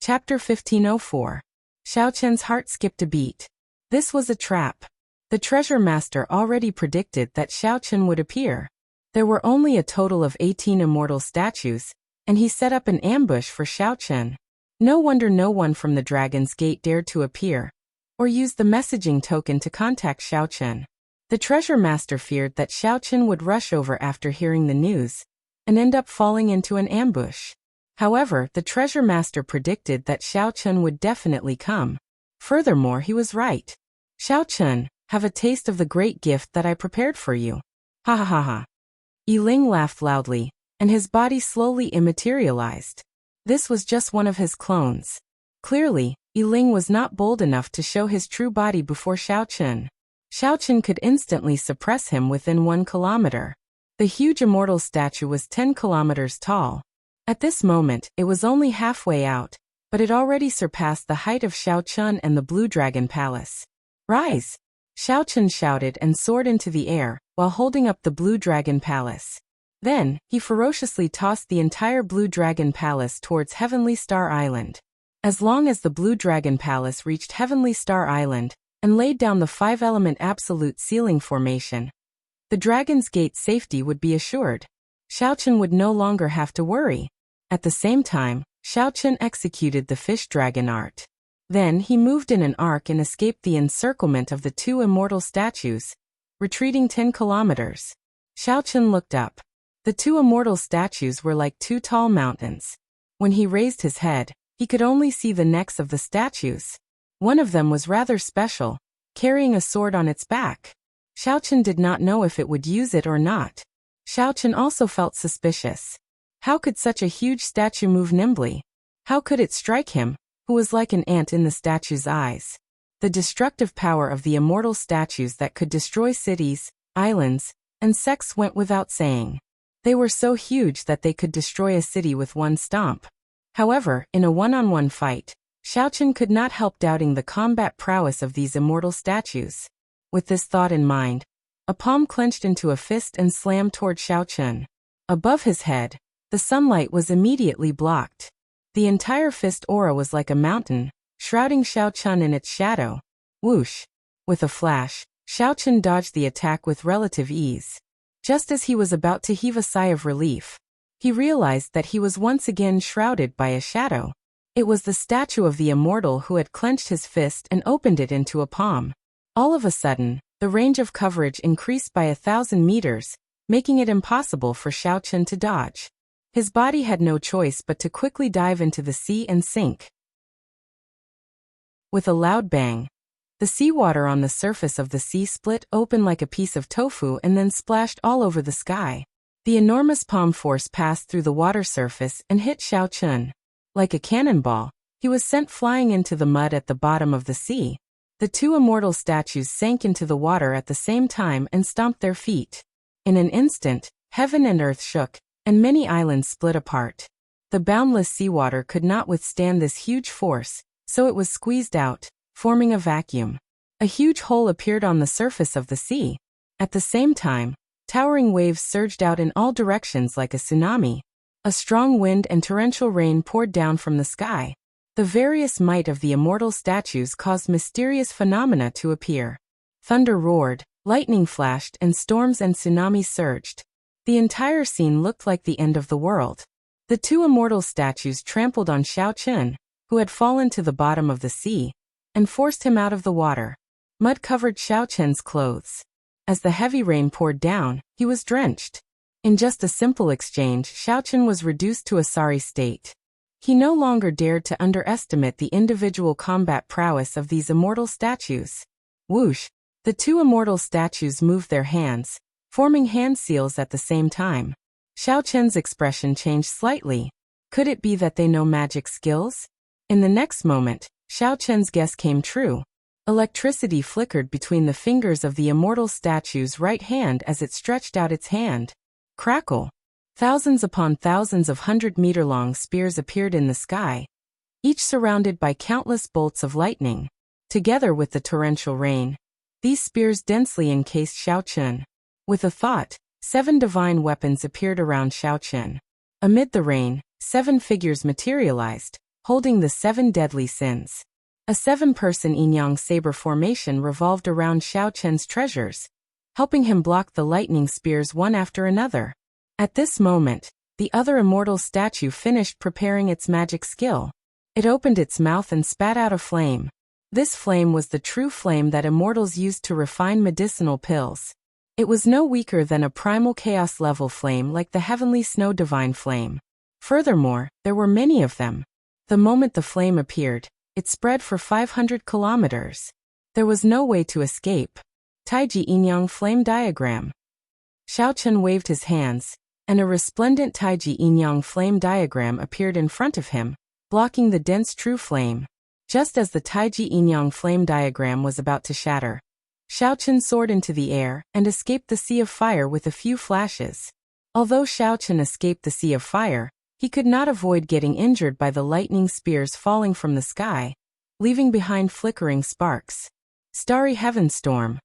Chapter 1504. Xiao Qian's heart skipped a beat. This was a trap. The treasure master already predicted that Xiao Qian would appear. There were only a total of 18 immortal statues, and he set up an ambush for Xiao Qian. No wonder no one from the Dragon's Gate dared to appear, or use the messaging token to contact Xiao Qian. The treasure master feared that Xiao Qian would rush over after hearing the news, and end up falling into an ambush. However, the treasure master predicted that Xiao Qian would definitely come. Furthermore, he was right. Xiao Qian, have a taste of the great gift that I prepared for you. Ha ha ha ha. Yiling laughed loudly, and his body slowly immaterialized. This was just one of his clones. Clearly, Yiling was not bold enough to show his true body before Xiao Qian. Xiao Qian could instantly suppress him within 1 kilometer. The huge immortal statue was 10 kilometers tall. At this moment, it was only halfway out, but it already surpassed the height of Xiao Qian and the Blue Dragon Palace. Rise! Xiao Qian shouted and soared into the air, while holding up the Blue Dragon Palace. Then, he ferociously tossed the entire Blue Dragon Palace towards Heavenly Star Island. As long as the Blue Dragon Palace reached Heavenly Star Island, and laid down the 5-element absolute ceiling formation, the Dragon's Gate's safety would be assured. Xiao Qian would no longer have to worry. At the same time, Xiao Qian executed the fish dragon art. Then he moved in an arc and escaped the encirclement of the 2 immortal statues, retreating 10 kilometers. Xiao Qian looked up. The 2 immortal statues were like 2 tall mountains. When he raised his head, he could only see the necks of the statues. One of them was rather special, carrying a sword on its back. Xiao Qian did not know if it would use it or not. Xiao Qian also felt suspicious. How could such a huge statue move nimbly? How could it strike him, who was like an ant in the statue's eyes? The destructive power of the immortal statues that could destroy cities, islands, and sects went without saying. They were so huge that they could destroy a city with one stomp. However, in a one-on-one fight, Xiao Qian could not help doubting the combat prowess of these immortal statues. With this thought in mind, a palm clenched into a fist and slammed toward Xiao Qian. Above his head, the sunlight was immediately blocked. The entire fist aura was like a mountain, shrouding Xiao Qian in its shadow. Whoosh! With a flash, Xiao Qian dodged the attack with relative ease. Just as he was about to heave a sigh of relief, he realized that he was once again shrouded by a shadow. It was the statue of the immortal who had clenched his fist and opened it into a palm. All of a sudden, the range of coverage increased by 1,000 meters, making it impossible for Xiao Qian to dodge. His body had no choice but to quickly dive into the sea and sink. With a loud bang, the seawater on the surface of the sea split open like a piece of tofu and then splashed all over the sky. The enormous palm force passed through the water surface and hit Xiao Qian. Like a cannonball, he was sent flying into the mud at the bottom of the sea. The 2 immortal statues sank into the water at the same time and stomped their feet. In an instant, heaven and earth shook, and many islands split apart. The boundless seawater could not withstand this huge force, so it was squeezed out, forming a vacuum. A huge hole appeared on the surface of the sea. At the same time, towering waves surged out in all directions like a tsunami. A strong wind and torrential rain poured down from the sky. The various might of the immortal statues caused mysterious phenomena to appear. Thunder roared, lightning flashed, and storms and tsunamis surged. The entire scene looked like the end of the world. The 2 immortal statues trampled on Xiao Qian, who had fallen to the bottom of the sea, and forced him out of the water. Mud covered Xiao Qian's clothes. As the heavy rain poured down, he was drenched. In just a simple exchange, Xiao Qian was reduced to a sorry state. He no longer dared to underestimate the individual combat prowess of these immortal statues. Whoosh! The 2 immortal statues moved their hands, forming hand seals at the same time. Xiao Qian's expression changed slightly. Could it be that they know magic skills? In the next moment, Xiao Qian's guess came true. Electricity flickered between the fingers of the immortal statue's right hand as it stretched out its hand. Crackle! Thousands upon thousands of 100-meter-long spears appeared in the sky, each surrounded by countless bolts of lightning. Together with the torrential rain, these spears densely encased Xiao Qian. With a thought, 7 divine weapons appeared around Xiao Qian. Amid the rain, 7 figures materialized, holding the 7 deadly sins. A 7-person yin-yang saber formation revolved around Xiao Chen's treasures, helping him block the lightning spears one after another. At this moment, the other immortal statue finished preparing its magic skill. It opened its mouth and spat out a flame. This flame was the true flame that immortals used to refine medicinal pills. It was no weaker than a primal chaos level flame like the heavenly snow divine flame. Furthermore, there were many of them. The moment the flame appeared, it spread for 500 kilometers. There was no way to escape. Taiji Yin-Yang Flame Diagram. Xiao Chen waved his hands, and a resplendent Taiji Yin-Yang Flame Diagram appeared in front of him, blocking the dense true flame. Just as the Taiji Yin-Yang Flame Diagram was about to shatter, Xiao Chen soared into the air and escaped the sea of fire with a few flashes. Although Xiao Chen escaped the sea of fire, he could not avoid getting injured by the lightning spears falling from the sky, leaving behind flickering sparks. Starry Heaven Storm.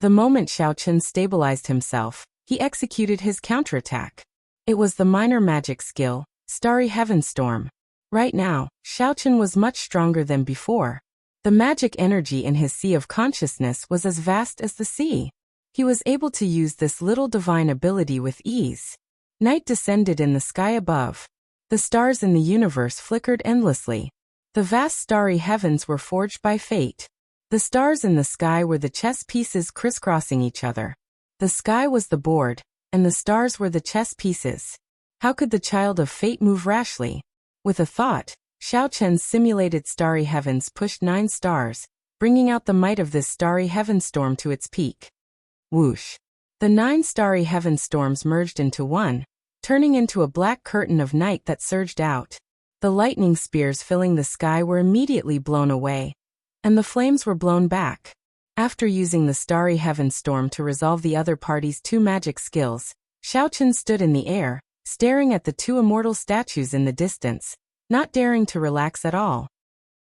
The moment Xiao Chen stabilized himself, he executed his counterattack. It was the minor magic skill, Starry Heaven Storm. Right now, Xiao Chen was much stronger than before. The magic energy in his sea of consciousness was as vast as the sea. He was able to use this little divine ability with ease. Night descended in the sky above. The stars in the universe flickered endlessly. The vast starry heavens were forged by fate. The stars in the sky were the chess pieces crisscrossing each other. The sky was the board, and the stars were the chess pieces. How could the child of fate move rashly? With a thought, Xiao Chen's simulated starry heavens pushed 9 stars, bringing out the might of this starry heaven storm to its peak. Whoosh! The 9 starry heaven storms merged into one, turning into a black curtain of night that surged out. The lightning spears filling the sky were immediately blown away, and the flames were blown back. After using the starry heaven storm to resolve the other party's 2 magic skills, Xiao Chen stood in the air, staring at the 2 immortal statues in the distance, not daring to relax at all.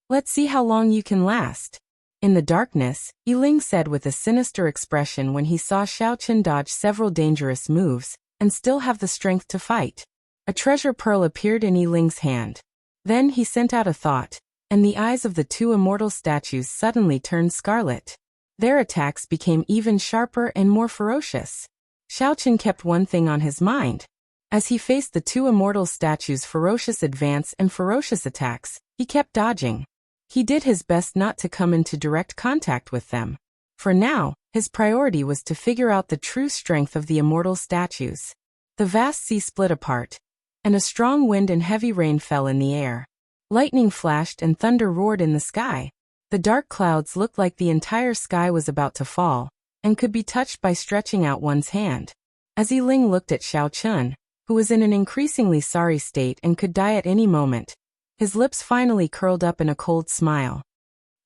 Let's see how long you can last. In the darkness, Yiling said with a sinister expression when he saw Xiao Chen dodge several dangerous moves, and still have the strength to fight. A treasure pearl appeared in Yiling's hand. Then he sent out a thought, and the eyes of the 2 immortal statues suddenly turned scarlet. Their attacks became even sharper and more ferocious. Xiao Chen kept one thing on his mind. As he faced the 2 immortal statues' ferocious advance and ferocious attacks, he kept dodging. He did his best not to come into direct contact with them. For now, his priority was to figure out the true strength of the immortal statues. The vast sea split apart, and a strong wind and heavy rain fell in the air. Lightning flashed and thunder roared in the sky. The dark clouds looked like the entire sky was about to fall, and could be touched by stretching out one's hand. As Yiling looked at Xiao Chen, who was in an increasingly sorry state and could die at any moment, his lips finally curled up in a cold smile.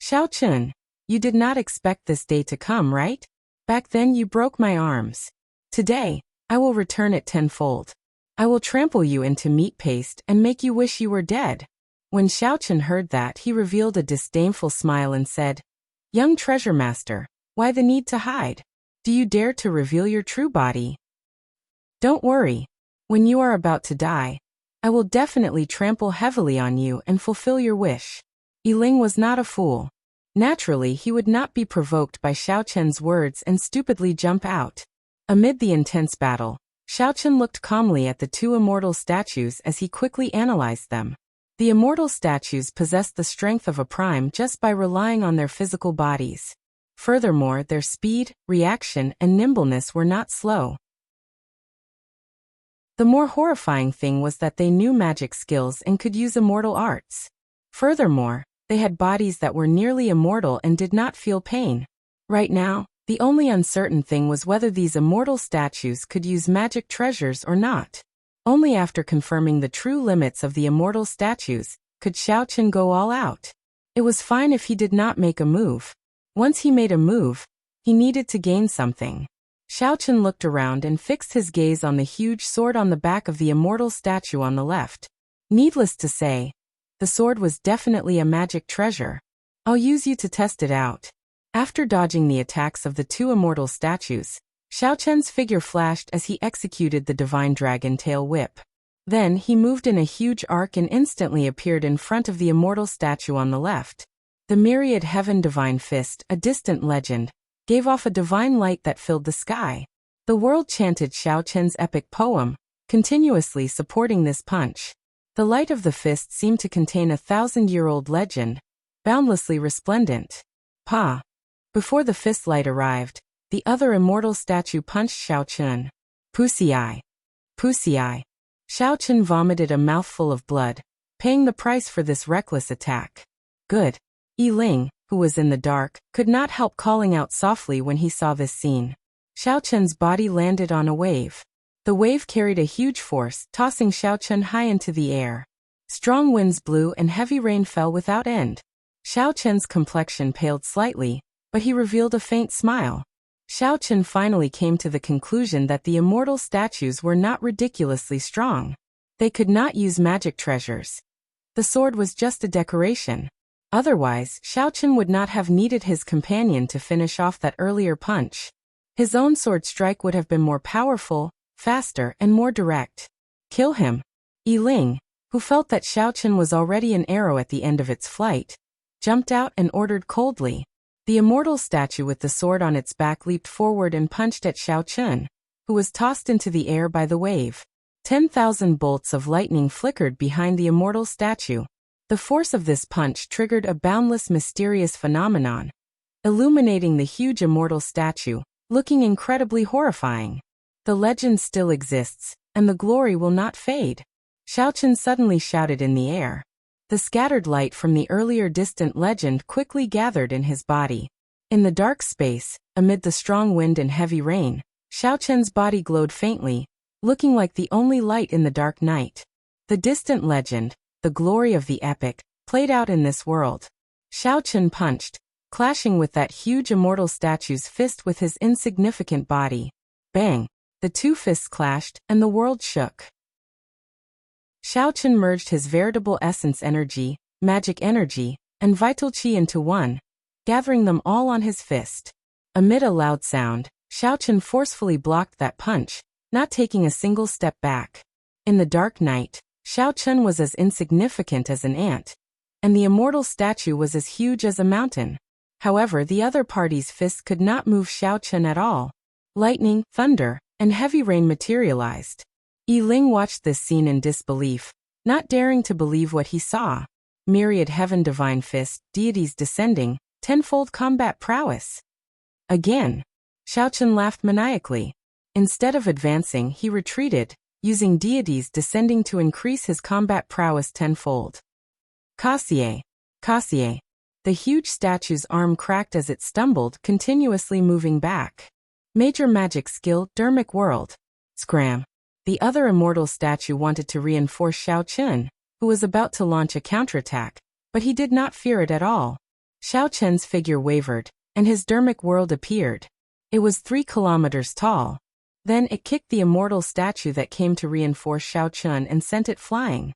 Xiao Chen, you did not expect this day to come, right? Back then you broke my arms. Today, I will return it tenfold. I will trample you into meat paste and make you wish you were dead. When Xiao Chen heard that, he revealed a disdainful smile and said, Young treasure master, why the need to hide? Do you dare to reveal your true body? Don't worry. When you are about to die, I will definitely trample heavily on you and fulfill your wish. Yiling was not a fool. Naturally, he would not be provoked by Xiao Chen's words and stupidly jump out. Amid the intense battle, Xiao Chen looked calmly at the 2 immortal statues as he quickly analyzed them. The immortal statues possessed the strength of a prime just by relying on their physical bodies. Furthermore, their speed, reaction, and nimbleness were not slow. The more horrifying thing was that they knew magic skills and could use immortal arts. Furthermore, they had bodies that were nearly immortal and did not feel pain. Right now, the only uncertain thing was whether these immortal statues could use magic treasures or not. Only after confirming the true limits of the immortal statues could Xiao Chen go all out. It was fine if he did not make a move. Once he made a move, he needed to gain something. Xiao Chen looked around and fixed his gaze on the huge sword on the back of the immortal statue on the left. Needless to say, the sword was definitely a magic treasure. I'll use you to test it out. After dodging the attacks of the 2 immortal statues, Xiao Chen's figure flashed as he executed the divine dragon tail whip. Then he moved in a huge arc and instantly appeared in front of the immortal statue on the left. The myriad heaven divine fist, a distant legend, gave off a divine light that filled the sky. The world chanted Xiao Chen's epic poem, continuously supporting this punch. The light of the fist seemed to contain a 1,000-year-old legend, boundlessly resplendent. Pa! Before the fist light arrived, the other immortal statue punched Xiao Chen. Pussy eye. Pussy eye. Xiao Chen vomited a mouthful of blood, paying the price for this reckless attack. Good. Yi Ling, who was in the dark, could not help calling out softly when he saw this scene. Xiao Chen's body landed on a wave. The wave carried a huge force, tossing Xiao Chen high into the air. Strong winds blew and heavy rain fell without end. Xiao Chen's complexion paled slightly, but he revealed a faint smile. Xiao Chen finally came to the conclusion that the immortal statues were not ridiculously strong. They could not use magic treasures. The sword was just a decoration. Otherwise, Xiao Chen would not have needed his companion to finish off that earlier punch. His own sword strike would have been more powerful, faster, and more direct. Kill him. Yi Ling, who felt that Xiao Chen was already an arrow at the end of its flight, jumped out and ordered coldly. The immortal statue with the sword on its back leaped forward and punched at Xiao Chen, who was tossed into the air by the wave. 10,000 bolts of lightning flickered behind the immortal statue. The force of this punch triggered a boundless mysterious phenomenon, illuminating the huge immortal statue, looking incredibly horrifying. The legend still exists, and the glory will not fade. Xiao Chen suddenly shouted in the air. The scattered light from the earlier distant legend quickly gathered in his body. In the dark space, amid the strong wind and heavy rain, Xiao Chen's body glowed faintly, looking like the only light in the dark night. The distant legend, the glory of the epic, played out in this world. Xiao Chen punched, clashing with that huge immortal statue's fist with his insignificant body. Bang! The two fists clashed, and the world shook. Xiao Chen merged his veritable essence energy, magic energy, and vital qi into one, gathering them all on his fist. Amid a loud sound, Xiao Chen forcefully blocked that punch, not taking a single step back. In the dark night, Xiao Chen was as insignificant as an ant, and the immortal statue was as huge as a mountain. However, the other party's fists could not move Xiao Chen at all. Lightning, thunder, and heavy rain materialized. Yi Ling watched this scene in disbelief, not daring to believe what he saw. Myriad heaven divine fist, deities descending, tenfold combat prowess. Again. Xiao Chen laughed maniacally. Instead of advancing, he retreated, using deities descending to increase his combat prowess tenfold. Cassier. Cassier. The huge statue's arm cracked as it stumbled, continuously moving back. Major magic skill, Dermic World. Scram. The other immortal statue wanted to reinforce Xiao Chen, who was about to launch a counterattack, but he did not fear it at all. Xiao Chen's figure wavered, and his Dermic World appeared. It was 3 kilometers tall. Then it kicked the immortal statue that came to reinforce Xiao Chen and sent it flying.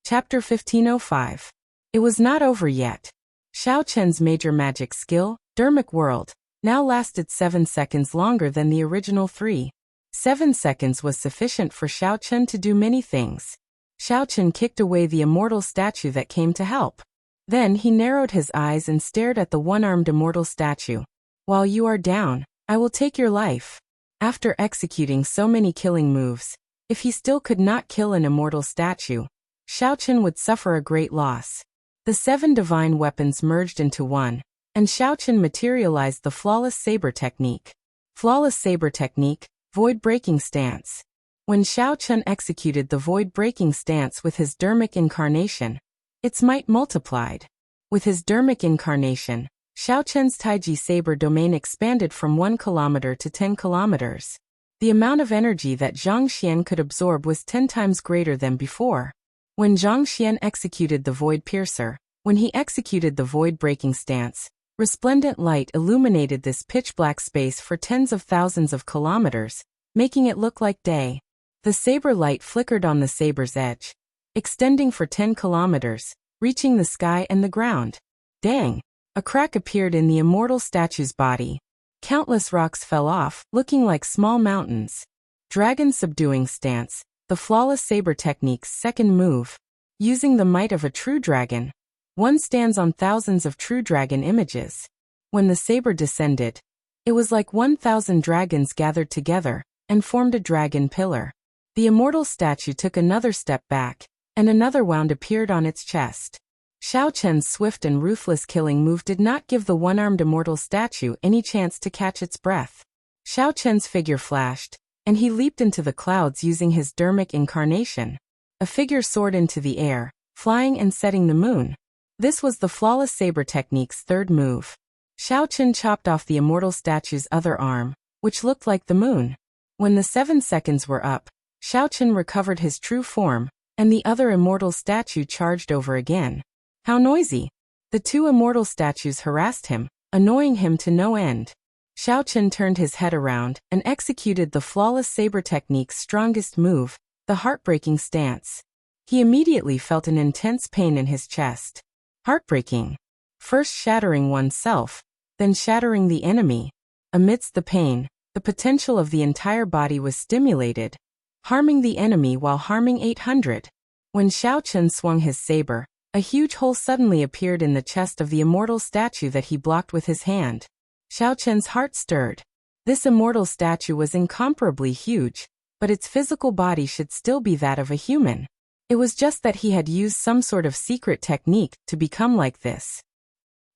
Chapter 1505. It was not over yet. Xiao Chen's major magic skill, Dermic World, now lasted 7 seconds longer than the original 3. 7 seconds was sufficient for Xiao Chen to do many things. Xiao Chen kicked away the immortal statue that came to help. Then he narrowed his eyes and stared at the one-armed immortal statue. While you are down, I will take your life. After executing so many killing moves, if he still could not kill an immortal statue, Xiao Chen would suffer a great loss. The 7 divine weapons merged into one, and Xiao Chen materialized the flawless saber technique. Flawless saber technique, void-breaking stance. When Xiao Chen executed the void-breaking stance with his Dermic incarnation, its might multiplied. With his Dermic incarnation, Xiao Chen's Taiji saber domain expanded from 1 kilometer to 10 kilometers. The amount of energy that Zhang Xian could absorb was 10 times greater than before. When Zhang Xian executed the Void Piercer, when he executed the void-breaking stance, resplendent light illuminated this pitch-black space for tens of thousands of kilometers, making it look like day. The saber light flickered on the saber's edge, extending for 10 kilometers, reaching the sky and the ground. Dang! A crack appeared in the immortal statue's body. Countless rocks fell off, looking like small mountains. Dragon subduing stance, the flawless saber technique's second move. Using the might of a true dragon, one stands on thousands of true dragon images. When the saber descended, it was like 1,000 dragons gathered together and formed a dragon pillar. The immortal statue took another step back, and another wound appeared on its chest. Xiao Chen's swift and ruthless killing move did not give the one-armed immortal statue any chance to catch its breath. Xiao Chen's figure flashed, and he leaped into the clouds using his dermic incarnation. A figure soared into the air, flying and setting the moon. This was the flawless saber technique's third move. Xiao Chen chopped off the immortal statue's other arm, which looked like the moon. When the 7 seconds were up, Xiao Chen recovered his true form, and the other immortal statue charged over again. How noisy! The 2 immortal statues harassed him, annoying him to no end. Xiao Chen turned his head around and executed the flawless saber technique's strongest move, the heartbreaking stance. He immediately felt an intense pain in his chest. Heartbreaking. First shattering oneself, then shattering the enemy. Amidst the pain, the potential of the entire body was stimulated, harming the enemy while harming 800. When Xiao Chen swung his saber, a huge hole suddenly appeared in the chest of the immortal statue that he blocked with his hand. Xiao Chen's heart stirred. This immortal statue was incomparably huge, but its physical body should still be that of a human. It was just that he had used some sort of secret technique to become like this.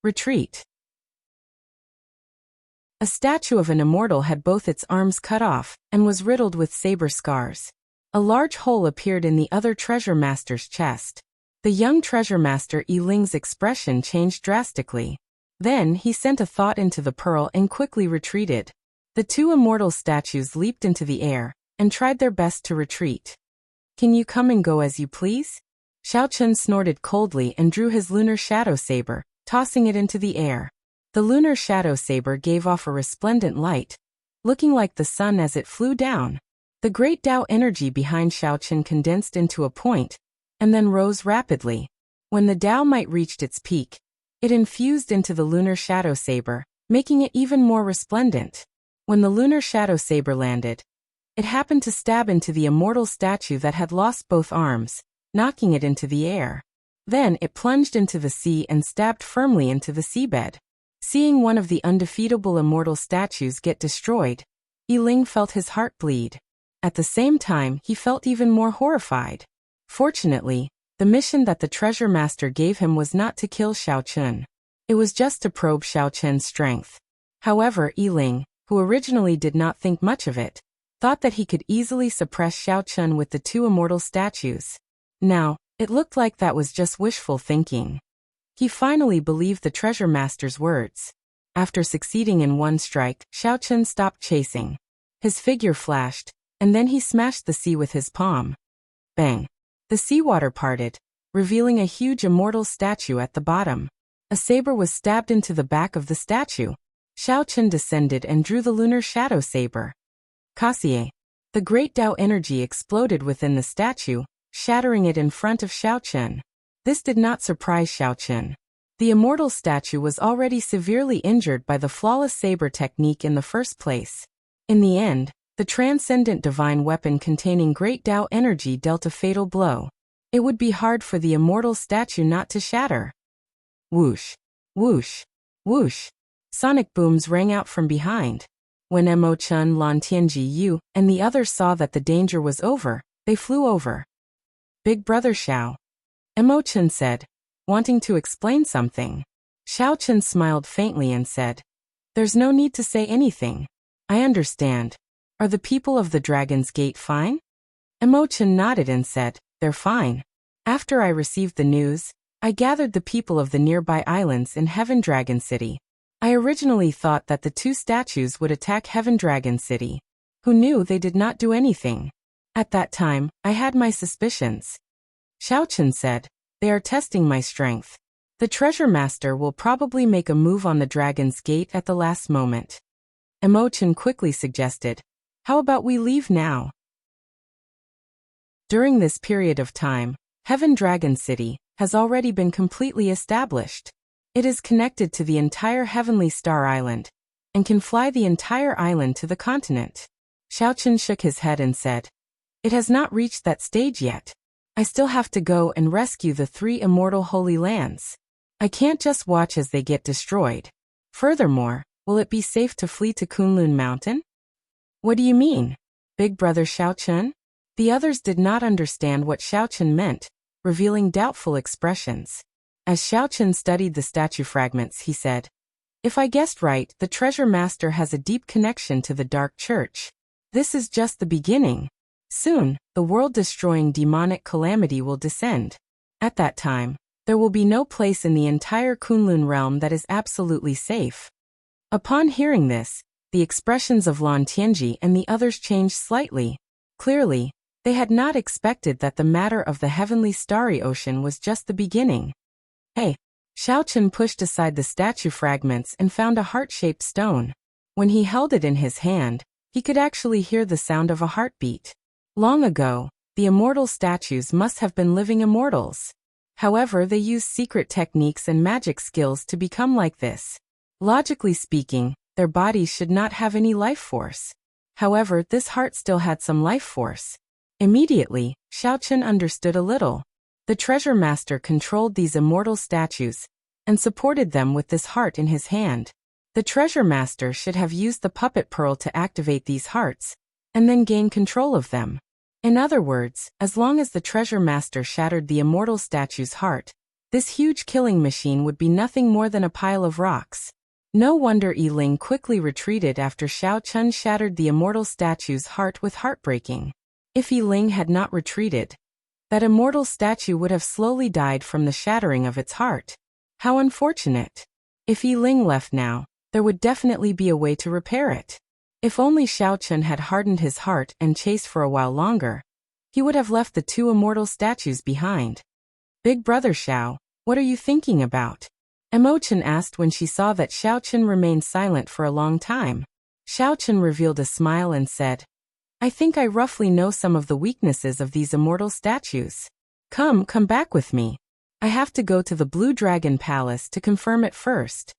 Retreat. A statue of an immortal had both its arms cut off and was riddled with saber scars. A large hole appeared in the other treasure master's chest. The young treasure master Yi Ling's expression changed drastically. Then he sent a thought into the pearl and quickly retreated. The 2 immortal statues leaped into the air and tried their best to retreat. Can you come and go as you please? Xiao Chen snorted coldly and drew his lunar shadow saber, tossing it into the air. The lunar shadow saber gave off a resplendent light, looking like the sun as it flew down. The great Tao energy behind Xiao Chen condensed into a point, and then rose rapidly. When the Tao might reached its peak, it infused into the lunar shadow saber, making it even more resplendent. When the lunar shadow saber landed, it happened to stab into the immortal statue that had lost both arms, knocking it into the air. Then it plunged into the sea and stabbed firmly into the seabed. Seeing one of the undefeatable immortal statues get destroyed, Yi Ling felt his heart bleed. At the same time, he felt even more horrified. Fortunately, the mission that the treasure master gave him was not to kill Xiao Chen. It was just to probe Xiao Chen's strength. However, Yi Ling, who originally did not think much of it, thought that he could easily suppress Xiao Chen with the 2 immortal statues. Now, it looked like that was just wishful thinking. He finally believed the treasure master's words. After succeeding in one strike, Xiao Chen stopped chasing. His figure flashed, and then he smashed the sea with his palm. Bang! The seawater parted, revealing a huge immortal statue at the bottom. A saber was stabbed into the back of the statue. Xiao Chen descended and drew the lunar shadow saber. Kasie. The great Tao energy exploded within the statue, shattering it in front of Xiao Chen. This did not surprise Xiao Chen. The immortal statue was already severely injured by the flawless saber technique in the first place. In the end, the transcendent divine weapon containing great Tao energy dealt a fatal blow. It would be hard for the immortal statue not to shatter. Whoosh! Whoosh! Whoosh! Sonic booms rang out from behind. When Mo Chun, Lan Tianji Yu, and the others saw that the danger was over, they flew over. Big Brother Xiao. Mo Chun said, wanting to explain something. Xiao Chen smiled faintly and said, "There's no need to say anything. I understand. Are the people of the Dragon's Gate fine?" Mo Chen nodded and said, "They're fine. After I received the news, I gathered the people of the nearby islands in Heaven Dragon City. I originally thought that the 2 statues would attack Heaven Dragon City. Who knew they did not do anything? At that time, I had my suspicions." Xiao Chen said, "They are testing my strength. The treasure master will probably make a move on the Dragon's Gate at the last moment." Mo Chen quickly suggested, "How about we leave now?" During this period of time, Heaven Dragon City has already been completely established. It is connected to the entire Heavenly Star Island and can fly the entire island to the continent. Xiaochen shook his head and said, "It has not reached that stage yet. I still have to go and rescue the 3 immortal holy lands. I can't just watch as they get destroyed. Furthermore, will it be safe to flee to Kunlun Mountain?" "What do you mean, big brother Xiaochen?" The others did not understand what Xiaochen meant, revealing doubtful expressions. As Xiaochen studied the statue fragments, he said, "If I guessed right, the treasure master has a deep connection to the Dark Church. This is just the beginning. Soon, the world-destroying demonic calamity will descend. At that time, there will be no place in the entire Kunlun realm that is absolutely safe." Upon hearing this, the expressions of Lan Tianji and the others changed slightly. Clearly, they had not expected that the matter of the heavenly starry ocean was just the beginning. "Hey!" Xiaochen pushed aside the statue fragments and found a heart-shaped stone. When he held it in his hand, he could actually hear the sound of a heartbeat. Long ago, the immortal statues must have been living immortals. However, they used secret techniques and magic skills to become like this. Logically speaking, their bodies should not have any life force. However, this heart still had some life force. Immediately, Xiaochen understood a little. The treasure master controlled these immortal statues and supported them with this heart in his hand. The treasure master should have used the puppet pearl to activate these hearts and then gain control of them. In other words, as long as the treasure master shattered the immortal statue's heart, this huge killing machine would be nothing more than a pile of rocks. No wonder Yiling quickly retreated after Xiaochen shattered the immortal statue's heart with heartbreaking. If Yiling had not retreated, that immortal statue would have slowly died from the shattering of its heart. How unfortunate. If Yiling left now, there would definitely be a way to repair it. If only Xiaochen had hardened his heart and chased for a while longer, he would have left the 2 immortal statues behind. "Big brother Xiao, what are you thinking about?" Emochen asked when she saw that Xiaochen remained silent for a long time. Xiaochen revealed a smile and said, "I think I roughly know some of the weaknesses of these immortal statues. Come back with me. I have to go to the Blue Dragon Palace to confirm it first."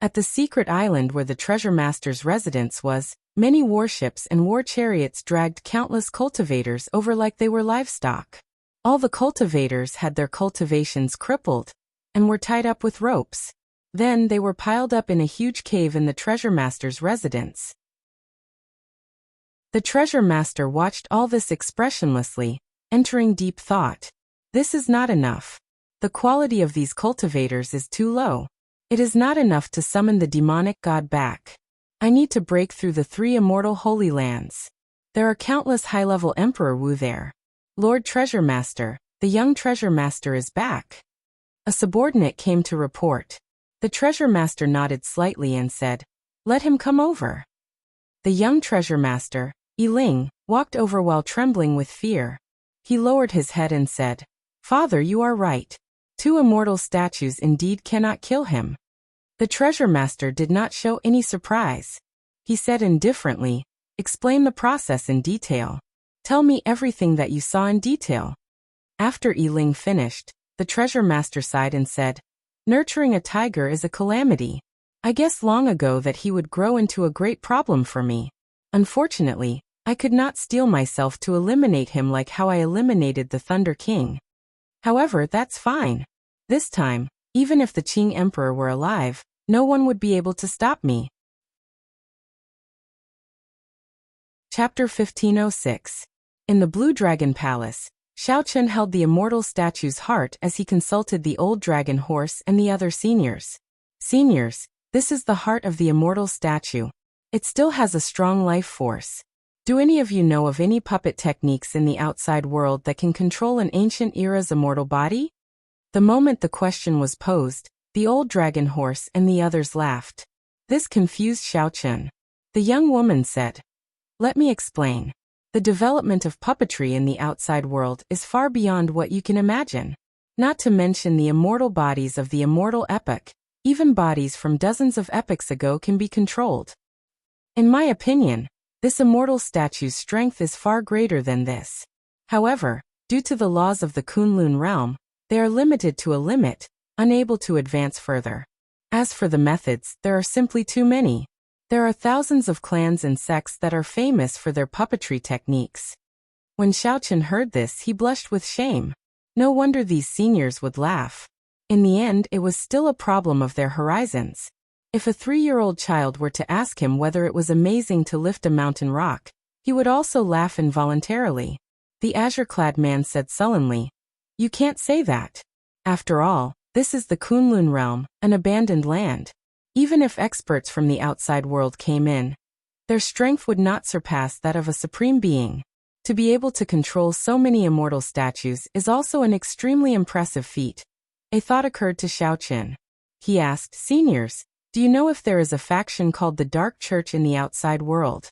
At the secret island where the treasure master's residence was, many warships and war chariots dragged countless cultivators over like they were livestock. All the cultivators had their cultivations crippled and were tied up with ropes. Then they were piled up in a huge cave in the treasure master's residence. The treasure master watched all this expressionlessly, entering deep thought. This is not enough. The quality of these cultivators is too low. It is not enough to summon the demonic god back. I need to break through the 3 immortal holy lands. There are countless high-level Emperor Wu there. "Lord Treasure Master, the young treasure master is back." A subordinate came to report. The treasure master nodded slightly and said, "Let him come over." The young treasure master, Yiling, walked over while trembling with fear. He lowered his head and said, "Father, you are right. 2 immortal statues indeed cannot kill him." The treasure master did not show any surprise. He said indifferently, "Explain the process in detail. Tell me everything that you saw in detail." After Yiling finished, the treasure master sighed and said, "Nurturing a tiger is a calamity. I guessed long ago that he would grow into a great problem for me. Unfortunately, I could not steel myself to eliminate him like how I eliminated the Thunder King. However, that's fine. This time, even if the Qing Emperor were alive, no one would be able to stop me." Chapter 1506. In the Blue Dragon Palace, Xiaochen held the immortal statue's heart as he consulted the old dragon horse and the other seniors. "Seniors, this is the heart of the immortal statue. It still has a strong life force. Do any of you know of any puppet techniques in the outside world that can control an ancient era's immortal body?" The moment the question was posed, the old dragon horse and the others laughed. This confused Xiaochen. The young woman said, "Let me explain. The development of puppetry in the outside world is far beyond what you can imagine. Not to mention the immortal bodies of the immortal epoch, even bodies from dozens of epochs ago can be controlled. In my opinion, this immortal statue's strength is far greater than this. However, due to the laws of the Kunlun realm, they are limited to a limit, unable to advance further. As for the methods, there are simply too many. There are thousands of clans and sects that are famous for their puppetry techniques. When Xiaochen heard this, he blushed with shame. No wonder these seniors would laugh. In the end, it was still a problem of their horizons. If a 3-year-old child were to ask him whether it was amazing to lift a mountain rock, he would also laugh involuntarily. The azure-clad man said sullenly, "You can't say that. After all, this is the Kunlun realm, an abandoned land. Even if experts from the outside world came in, their strength would not surpass that of a supreme being. To be able to control so many immortal statues is also an extremely impressive feat." A thought occurred to Xiaochen. He asked, "Seniors, do you know if there is a faction called the Dark Church in the outside world?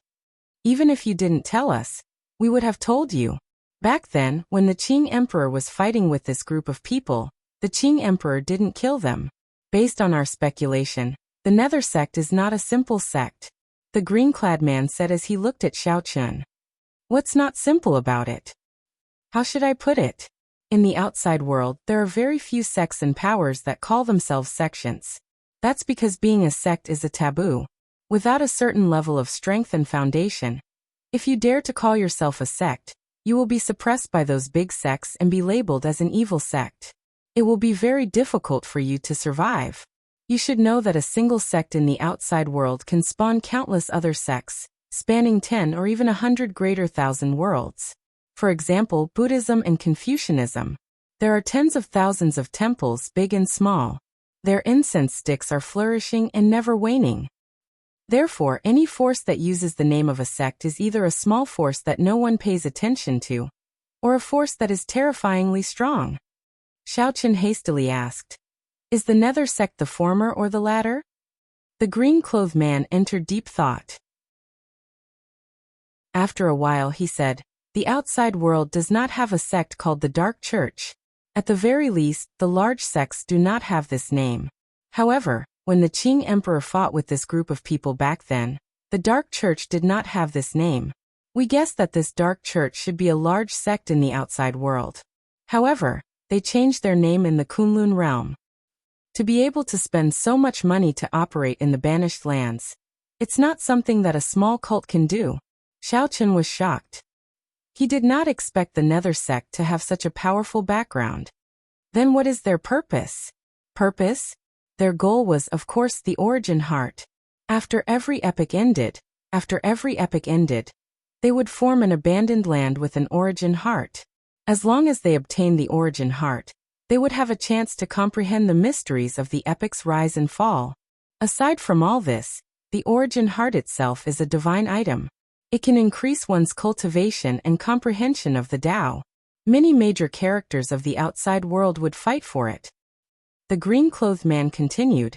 Even if you didn't tell us, we would have told you." Back then, when the Qing Emperor was fighting with this group of people, the Qing Emperor didn't kill them. Based on our speculation, the Nether sect is not a simple sect, the green-clad man said as he looked at Xiaochen. "What's not simple about it? How should I put it? In the outside world, there are very few sects and powers that call themselves sections. That's because being a sect is a taboo. Without a certain level of strength and foundation, if you dare to call yourself a sect, you will be suppressed by those big sects and be labeled as an evil sect. It will be very difficult for you to survive. You should know that a single sect in the outside world can spawn countless other sects, spanning 10 or even 100 greater thousand worlds. For example, Buddhism and Confucianism. There are tens of thousands of temples, big and small. Their incense sticks are flourishing and never waning. Therefore, any force that uses the name of a sect is either a small force that no one pays attention to, or a force that is terrifyingly strong." Xiaochen hastily asked, "Is the Nether sect the former or the latter?" The green-clothed man entered deep thought. After a while he said, "The outside world does not have a sect called the Dark Church. At the very least, the large sects do not have this name. However, when the Qing Emperor fought with this group of people back then, the Dark Church did not have this name. We guessed that this Dark Church should be a large sect in the outside world. However, they changed their name in the Kunlun realm. To be able to spend so much money to operate in the banished lands, it's not something that a small cult can do." Xiaochen was shocked. He did not expect the Nether sect to have such a powerful background. Then what is their purpose? Purpose? Their goal was, of course, the origin heart. After every epic ended, they would form an abandoned land with an origin heart. As long as they obtained the origin heart, they would have a chance to comprehend the mysteries of the epic's rise and fall. Aside from all this, the origin heart itself is a divine item. It can increase one's cultivation and comprehension of the Tao. Many major characters of the outside world would fight for it. The green-clothed man continued.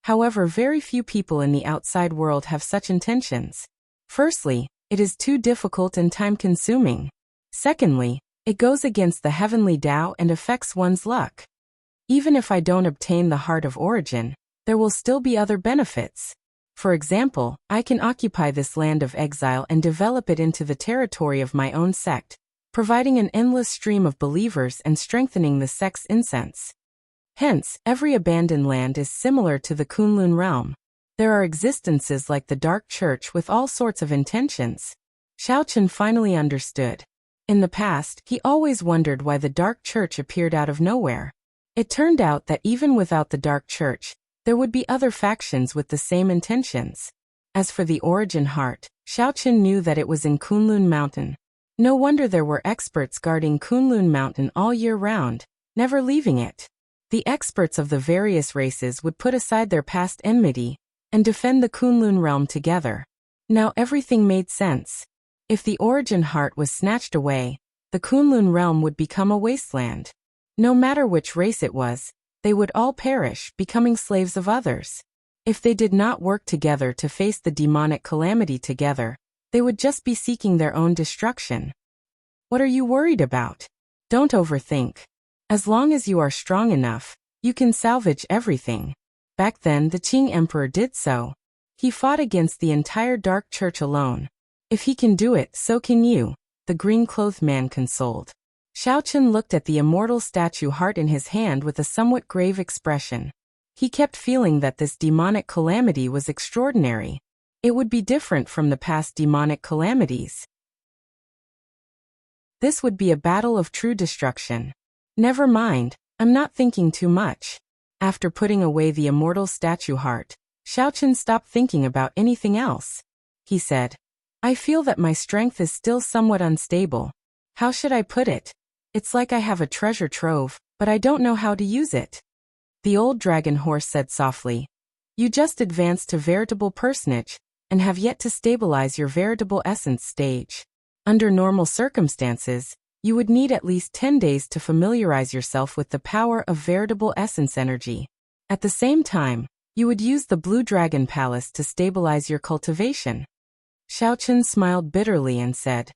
However, very few people in the outside world have such intentions. Firstly, it is too difficult and time-consuming. Secondly, it goes against the heavenly Tao and affects one's luck. Even if I don't obtain the heart of origin, there will still be other benefits. For example, I can occupy this land of exile and develop it into the territory of my own sect, providing an endless stream of believers and strengthening the sect's incense. Hence, every abandoned land is similar to the Kunlun realm. There are existences like the Dark Church with all sorts of intentions. Xiaochen finally understood. In the past, he always wondered why the Dark Church appeared out of nowhere. It turned out that even without the Dark Church, there would be other factions with the same intentions. As for the origin heart, Xiaochen knew that it was in Kunlun Mountain. No wonder there were experts guarding Kunlun Mountain all year round, never leaving it. The experts of the various races would put aside their past enmity and defend the Kunlun realm together. Now everything made sense. If the origin heart was snatched away, the Kunlun realm would become a wasteland. No matter which race it was, they would all perish, becoming slaves of others. If they did not work together to face the demonic calamity together, they would just be seeking their own destruction. What are you worried about? Don't overthink. As long as you are strong enough, you can salvage everything. Back then, the Qing Emperor did so. He fought against the entire Dark Church alone. If he can do it, so can you, the green-clothed man consoled. Xiaochen looked at the immortal statue heart in his hand with a somewhat grave expression. He kept feeling that this demonic calamity was extraordinary. It would be different from the past demonic calamities. This would be a battle of true destruction. Never mind, I'm not thinking too much. After putting away the immortal statue heart, Xiaochen stopped thinking about anything else. He said, I feel that my strength is still somewhat unstable. How should I put it? It's like I have a treasure trove, but I don't know how to use it. The old dragon horse said softly, You just advanced to veritable personage, and have yet to stabilize your veritable essence stage. Under normal circumstances, you would need at least 10 days to familiarize yourself with the power of veritable essence energy. At the same time, you would use the Blue Dragon Palace to stabilize your cultivation. Xiaochen smiled bitterly and said,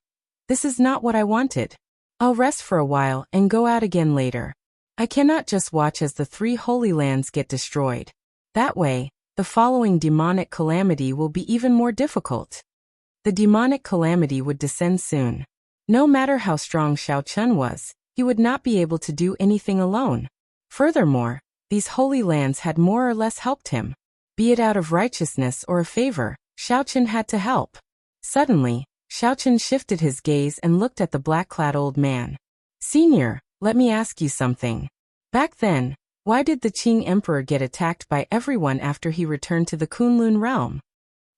This is not what I wanted. I'll rest for a while and go out again later. I cannot just watch as the 3 holy lands get destroyed. That way, the following demonic calamity will be even more difficult. The demonic calamity would descend soon. No matter how strong Xiaochen was, he would not be able to do anything alone. Furthermore, these holy lands had more or less helped him. Be it out of righteousness or a favor, Xiaochen had to help. Suddenly, Xiaochen shifted his gaze and looked at the black-clad old man. Senior, let me ask you something. Back then, why did the Qing Emperor get attacked by everyone after he returned to the Kunlun realm?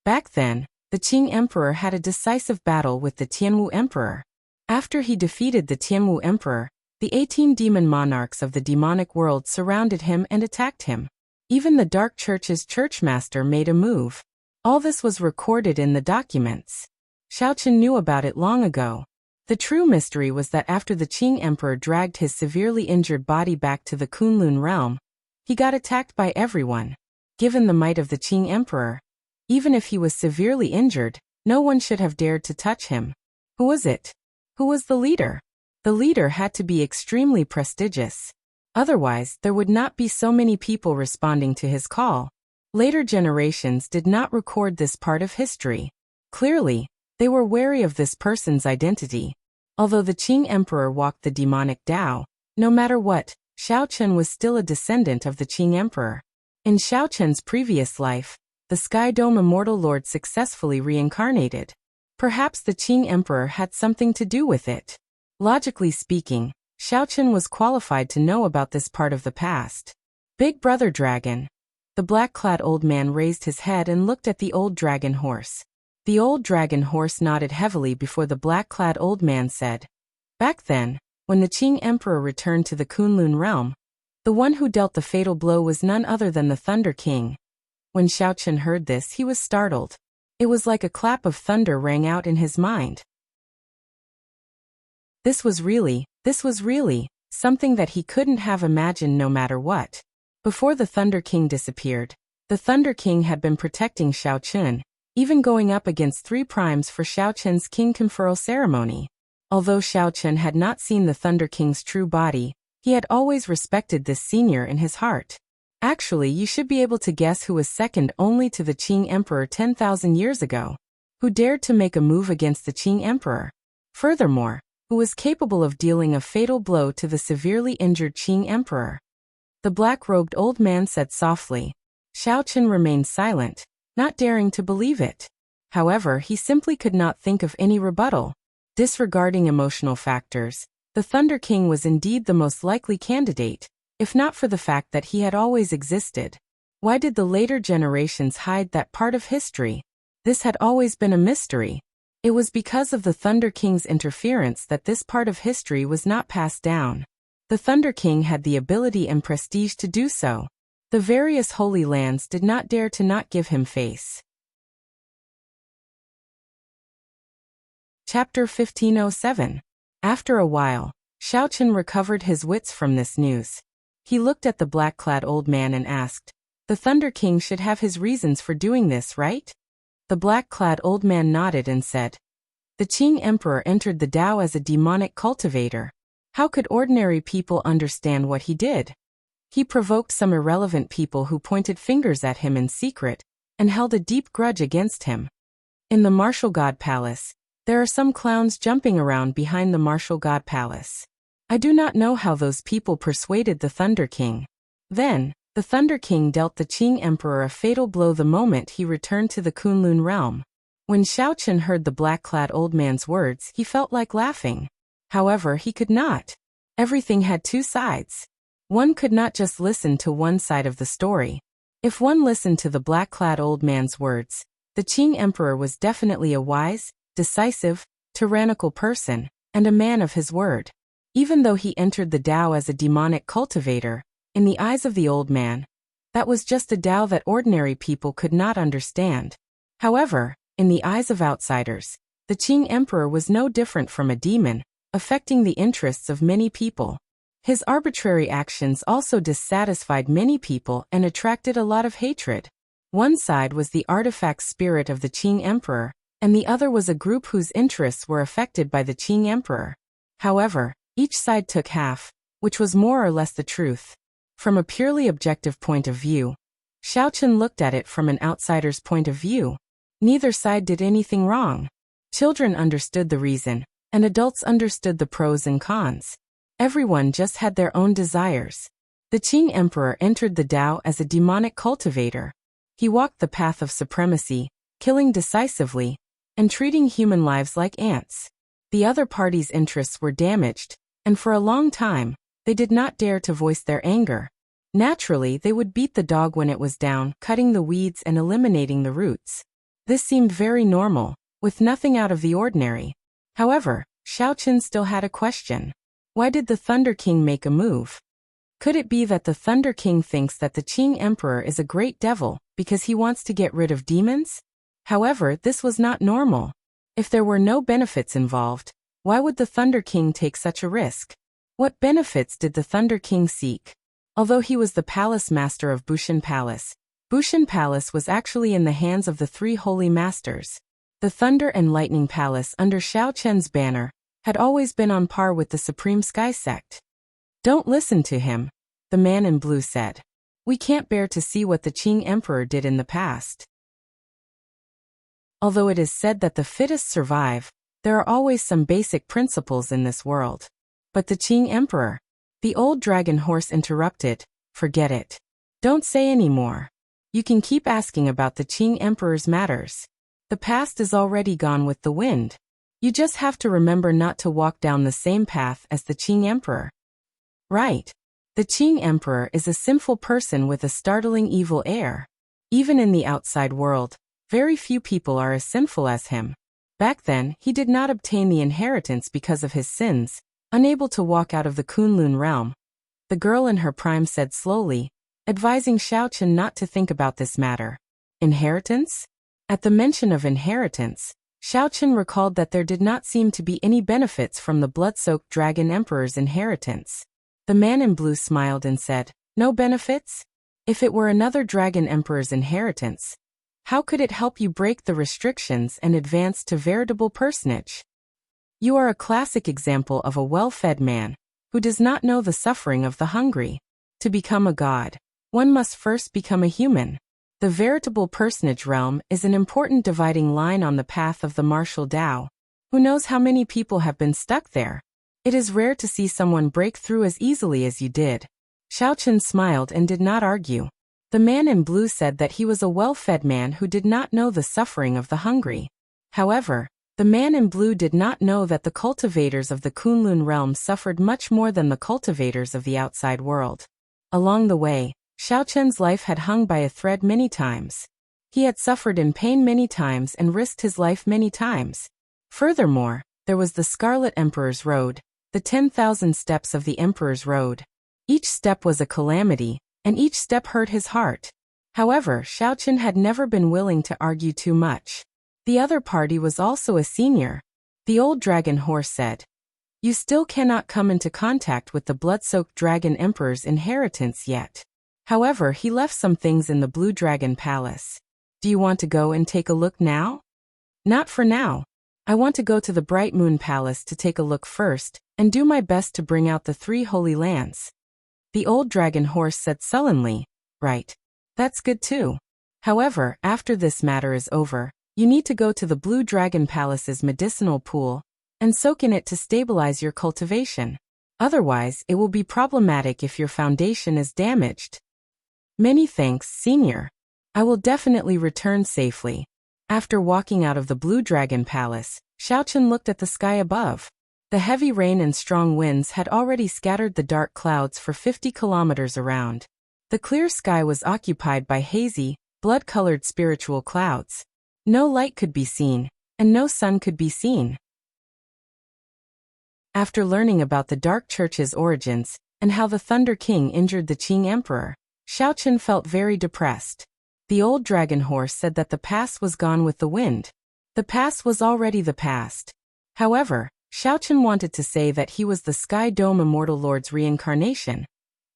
Back then, the Qing Emperor had a decisive battle with the Tianwu Emperor. After he defeated the Tianwu Emperor, the 18 demon monarchs of the demonic world surrounded him and attacked him. Even the Dark Church's churchmaster made a move. All this was recorded in the documents. Xiaochen knew about it long ago. The true mystery was that after the Qing Emperor dragged his severely injured body back to the Kunlun realm, he got attacked by everyone. Given the might of the Qing Emperor, even if he was severely injured, no one should have dared to touch him. Who was it? Who was the leader? The leader had to be extremely prestigious. Otherwise, there would not be so many people responding to his call. Later generations did not record this part of history. Clearly, they were wary of this person's identity. Although the Qing Emperor walked the demonic Tao, no matter what, Xiaochen was still a descendant of the Qing Emperor. In Xiaochen's previous life, the Sky Dome Immortal Lord successfully reincarnated. Perhaps the Qing Emperor had something to do with it. Logically speaking, Xiaochen was qualified to know about this part of the past. Big Brother Dragon. The black-clad old man raised his head and looked at the old dragon horse. The old dragon horse nodded heavily before the black-clad old man said, Back then, when the Qing Emperor returned to the Kunlun realm, the one who dealt the fatal blow was none other than the Thunder King. When Xiaochen heard this, he was startled. It was like a clap of thunder rang out in his mind. This was really something that he couldn't have imagined no matter what. Before the Thunder King disappeared, the Thunder King had been protecting Xiaochen, even going up against 3 primes for Xiaochen's king conferral ceremony. Although Xiaochen had not seen the Thunder King's true body, he had always respected this senior in his heart. Actually, you should be able to guess who was second only to the Qing Emperor 10,000 years ago. Who dared to make a move against the Qing Emperor? Furthermore, who was capable of dealing a fatal blow to the severely injured Qing Emperor? The black-robed old man said softly. Xiaochen remained silent, not daring to believe it. However, he simply could not think of any rebuttal. Disregarding emotional factors, the Thunder King was indeed the most likely candidate, if not for the fact that he had always existed. Why did the later generations hide that part of history? This had always been a mystery. It was because of the Thunder King's interference that this part of history was not passed down. The Thunder King had the ability and prestige to do so. The various holy lands did not dare to not give him face. Chapter 1507. After a while, Xiaochen recovered his wits from this news. He looked at the black-clad old man and asked, The Thunder King should have his reasons for doing this, right? The black-clad old man nodded and said, The Qing Emperor entered the Tao as a demonic cultivator. How could ordinary people understand what he did? He provoked some irrelevant people who pointed fingers at him in secret, and held a deep grudge against him. In the Martial God Palace, there are some clowns jumping around behind the Martial God Palace. I do not know how those people persuaded the Thunder King. Then, The Thunder King dealt the Qing Emperor a fatal blow the moment he returned to the Kunlun realm. When Xiaochen heard the black-clad old man's words, he felt like laughing. However, he could not. Everything had two sides. One could not just listen to one side of the story. If one listened to the black-clad old man's words, the Qing Emperor was definitely a wise, decisive, tyrannical person, and a man of his word. Even though he entered the Tao as a demonic cultivator, in the eyes of the old man, that was just a Tao that ordinary people could not understand. However, in the eyes of outsiders, the Qing Emperor was no different from a demon, affecting the interests of many people. His arbitrary actions also dissatisfied many people and attracted a lot of hatred. One side was the artifact spirit of the Qing Emperor, and the other was a group whose interests were affected by the Qing Emperor. However, each side took half, which was more or less the truth. From a purely objective point of view, Xiaochen looked at it from an outsider's point of view. Neither side did anything wrong. Children understood the reason, and adults understood the pros and cons. Everyone just had their own desires. The Qing Emperor entered the Tao as a demonic cultivator. He walked the path of supremacy, killing decisively, and treating human lives like ants. The other party's interests were damaged, and for a long time, they did not dare to voice their anger. Naturally, they would beat the dog when it was down, cutting the weeds and eliminating the roots. This seemed very normal, with nothing out of the ordinary. However, Xiaochen still had a question. Why did the Thunder King make a move? Could it be that the Thunder King thinks that the Qing Emperor is a great devil because he wants to get rid of demons? However, this was not normal. If there were no benefits involved, why would the Thunder King take such a risk? What benefits did the Thunder King seek? Although he was the palace master of Bushan Palace was actually in the hands of the three holy masters. The Thunder and Lightning Palace under Xiaochen's banner had always been on par with the Supreme Sky Sect. Don't listen to him, the man in blue said. We can't bear to see what the Qing Emperor did in the past. Although it is said that the fittest survive, there are always some basic principles in this world. But the Qing Emperor, the old dragon horse interrupted, forget it. Don't say any more. You can keep asking about the Qing Emperor's matters. The past is already gone with the wind. You just have to remember not to walk down the same path as the Qing Emperor. Right. The Qing Emperor is a sinful person with a startling evil air. Even in the outside world, very few people are as sinful as him. Back then, he did not obtain the inheritance because of his sins, unable to walk out of the Kunlun realm. The girl in her prime said slowly, advising Xiaochen not to think about this matter. Inheritance? At the mention of inheritance, Xiaochen recalled that there did not seem to be any benefits from the blood-soaked dragon emperor's inheritance. The man in blue smiled and said, no benefits? If it were another dragon emperor's inheritance, how could it help you break the restrictions and advance to veritable personage? You are a classic example of a well-fed man, who does not know the suffering of the hungry. To become a god, one must first become a human. The veritable personage realm is an important dividing line on the path of the martial Tao. Who knows how many people have been stuck there? It is rare to see someone break through as easily as you did. Xiaochen smiled and did not argue. The man in blue said that he was a well-fed man who did not know the suffering of the hungry. However, the man in blue did not know that the cultivators of the Kunlun realm suffered much more than the cultivators of the outside world. Along the way, Xiaochen's life had hung by a thread many times. He had suffered in pain many times and risked his life many times. Furthermore, there was the Scarlet Emperor's Road, the 10,000 steps of the Emperor's Road. Each step was a calamity, and each step hurt his heart. However, Xiaochen had never been willing to argue too much. The other party was also a senior. The old dragon horse said, you still cannot come into contact with the blood-soaked dragon emperor's inheritance yet. However, he left some things in the Blue Dragon Palace. Do you want to go and take a look now? Not for now. I want to go to the Bright Moon Palace to take a look first, and do my best to bring out the 3 holy lands. The old dragon horse said sullenly, right. That's good too. However, after this matter is over, you need to go to the Blue Dragon Palace's medicinal pool, and soak in it to stabilize your cultivation. Otherwise, it will be problematic if your foundation is damaged. Many thanks, Senior. I will definitely return safely. After walking out of the Blue Dragon Palace, Xiaochen looked at the sky above. The heavy rain and strong winds had already scattered the dark clouds for 50 kilometers around. The clear sky was occupied by hazy, blood-colored spiritual clouds. No light could be seen, and no sun could be seen. After learning about the Dark Church's origins, and how the Thunder King injured the Qing Emperor, Xiaochen felt very depressed. The old dragon horse said that the past was gone with the wind. The past was already the past. However, Xiaochen wanted to say that he was the Sky Dome Immortal Lord's reincarnation,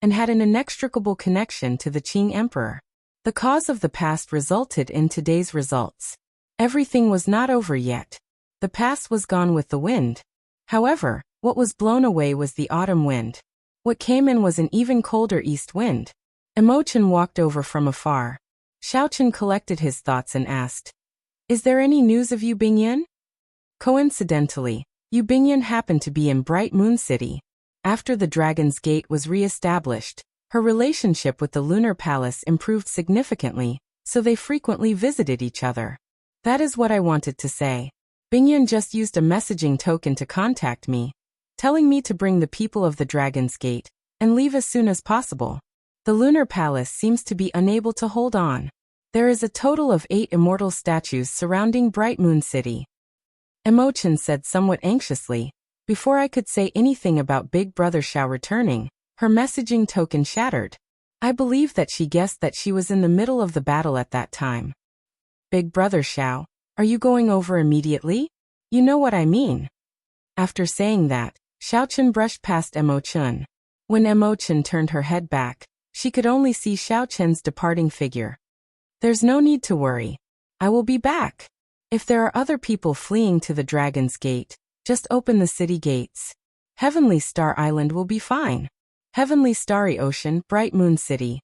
and had an inextricable connection to the Qing Emperor. The cause of the past resulted in today's results. Everything was not over yet. The past was gone with the wind. However, what was blown away was the autumn wind. What came in was an even colder east wind. Emochen walked over from afar. Xiaochen collected his thoughts and asked, "Is there any news of Yu Bingyan?" Coincidentally, Yu Bingyan happened to be in Bright Moon City. After the Dragon's Gate was re-established, her relationship with the Lunar Palace improved significantly, so they frequently visited each other. That is what I wanted to say. Bingyan just used a messaging token to contact me, telling me to bring the people of the Dragon's Gate and leave as soon as possible. The Lunar Palace seems to be unable to hold on. There is a total of 8 immortal statues surrounding Bright Moon City. Emochen said somewhat anxiously. Before I could say anything about Big Brother Xiao returning, her messaging token shattered. I believe that she guessed that she was in the middle of the battle at that time. Big Brother Xiao, are you going over immediately? You know what I mean. After saying that, Xiaochen brushed past Emochen. When Emochen turned her head back, she could only see Xiaochen's departing figure. There's no need to worry. I will be back. If there are other people fleeing to the Dragon's Gate, just open the city gates. Heavenly Star Island will be fine. Heavenly Starry Ocean, Bright Moon City.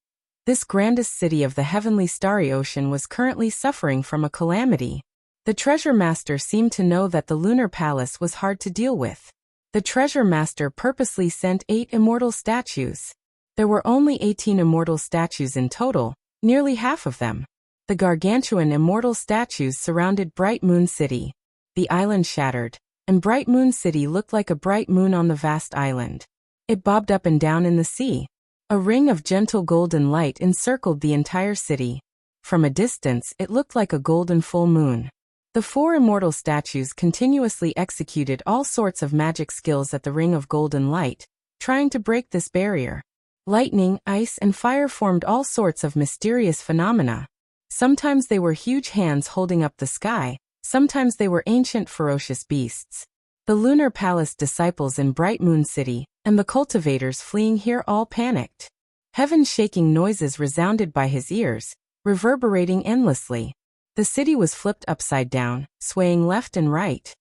This grandest city of the Heavenly Starry Ocean was currently suffering from a calamity. The Treasure Master seemed to know that the Lunar Palace was hard to deal with. The Treasure Master purposely sent 8 immortal statues. There were only 18 immortal statues in total, nearly half of them. The gargantuan immortal statues surrounded Bright Moon City. The island shattered, and Bright Moon City looked like a bright moon on the vast island. It bobbed up and down in the sea. A ring of gentle golden light encircled the entire city. From a distance, it looked like a golden full moon. The 4 immortal statues continuously executed all sorts of magic skills at the ring of golden light, trying to break this barrier. Lightning, ice, and fire formed all sorts of mysterious phenomena. Sometimes they were huge hands holding up the sky, sometimes they were ancient ferocious beasts. The Lunar Palace disciples in Bright Moon City, and the cultivators fleeing here all panicked. Heaven-shaking noises resounded by his ears, reverberating endlessly. The city was flipped upside down, swaying left and right.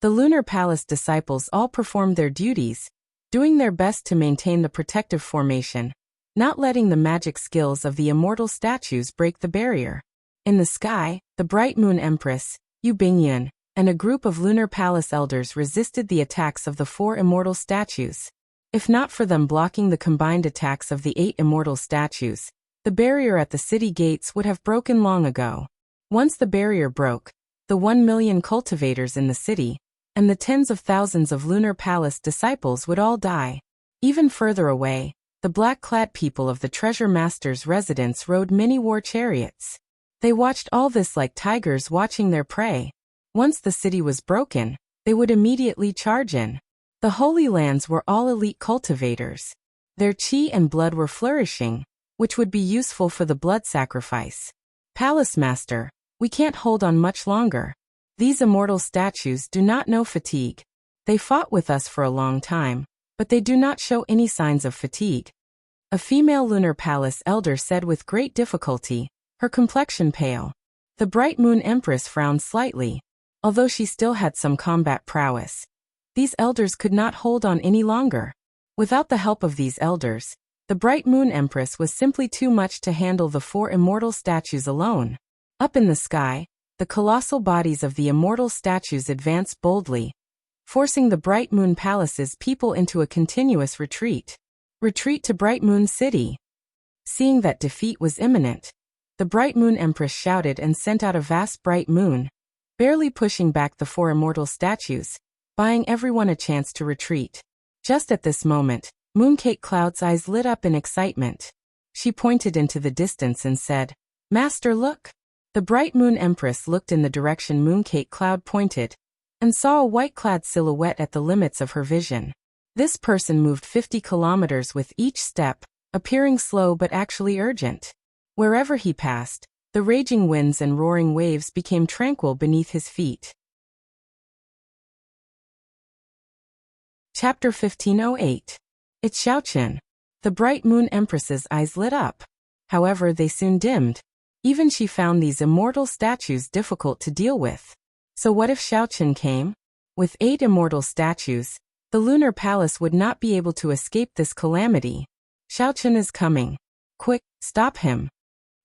The Lunar Palace disciples all performed their duties, doing their best to maintain the protective formation, not letting the magic skills of the immortal statues break the barrier. In the sky, the Bright Moon Empress, Yu Bingyan, and a group of Lunar Palace elders resisted the attacks of the 4 immortal statues. If not for them blocking the combined attacks of the 8 immortal statues, the barrier at the city gates would have broken long ago. Once the barrier broke, the 1 million cultivators in the city, and the tens of thousands of Lunar Palace disciples would all die. Even further away, the black-clad people of the Treasure Master's residence rode many war chariots. They watched all this like tigers watching their prey. Once the city was broken, they would immediately charge in. The Holy Lands were all elite cultivators. Their chi and blood were flourishing, which would be useful for the blood sacrifice. Palace Master, we can't hold on much longer. These immortal statues do not know fatigue. They fought with us for a long time, but they do not show any signs of fatigue. A female Lunar Palace elder said with great difficulty, her complexion pale. The Bright Moon Empress frowned slightly, although she still had some combat prowess. These elders could not hold on any longer. Without the help of these elders, the Bright Moon Empress was simply too much to handle the 4 immortal statues alone. Up in the sky, the colossal bodies of the immortal statues advanced boldly, forcing the Bright Moon Palace's people into a continuous retreat. Retreat to Bright Moon City. Seeing that defeat was imminent, the Bright Moon Empress shouted and sent out a vast bright moon, barely pushing back the 4 immortal statues, buying everyone a chance to retreat. Just at this moment, Mooncake Cloud's eyes lit up in excitement. She pointed into the distance and said, "Master, look." The Bright Moon Empress looked in the direction Mooncake Cloud pointed, and saw a white-clad silhouette at the limits of her vision. This person moved 50 kilometers with each step, appearing slow but actually urgent. Wherever he passed, the raging winds and roaring waves became tranquil beneath his feet. Chapter 1508. It's Xiaochen. The Bright Moon Empress's eyes lit up. However, they soon dimmed. Even she found these immortal statues difficult to deal with. So what if Xiaochen came? With 8 immortal statues, the Lunar Palace would not be able to escape this calamity. Xiaochen is coming. Quick, stop him.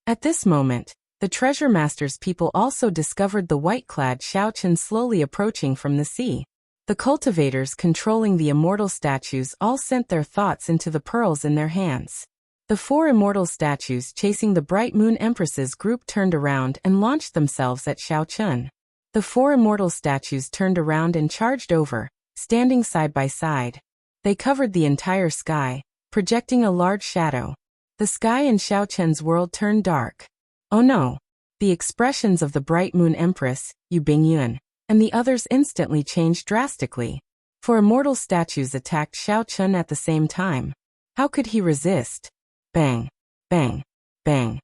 At this moment, the Treasure Master's people also discovered the white-clad Xiaochen slowly approaching from the sea. The cultivators controlling the immortal statues all sent their thoughts into the pearls in their hands. The 4 immortal statues chasing the Bright Moon Empress's group turned around and launched themselves at Xiaochen. The 4 immortal statues turned around and charged over, standing side by side. They covered the entire sky, projecting a large shadow. The sky in Xiaochen's world turned dark. Oh no! The expressions of the Bright Moon Empress, Yu Bingyun, and the others instantly changed drastically. 4 immortal statues attacked Xiaochen at the same time. How could he resist? Bang! Bang! Bang!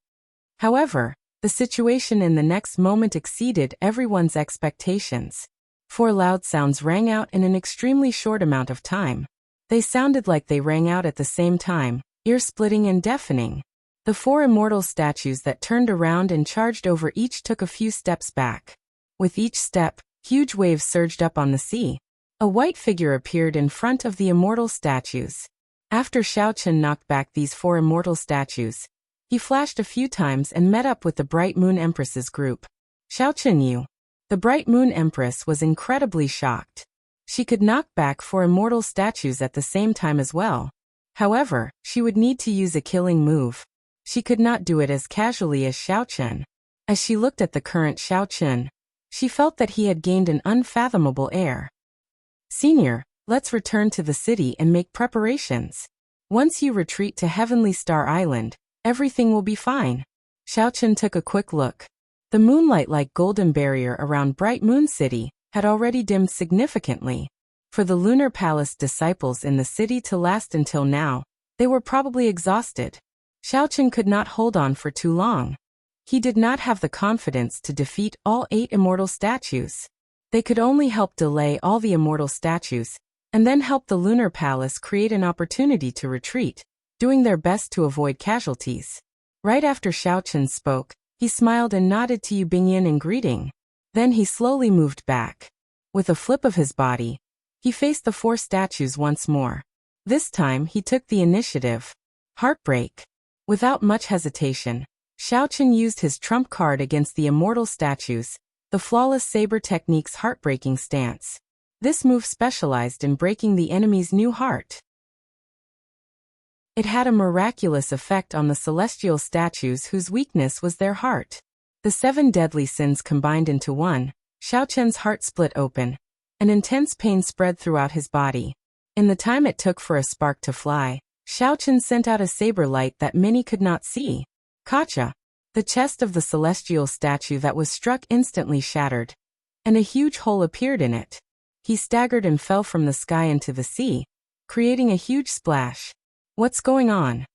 However, the situation in the next moment exceeded everyone's expectations. 4 loud sounds rang out in an extremely short amount of time. They sounded like they rang out at the same time, ear-splitting and deafening. The 4 immortal statues that turned around and charged over each took a few steps back. With each step, huge waves surged up on the sea. A white figure appeared in front of the immortal statues. After Xiaochen knocked back these 4 immortal statues, he flashed a few times and met up with the Bright Moon Empress's group. Xiaochen Yu. The Bright Moon Empress was incredibly shocked. She could knock back 4 immortal statues at the same time as well. However, she would need to use a killing move. She could not do it as casually as Xiaochen. As she looked at the current Xiaochen, she felt that he had gained an unfathomable air. "Senior, let's return to the city and make preparations. Once you retreat to Heavenly Star Island, everything will be fine." Xiaochen took a quick look. The moonlight-like golden barrier around Bright Moon City had already dimmed significantly. For the Lunar Palace disciples in the city to last until now, they were probably exhausted. Xiaochen could not hold on for too long. He did not have the confidence to defeat all 8 immortal statues. They could only help delay all the immortal statues, and then help the Lunar Palace create an opportunity to retreat, doing their best to avoid casualties. Right after Xiaochen spoke, he smiled and nodded to Yu Bingyun in greeting. Then he slowly moved back. With a flip of his body, he faced the 4 statues once more. This time he took the initiative. Heartbreak. Without much hesitation, Xiaochen used his trump card against the immortal statues, the flawless saber technique's heartbreaking stance. This move specialized in breaking the enemy's new heart. It had a miraculous effect on the celestial statues whose weakness was their heart. The 7 deadly sins combined into one. Xiaochen's heart split open. An intense pain spread throughout his body. In the time it took for a spark to fly, Xiaochen sent out a saber light that many could not see. Kacha! The chest of the celestial statue that was struck instantly shattered, and a huge hole appeared in it. He staggered and fell from the sky into the sea, creating a huge splash. What's going on?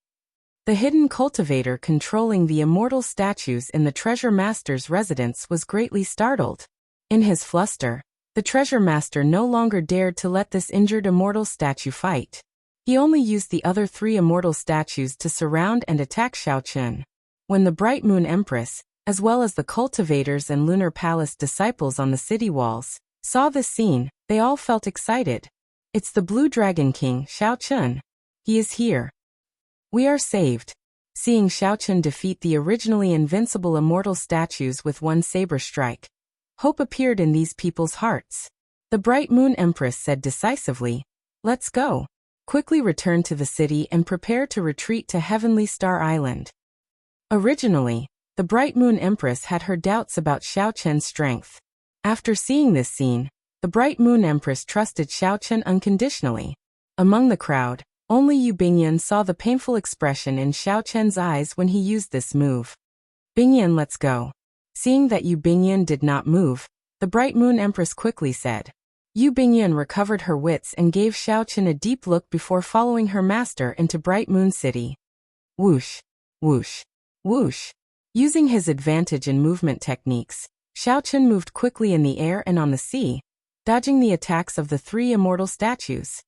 The hidden cultivator controlling the immortal statues in the Treasure Master's residence was greatly startled. In his fluster, the Treasure Master no longer dared to let this injured immortal statue fight. He only used the other 3 immortal statues to surround and attack Xiaochen. When the Bright Moon Empress, as well as the cultivators and Lunar Palace disciples on the city walls, saw this scene, they all felt excited. It's the Blue Dragon King, Xiaochen. He is here. We are saved. Seeing Xiaochen defeat the originally invincible immortal statues with one saber strike, hope appeared in these people's hearts. The Bright Moon Empress said decisively, "Let's go." quickly return to the city and prepare to retreat to Heavenly Star Island. Originally, the Bright Moon Empress had her doubts about Xiao Chen's strength. After seeing this scene, the Bright Moon Empress trusted Xiao Chen unconditionally. Among the crowd, only Yu Bingyan saw the painful expression in Xiao Chen's eyes when he used this move. Bingyan, let's go. Seeing that Yu Bingyan did not move, the Bright Moon Empress quickly said. Yu Bingyan recovered her wits and gave Xiao Chen a deep look before following her master into Bright Moon City. Whoosh, whoosh, whoosh. Using his advantage in movement techniques, Xiao Chen moved quickly in the air and on the sea, dodging the attacks of the three immortal statues.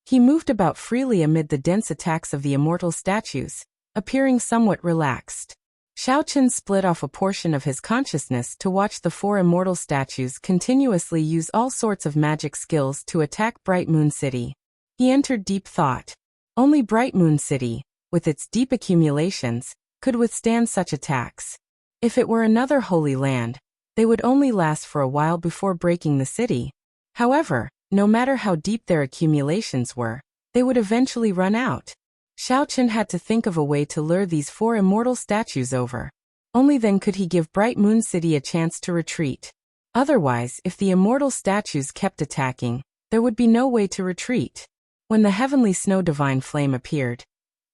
He moved about freely amid the dense attacks of the immortal statues, appearing somewhat relaxed. Xiao Chen split off a portion of his consciousness to watch the four immortal statues continuously use all sorts of magic skills to attack Bright Moon City. He entered deep thought. Only Bright Moon City, with its deep accumulations, could withstand such attacks. If it were another holy land, they would only last for a while before breaking the city. However, no matter how deep their accumulations were, they would eventually run out. Xiao Chen had to think of a way to lure these four immortal statues over. Only then could he give Bright Moon City a chance to retreat. Otherwise, if the immortal statues kept attacking, there would be no way to retreat. When the heavenly snow divine flame appeared,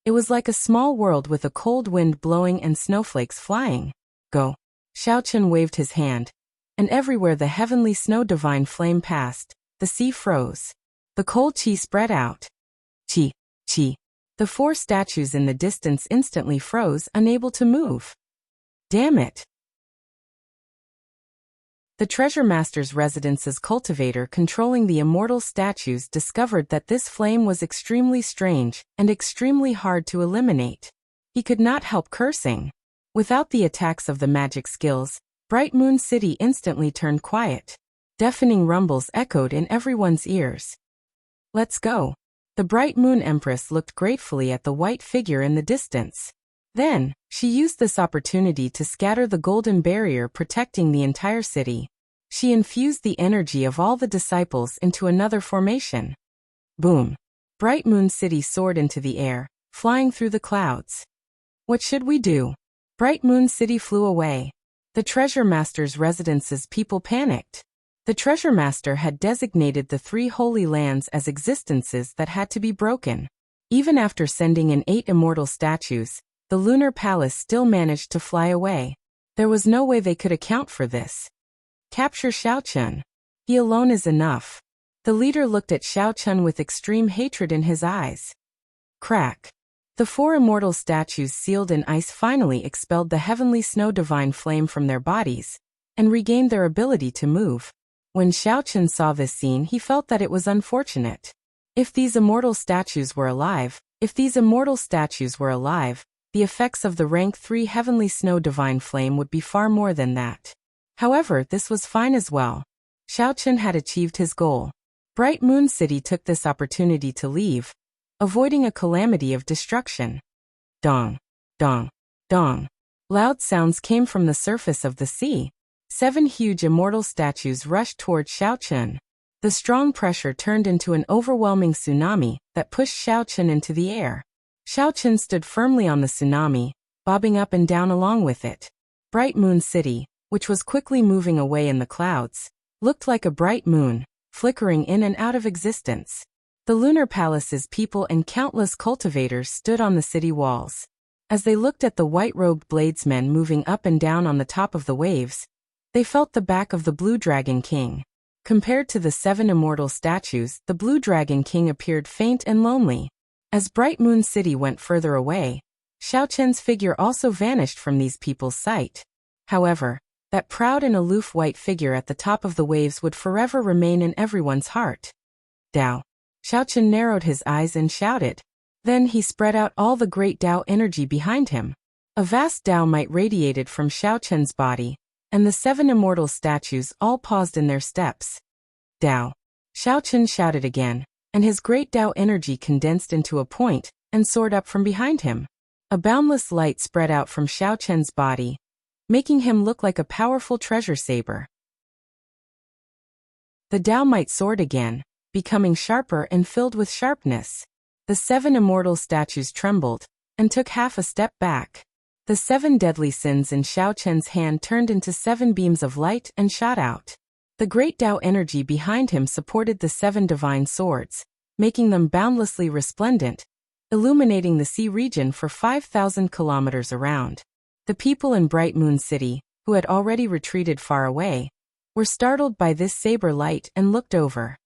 it was like a small world with a cold wind blowing and snowflakes flying. Go. Xiao Chen waved his hand, and everywhere the heavenly snow divine flame passed, the sea froze. The cold qi spread out. Qi, qi. The four statues in the distance instantly froze, unable to move. Damn it! The Treasure Master's residence's cultivator controlling the immortal statues discovered that this flame was extremely strange and extremely hard to eliminate. He could not help cursing. Without the attacks of the magic skills, Bright Moon City instantly turned quiet. Deafening rumbles echoed in everyone's ears. Let's go. The Bright Moon Empress looked gratefully at the white figure in the distance. Then, she used this opportunity to scatter the golden barrier protecting the entire city. She infused the energy of all the disciples into another formation. Boom! Bright Moon City soared into the air, flying through the clouds. What should we do? Bright Moon City flew away. The Treasure Master's residence's people panicked. The Treasure Master had designated the three holy lands as existences that had to be broken. Even after sending in 8 immortal statues, the lunar palace still managed to fly away. There was no way they could account for this. Capture Xiao Chen. He alone is enough. The leader looked at Xiao Chen with extreme hatred in his eyes. Crack. The 4 immortal statues sealed in ice finally expelled the heavenly snow divine flame from their bodies, and regained their ability to move. When Xiao Chen saw this scene, he felt that it was unfortunate. If these immortal statues were alive, the effects of the rank 3 heavenly snow divine flame would be far more than that. However, this was fine as well. Xiao Chen had achieved his goal. Bright Moon City took this opportunity to leave, avoiding a calamity of destruction. Dong, dong, dong. Loud sounds came from the surface of the sea. 7 huge immortal statues rushed toward Xiao Chen. The strong pressure turned into an overwhelming tsunami that pushed Xiao Chen into the air. Xiao Chen stood firmly on the tsunami, bobbing up and down along with it. Bright Moon City, which was quickly moving away in the clouds, looked like a bright moon, flickering in and out of existence. The lunar palace's people and countless cultivators stood on the city walls. As they looked at the white-robed bladesmen moving up and down on the top of the waves, they felt the back of the Blue Dragon King. Compared to the 7 immortal statues, the Blue Dragon King appeared faint and lonely. As Bright Moon City went further away, Xiao Chen's figure also vanished from these people's sight. However, that proud and aloof white figure at the top of the waves would forever remain in everyone's heart. Dao. Xiao Chen narrowed his eyes and shouted. Then he spread out all the great Dao energy behind him. A vast Dao might radiated from Xiao Chen's body, and the 7 immortal statues all paused in their steps. Dao. Xiao Chen shouted again, and his great Dao energy condensed into a point and soared up from behind him. A boundless light spread out from Xiao Chen's body, making him look like a powerful treasure saber. The Dao might soared again, becoming sharper and filled with sharpness. The 7 immortal statues trembled and took half a step back. The 7 deadly sins in Xiaochen's hand turned into 7 beams of light and shot out. The great Tao energy behind him supported the 7 divine swords, making them boundlessly resplendent, illuminating the sea region for 5,000 kilometers around. The people in Bright Moon City, who had already retreated far away, were startled by this saber light and looked over.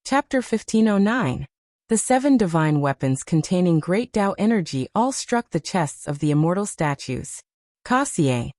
Chapter 1509. The 7 divine weapons containing great Tao energy all struck the chests of the immortal statues. Kassier.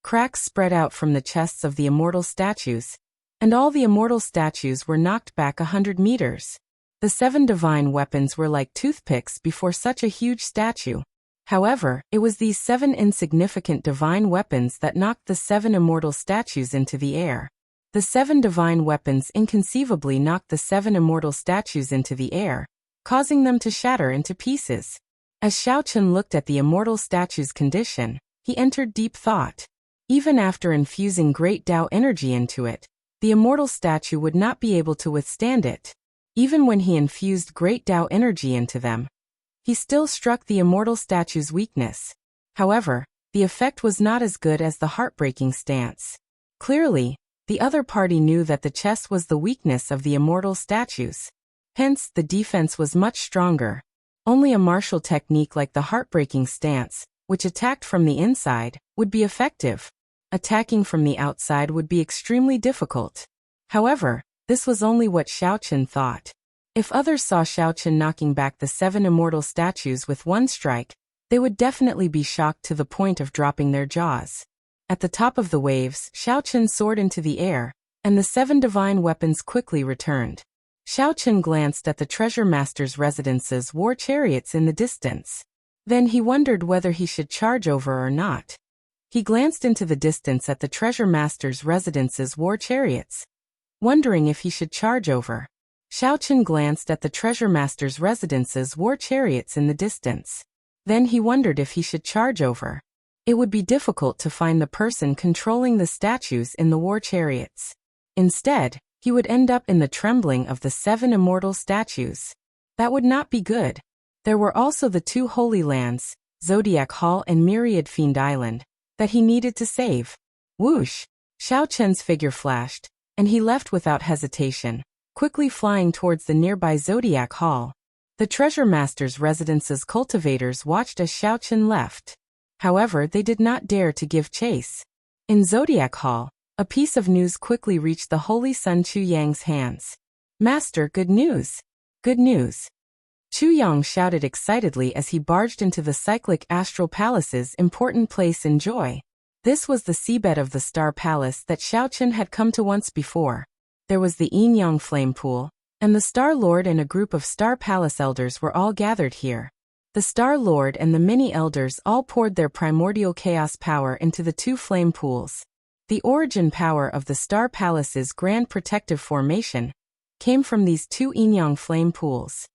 Cracks spread out from the chests of the immortal statues, and all the immortal statues were knocked back 100 meters. The 7 divine weapons were like toothpicks before such a huge statue. However, it was these 7 insignificant divine weapons that knocked the 7 immortal statues into the air. The 7 divine weapons inconceivably knocked the 7 immortal statues into the air, causing them to shatter into pieces. As Xiaochen looked at the immortal statue's condition, he entered deep thought. Even after infusing great Tao energy into it, the immortal statue would not be able to withstand it. Even when he infused great Tao energy into them, he still struck the immortal statue's weakness. However, the effect was not as good as the heartbreaking stance. Clearly, the other party knew that the chest was the weakness of the immortal statues. Hence, the defense was much stronger. Only a martial technique like the heartbreaking stance, which attacked from the inside, would be effective. Attacking from the outside would be extremely difficult. However, this was only what Xiaochen thought. If others saw Xiaochen knocking back the 7 immortal statues with one strike, they would definitely be shocked to the point of dropping their jaws. At the top of the waves, Xiaochen soared into the air, and the 7 divine weapons quickly returned. Xiaochen glanced at the treasure master's residence's war chariots in the distance. Then he wondered whether he should charge over or not. He glanced into the distance at the treasure master's residence's war chariots, wondering if he should charge over. Xiaochen glanced at the treasure master's residence's war chariots in the distance. Then he wondered if he should charge over. It would be difficult to find the person controlling the statues in the war chariots. Instead, he would end up in the trembling of the 7 immortal statues. That would not be good. There were also the 2 holy lands, Zodiac Hall and Myriad Fiend Island, that he needed to save. Whoosh! Xiaochen's figure flashed, and he left without hesitation, quickly flying towards the nearby Zodiac Hall. The treasure master's residence's cultivators watched as Xiaochen left. However, they did not dare to give chase. In Zodiac Hall, a piece of news quickly reached the holy son Chu Yang's hands. Master, good news! Good news! Chu Yang shouted excitedly as he barged into the cyclic astral palace's important place in joy. This was the seabed of the Star Palace that Xiaochen had come to once before. There was the Yin Yang flame pool, and the Star Lord and a group of Star Palace elders were all gathered here. The Star Lord and the many elders all poured their primordial chaos power into the 2 flame pools. The origin power of the Star Palace's grand protective formation came from these 2 Yin Yang flame pools.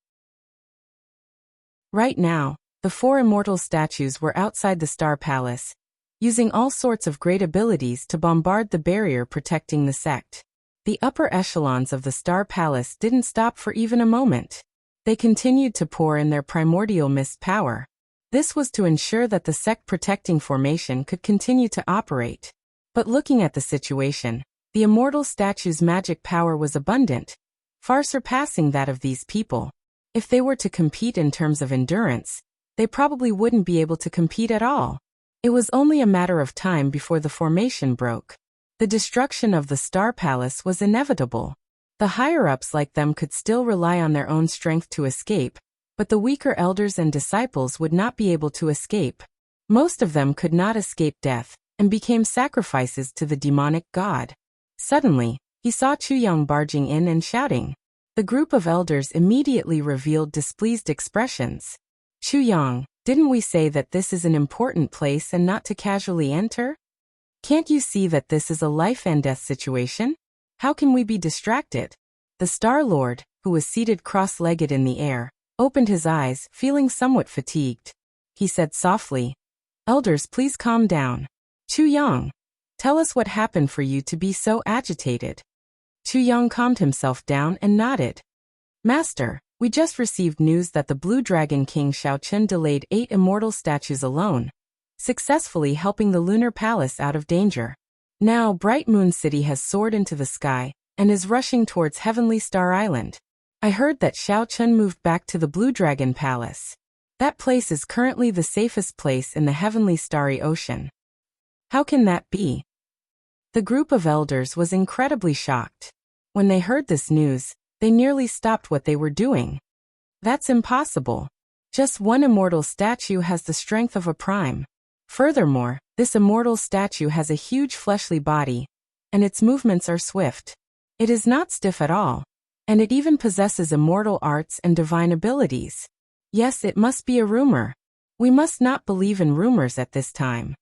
Right now, the 4 immortal statues were outside the Star Palace, using all sorts of great abilities to bombard the barrier protecting the sect. The upper echelons of the Star Palace didn't stop for even a moment. They continued to pour in their primordial mist power. This was to ensure that the sect protecting formation could continue to operate. But looking at the situation, the immortal statue's magic power was abundant, far surpassing that of these people. If they were to compete in terms of endurance, they probably wouldn't be able to compete at all. It was only a matter of time before the formation broke. The destruction of the Star Palace was inevitable. The higher-ups like them could still rely on their own strength to escape, but the weaker elders and disciples would not be able to escape. Most of them could not escape death, and became sacrifices to the demonic god. Suddenly, he saw Chu Yang barging in and shouting. The group of elders immediately revealed displeased expressions. Chu Yang, didn't we say that this is an important place and not to casually enter? Can't you see that this is a life and death situation? How can we be distracted? The Star Lord, who was seated cross-legged in the air, opened his eyes, feeling somewhat fatigued. He said softly, "Elders, please calm down. Chu Yang, tell us what happened for you to be so agitated." Chu Yong calmed himself down and nodded. Master, we just received news that the Blue Dragon King Xiaochen delayed 8 immortal statues alone, successfully helping the Lunar Palace out of danger. Now Bright Moon City has soared into the sky and is rushing towards Heavenly Star Island. I heard that Xiaochen moved back to the Blue Dragon Palace. That place is currently the safest place in the Heavenly Starry Ocean. How can that be? The group of elders was incredibly shocked. When they heard this news, they nearly stopped what they were doing. That's impossible. Just one immortal statue has the strength of a prime. Furthermore, this immortal statue has a huge fleshly body, and its movements are swift. It is not stiff at all, and it even possesses immortal arts and divine abilities. Yes, it must be a rumor. We must not believe in rumors at this time.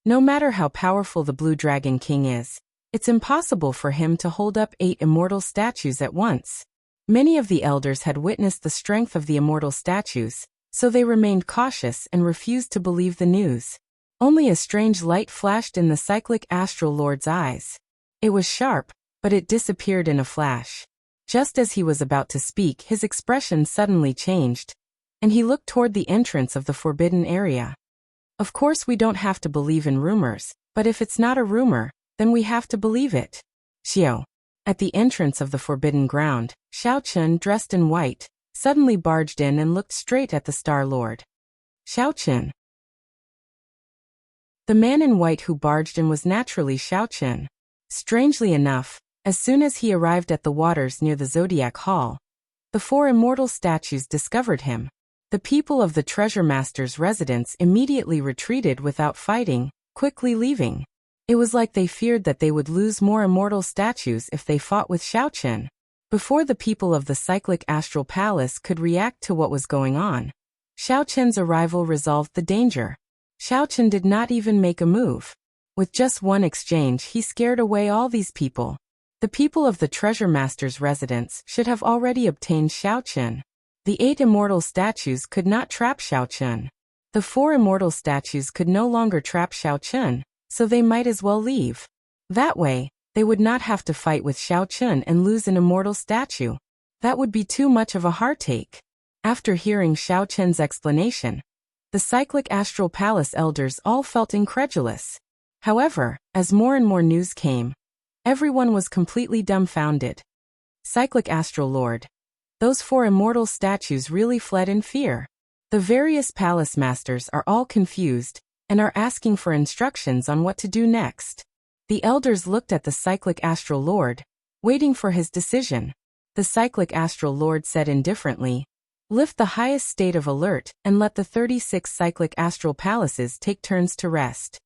No matter how powerful the Blue Dragon King is, it's impossible for him to hold up 8 immortal statues at once. Many of the elders had witnessed the strength of the immortal statues, so they remained cautious and refused to believe the news. Only a strange light flashed in the cyclic astral lord's eyes. It was sharp, but it disappeared in a flash. Just as he was about to speak, his expression suddenly changed, and he looked toward the entrance of the forbidden area. Of course we don't have to believe in rumors, but if it's not a rumor, then we have to believe it. Xiao. At the entrance of the forbidden ground, Xiaochen, dressed in white, suddenly barged in and looked straight at the Star Lord. Xiaochen. The man in white who barged in was naturally Xiaochen. Strangely enough, as soon as he arrived at the waters near the Zodiac Hall, the 4 immortal statues discovered him. The people of the Treasure Master's residence immediately retreated without fighting, quickly leaving. It was like they feared that they would lose more immortal statues if they fought with Xiaochen. Before the people of the Cyclic Astral Palace could react to what was going on, Xiaochen's arrival resolved the danger. Xiaochen did not even make a move. With just one exchange, he scared away all these people. The people of the Treasure Master's residence should have already obtained Xiaochen. The 8 immortal statues could not trap Xiaochen. The 4 immortal statues could no longer trap Xiaochen, so they might as well leave. That way, they would not have to fight with Xiaochen and lose an immortal statue. That would be too much of a heartache. After hearing Xiaochen's explanation, the Cyclic Astral Palace elders all felt incredulous. However, as more and more news came, everyone was completely dumbfounded. Cyclic Astral Lord. Those 4 immortal statues really fled in fear. The various palace masters are all confused and are asking for instructions on what to do next. The elders looked at the Cyclic Astral Lord, waiting for his decision. The Cyclic Astral Lord said indifferently, "Lift the highest state of alert and let the 36 Cyclic Astral Palaces take turns to rest."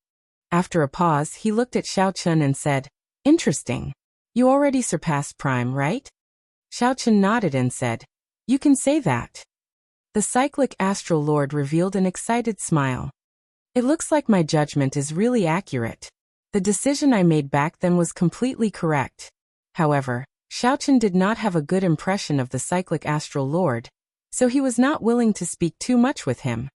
After a pause, he looked at Xiaochen and said, "Interesting. You already surpassed Prime, right?" Xiaochen nodded and said, "You can say that." The Cyclic Astral Lord revealed an excited smile. "It looks like my judgment is really accurate. The decision I made back then was completely correct." However, Xiaochen did not have a good impression of the Cyclic Astral Lord, so he was not willing to speak too much with him.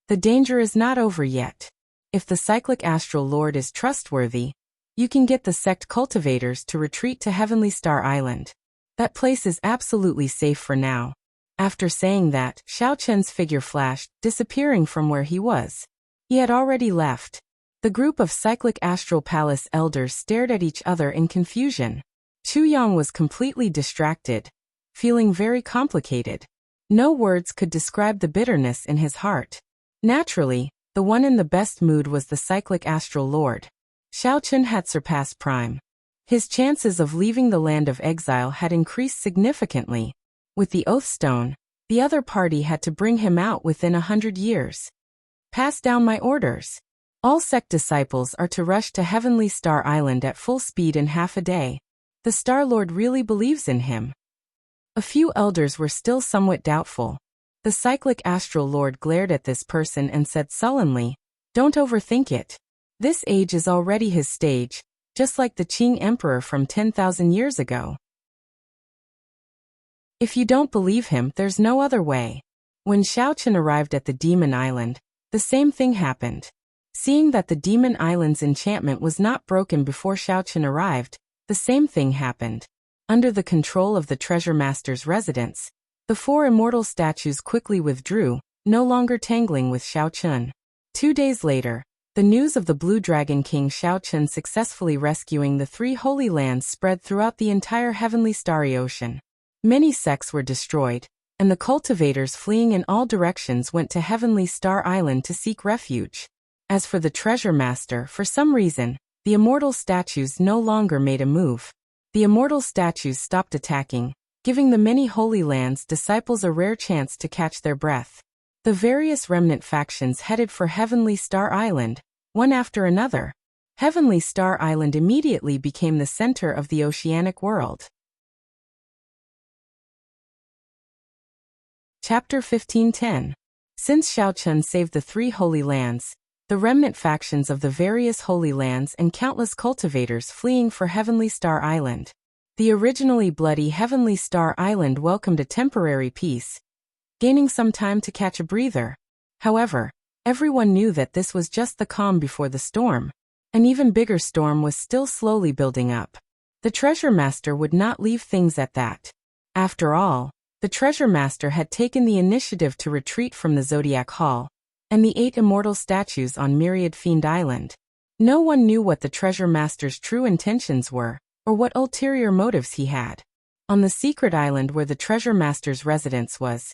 The danger is not over yet. If the Cyclic Astral Lord is trustworthy, you can get the sect cultivators to retreat to Heavenly Star Island. That place is absolutely safe for now. After saying that, Xiaochen's figure flashed, disappearing from where he was. He had already left. The group of Cyclic Astral Palace elders stared at each other in confusion. Chu Yang was completely distracted, feeling very complicated. No words could describe the bitterness in his heart. Naturally, the one in the best mood was the Cyclic Astral Lord. Xiaochen had surpassed Prime. His chances of leaving the land of exile had increased significantly. With the Oath Stone, the other party had to bring him out within 100 years. Pass down my orders. All sect disciples are to rush to Heavenly Star Island at full speed in half a day. The Star Lord really believes in him. A few elders were still somewhat doubtful. The Cyclic Astral Lord glared at this person and said sullenly, "Don't overthink it. This age is already his stage, just like the Qing Emperor from 10,000 years ago. If you don't believe him, there's no other way." When Xiaochen arrived at the Demon Island, the same thing happened. Seeing that the Demon Island's enchantment was not broken before Xiaochen arrived, The same thing happened. Under the control of the treasure master's residence, the 4 immortal statues quickly withdrew, no longer tangling with Xiaochun. 2 days later, the news of the Blue Dragon King Xiaochun successfully rescuing the 3 Holy Lands spread throughout the entire heavenly starry ocean. Many sects were destroyed, and the cultivators fleeing in all directions went to Heavenly Star Island to seek refuge. As for the treasure master, for some reason, the immortal statues no longer made a move. The immortal statues stopped attacking, giving the many Holy Lands disciples a rare chance to catch their breath. The various remnant factions headed for Heavenly Star Island, one after another. Heavenly Star Island immediately became the center of the oceanic world. Chapter 15:10. Since Xiaochun saved the 3 Holy Lands, the remnant factions of the various Holy Lands and countless cultivators fleeing for Heavenly Star Island. The originally bloody Heavenly Star Island welcomed a temporary peace, gaining some time to catch a breather. However, everyone knew that this was just the calm before the storm. An even bigger storm was still slowly building up. The treasure master would not leave things at that. After all, the treasure master had taken the initiative to retreat from the Zodiac Hall and the 8 immortal statues on Myriad Fiend Island. No one knew what the treasure master's true intentions were, or what ulterior motives he had. On the secret island where the treasure master's residence was,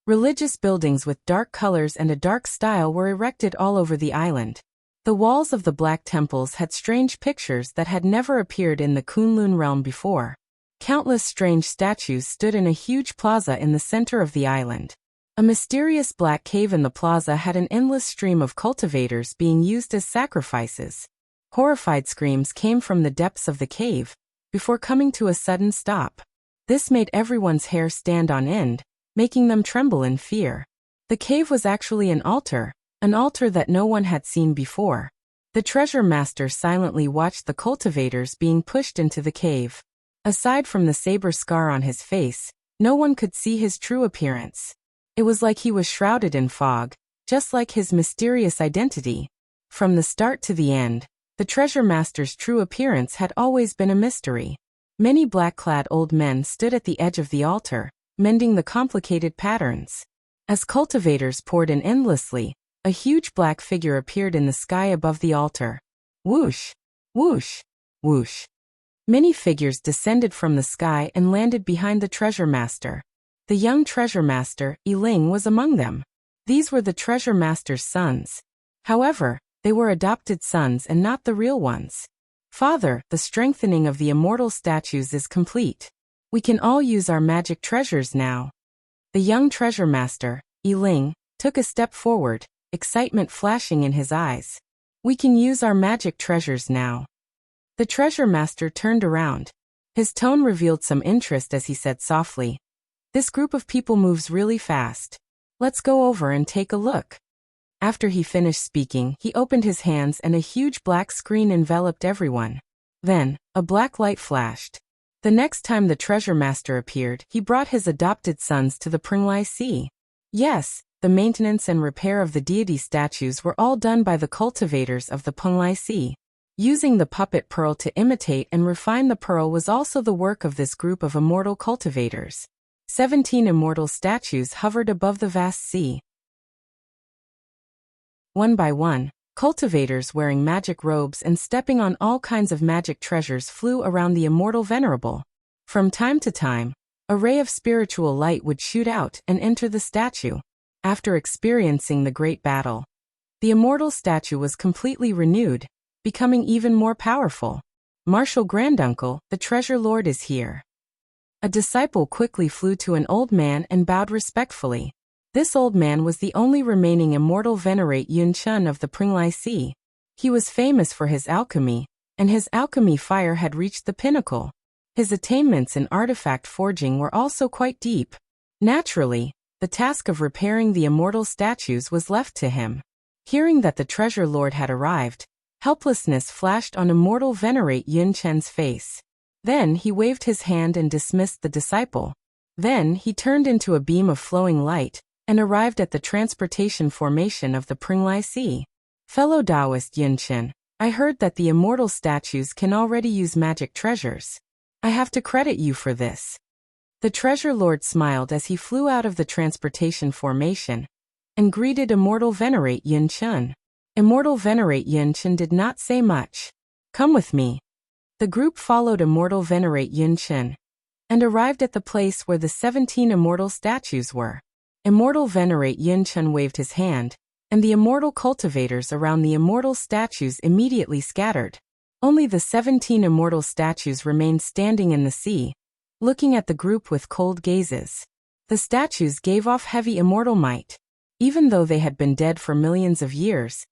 religious buildings with dark colors and a dark style were erected all over the island. The walls of the Black Temples had strange pictures that had never appeared in the Kunlun realm before. Countless strange statues stood in a huge plaza in the center of the island. A mysterious black cave in the plaza had an endless stream of cultivators being used as sacrifices. Horrified screams came from the depths of the cave, before coming to a sudden stop. This made everyone's hair stand on end, making them tremble in fear. The cave was actually an altar that no one had seen before. The treasure master silently watched the cultivators being pushed into the cave. Aside from the saber scar on his face, no one could see his true appearance. It was like he was shrouded in fog, just like his mysterious identity. From the start to the end, the treasure master's true appearance had always been a mystery. Many black-clad old men stood at the edge of the altar, mending the complicated patterns. As cultivators poured in endlessly, a huge black figure appeared in the sky above the altar. Whoosh! Whoosh! Whoosh! Many figures descended from the sky and landed behind the treasure master. The young treasure master, Yiling, was among them. These were the treasure master's sons. However, they were adopted sons and not the real ones. Father, the strengthening of the immortal statues is complete. We can all use our magic treasures now. The young treasure master, Yiling, took a step forward, excitement flashing in his eyes. We can use our magic treasures now. The treasure master turned around. His tone revealed some interest as he said softly, "This group of people moves really fast. Let's go over and take a look." After he finished speaking, he opened his hands and a huge black screen enveloped everyone. Then, a black light flashed. The next time the treasure master appeared, he brought his adopted sons to the Pringlai Sea. Yes, the maintenance and repair of the deity statues were all done by the cultivators of the Pringlai Sea. Using the puppet pearl to imitate and refine the pearl was also the work of this group of immortal cultivators. 17 immortal statues hovered above the vast sea. One by one, cultivators wearing magic robes and stepping on all kinds of magic treasures flew around the immortal venerable. From time to time, a ray of spiritual light would shoot out and enter the statue. After experiencing the great battle, the immortal statue was completely renewed, becoming even more powerful. "Martial Granduncle, the treasure lord is here." A disciple quickly flew to an old man and bowed respectfully. This old man was the only remaining immortal venerate Yun Chun of the Pringlai Sea. He was famous for his alchemy, and his alchemy fire had reached the pinnacle. His attainments in artifact forging were also quite deep. Naturally, the task of repairing the immortal statues was left to him. Hearing that the treasure lord had arrived, helplessness flashed on immortal venerate Yun Chen's face. Then he waved his hand and dismissed the disciple. Then he turned into a beam of flowing light and arrived at the transportation formation of the Pringlai Sea. "Fellow Taoist Yun Chen, I heard that the immortal statues can already use magic treasures. I have to credit you for this. The Treasure Lord smiled as he flew out of the transportation formation and greeted Immortal Venerate Yin Chun. Immortal Venerate Yin Chun did not say much. Come with me. The group followed Immortal Venerate Yin Chun and arrived at the place where the 17 immortal statues were. Immortal Venerate Yin Chun waved his hand, and the immortal cultivators around the immortal statues immediately scattered. Only the 17 immortal statues remained standing in the sea, looking at the group with cold gazes. The statues gave off heavy immortal might. Even though they had been dead for millions of years,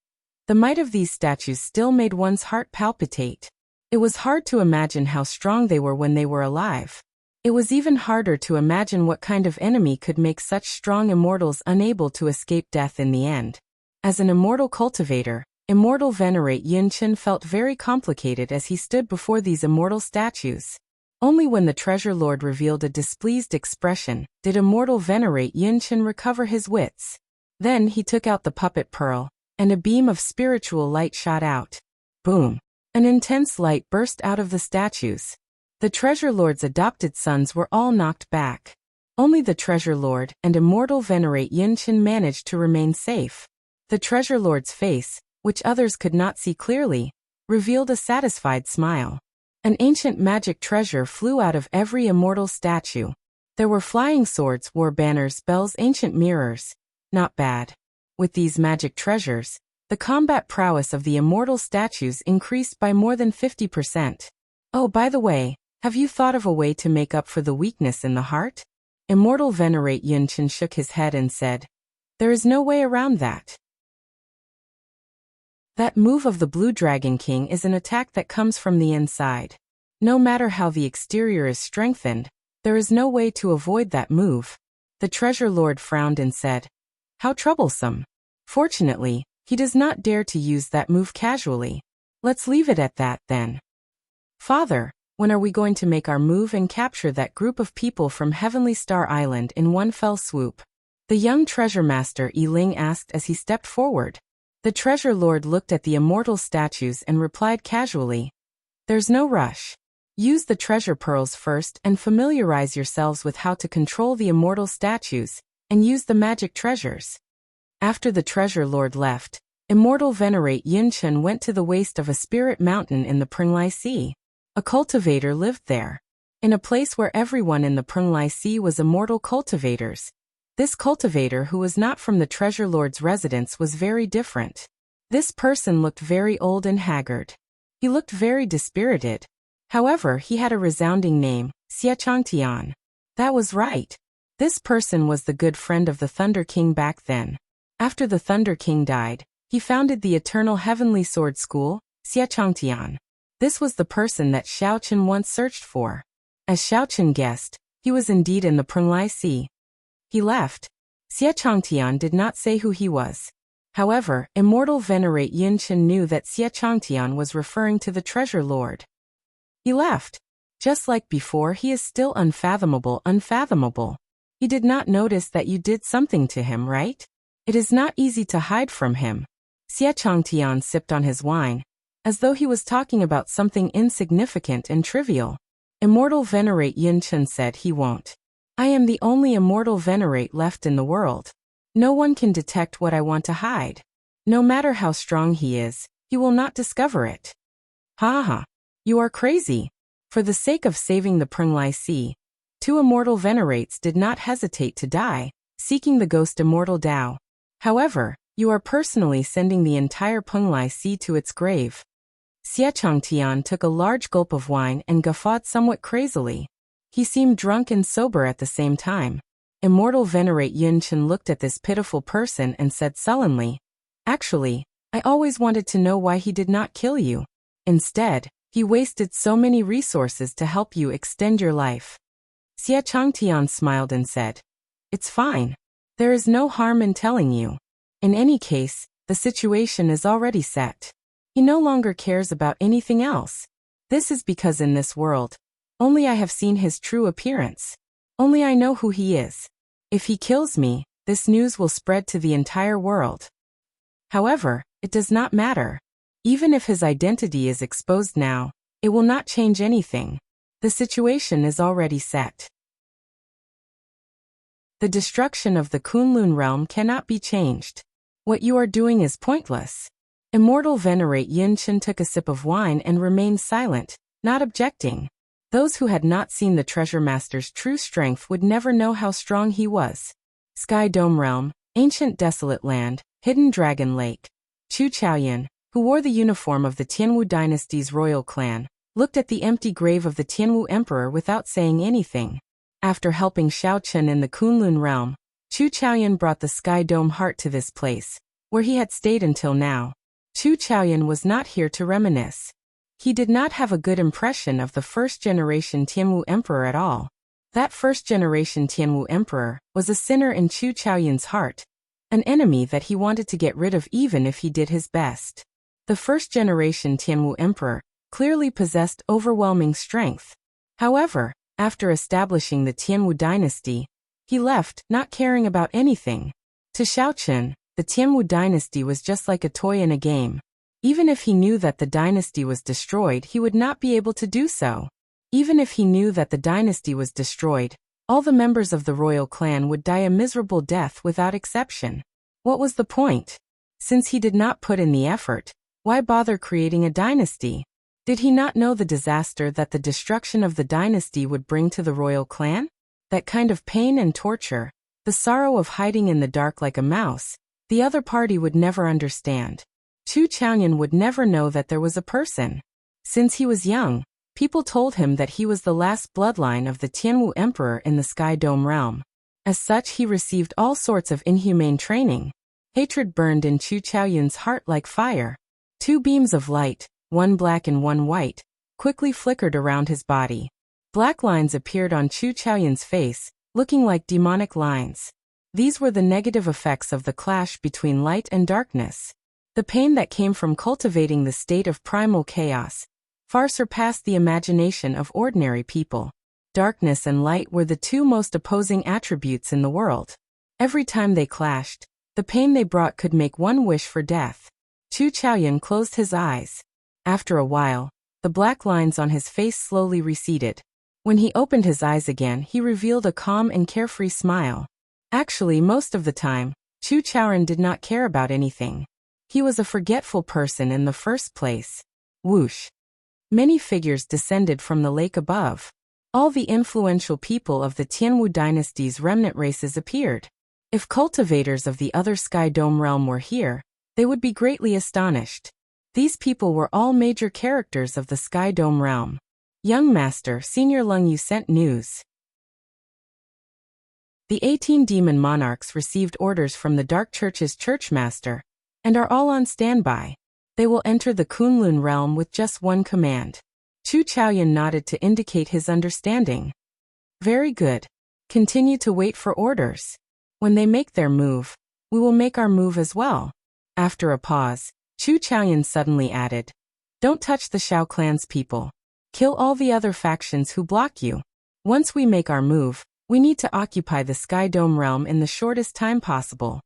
the might of these statues still made one's heart palpitate. It was hard to imagine how strong they were when they were alive. It was even harder to imagine what kind of enemy could make such strong immortals unable to escape death in the end. As an immortal cultivator, Immortal Venerate Yin Chun felt very complicated as he stood before these immortal statues. Only when the Treasure Lord revealed a displeased expression did Immortal Venerate Yin Chun recover his wits. Then he took out the puppet pearl, and a beam of spiritual light shot out. Boom! An intense light burst out of the statues. The Treasure Lord's adopted sons were all knocked back. Only the Treasure Lord and Immortal Venerate Yin Chun managed to remain safe. The Treasure Lord's face, which others could not see clearly, revealed a satisfied smile. An ancient magic treasure flew out of every immortal statue. There were flying swords, war banners, bells, ancient mirrors. Not bad. With these magic treasures, the combat prowess of the immortal statues increased by more than 50%. Oh, by the way, have you thought of a way to make up for the weakness in the heart? Immortal Venerate Yin Chun shook his head and said, there is no way around that. That move of the Blue Dragon King is an attack that comes from the inside. No matter how the exterior is strengthened, there is no way to avoid that move. The Treasure Lord frowned and said, how troublesome. Fortunately, he does not dare to use that move casually. Let's leave it at that, then. Father, when are we going to make our move and capture that group of people from Heavenly Star Island in one fell swoop? The young Treasure Master Yi Ling asked as he stepped forward. The Treasure Lord looked at the immortal statues and replied casually, there's no rush. Use the treasure pearls first and familiarize yourselves with how to control the immortal statues, and use the magic treasures. After the Treasure Lord left, Immortal Venerate Yin Chun went to the waste of a spirit mountain in the Prenglai Sea. A cultivator lived there. In a place where everyone in the Prenglai Sea was immortal cultivators. This cultivator who was not from the Treasure Lord's residence was very different. This person looked very old and haggard. He looked very dispirited. However, he had a resounding name, Xie Changtian. That was right. This person was the good friend of the Thunder King back then. After the Thunder King died, he founded the Eternal Heavenly Sword School, Xie Changtian. This was the person that Xiao Chen once searched for. As Xiao Chen guessed, he was indeed in the Prenglai Sea. He left. Xie Changtian did not say who he was. However, Immortal Venerate Yin Chun knew that Xie Changtian was referring to the Treasure Lord. He left. Just like before, he is still unfathomable. He did not notice that you did something to him, right? It is not easy to hide from him. Xie Changtian sipped on his wine, as though he was talking about something insignificant and trivial. Immortal Venerate Yin Chun said he won't. I am the only immortal venerate left in the world. No one can detect what I want to hide. No matter how strong he is, he will not discover it. Ha ha. You are crazy. For the sake of saving the Prenglai Sea, two immortal venerates did not hesitate to die, seeking the ghost immortal Tao. However, you are personally sending the entire Prenglai Sea to its grave. Xie Changtian took a large gulp of wine and guffawed somewhat crazily. He seemed drunk and sober at the same time. Immortal Venerate Yin Chun looked at this pitiful person and said sullenly, actually, I always wanted to know why he did not kill you. Instead, he wasted so many resources to help you extend your life. Xie Changtian smiled and said, it's fine. There is no harm in telling you. In any case, the situation is already set. He no longer cares about anything else. This is because in this world, only I have seen his true appearance. Only I know who he is. If he kills me, this news will spread to the entire world. However, it does not matter. Even if his identity is exposed now, it will not change anything. The situation is already set. The destruction of the Kunlun realm cannot be changed. What you are doing is pointless. Immortal Venerate Yin-Chen took a sip of wine and remained silent, not objecting. Those who had not seen the Treasure Master's true strength would never know how strong he was. Sky Dome Realm, Ancient Desolate Land, Hidden Dragon Lake. Chu Chaoyan, who wore the uniform of the Tianwu dynasty's royal clan, looked at the empty grave of the Tianwu emperor without saying anything. After helping Xiao Chen in the Kunlun realm, Chu Chaoyan brought the Sky Dome heart to this place, where he had stayed until now. Chu Chaoyan was not here to reminisce. He did not have a good impression of the first-generation Tianwu emperor at all. That first-generation Tianwu emperor was a sinner in Chu Chaoyan's heart, an enemy that he wanted to get rid of even if he did his best. The first-generation Tianwu emperor clearly possessed overwhelming strength. However, after establishing the Tianwu dynasty, he left, not caring about anything. To Xiao Chen, the Tianwu dynasty was just like a toy in a game. Even if he knew that the dynasty was destroyed, he would not be able to do so. Even if he knew that the dynasty was destroyed, all the members of the royal clan would die a miserable death without exception. What was the point? Since he did not put in the effort, why bother creating a dynasty? Did he not know the disaster that the destruction of the dynasty would bring to the royal clan? That kind of pain and torture, the sorrow of hiding in the dark like a mouse, the other party would never understand. Chu Chaoyan would never know that there was a person. Since he was young, people told him that he was the last bloodline of the Tianwu emperor in the Sky Dome realm. As such, he received all sorts of inhumane training. Hatred burned in Chu Chaoyan's heart like fire. Two beams of light, one black and one white, quickly flickered around his body. Black lines appeared on Chu Chaoyan's face, looking like demonic lines. These were the negative effects of the clash between light and darkness. The pain that came from cultivating the state of primal chaos far surpassed the imagination of ordinary people. Darkness and light were the two most opposing attributes in the world. Every time they clashed, the pain they brought could make one wish for death. Chu Chaoyan closed his eyes. After a while, the black lines on his face slowly receded. When he opened his eyes again, he revealed a calm and carefree smile. Actually, most of the time, Chu Chaoyan did not care about anything. He was a forgetful person in the first place. Whoosh! Many figures descended from the lake above. All the influential people of the Tianwu dynasty's remnant races appeared. If cultivators of the other Sky Dome realm were here, they would be greatly astonished. These people were all major characters of the Sky Dome realm. Young Master Senior Lung Yu sent news. The 18 demon monarchs received orders from the Dark Church's Churchmaster, and are all on standby. They will enter the Kunlun realm with just one command. Chu Chaoyan nodded to indicate his understanding. Very good. Continue to wait for orders. When they make their move, we will make our move as well. After a pause, Chu Chaoyan suddenly added, don't touch the Xiao clan's people. Kill all the other factions who block you. Once we make our move, we need to occupy the Sky Dome realm in the shortest time possible.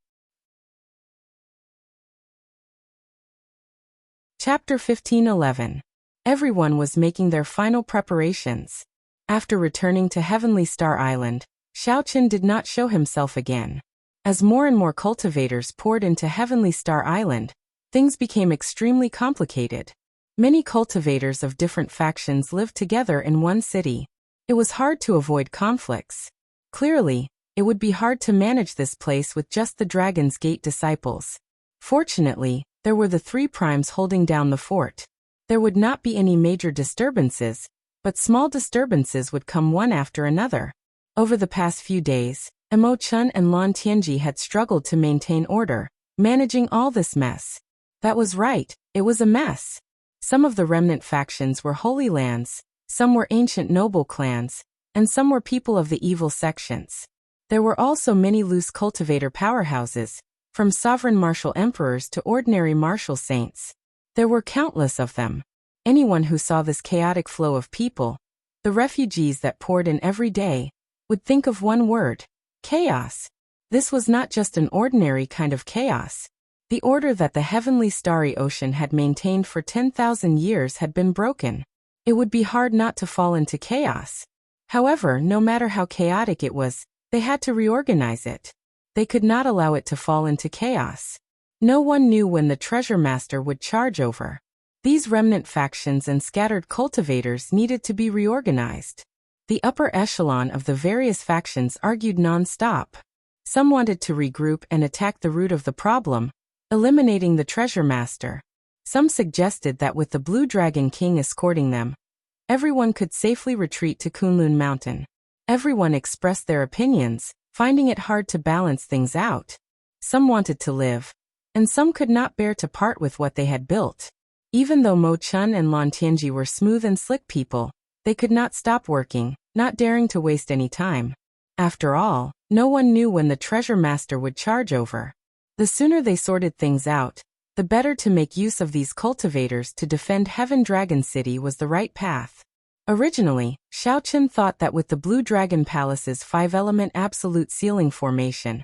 Chapter 15:11. Everyone was making their final preparations. After returning to Heavenly Star Island, Xiao Chen did not show himself again. As more and more cultivators poured into Heavenly Star Island, things became extremely complicated. Many cultivators of different factions lived together in one city. It was hard to avoid conflicts. Clearly, it would be hard to manage this place with just the Dragon's Gate disciples. Fortunately, there were the three primes holding down the fort. There would not be any major disturbances, but small disturbances would come one after another. Over the past few days, Mo Chun and Lan Tianji had struggled to maintain order, managing all this mess. That was right, it was a mess. Some of the remnant factions were Holy Lands, some were ancient noble clans, and some were people of the evil sections. There were also many loose cultivator powerhouses, from sovereign martial emperors to ordinary martial saints. There were countless of them. Anyone who saw this chaotic flow of people, the refugees that poured in every day, would think of one word: chaos. This was not just an ordinary kind of chaos. The order that the heavenly starry ocean had maintained for 10,000 years had been broken. It would be hard not to fall into chaos. However, no matter how chaotic it was, they had to reorganize it. They could not allow it to fall into chaos. No one knew when the treasure master would charge over. These remnant factions and scattered cultivators needed to be reorganized. The upper echelon of the various factions argued non-stop. Some wanted to regroup and attack the root of the problem, eliminating the treasure master. Some suggested that with the Blue Dragon King escorting them, everyone could safely retreat to Kunlun Mountain. Everyone expressed their opinions, finding it hard to balance things out. Some wanted to live, and some could not bear to part with what they had built. Even though Mo Chun and Lan Tianji were smooth and slick people, they could not stop working, not daring to waste any time. After all, no one knew when the treasure master would charge over. The sooner they sorted things out, the better. To make use of these cultivators to defend Heaven Dragon City was the right path. Originally, Xiaochen thought that with the Blue Dragon Palace's 5-element absolute ceiling formation,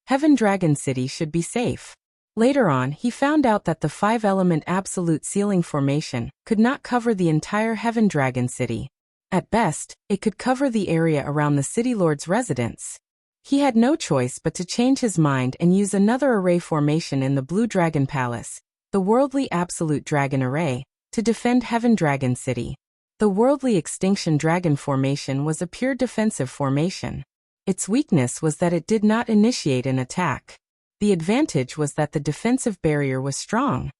Heaven Dragon City should be safe. Later on, he found out that the 5-element absolute ceiling formation could not cover the entire Heaven Dragon City. At best, it could cover the area around the City Lord's residence. He had no choice but to change his mind and use another array formation in the Blue Dragon Palace, the Worldly Absolute Dragon Array, to defend Heaven Dragon City. The Worldly Extinction Dragon formation was a pure defensive formation. Its weakness was that it did not initiate an attack. The advantage was that the defensive barrier was strong.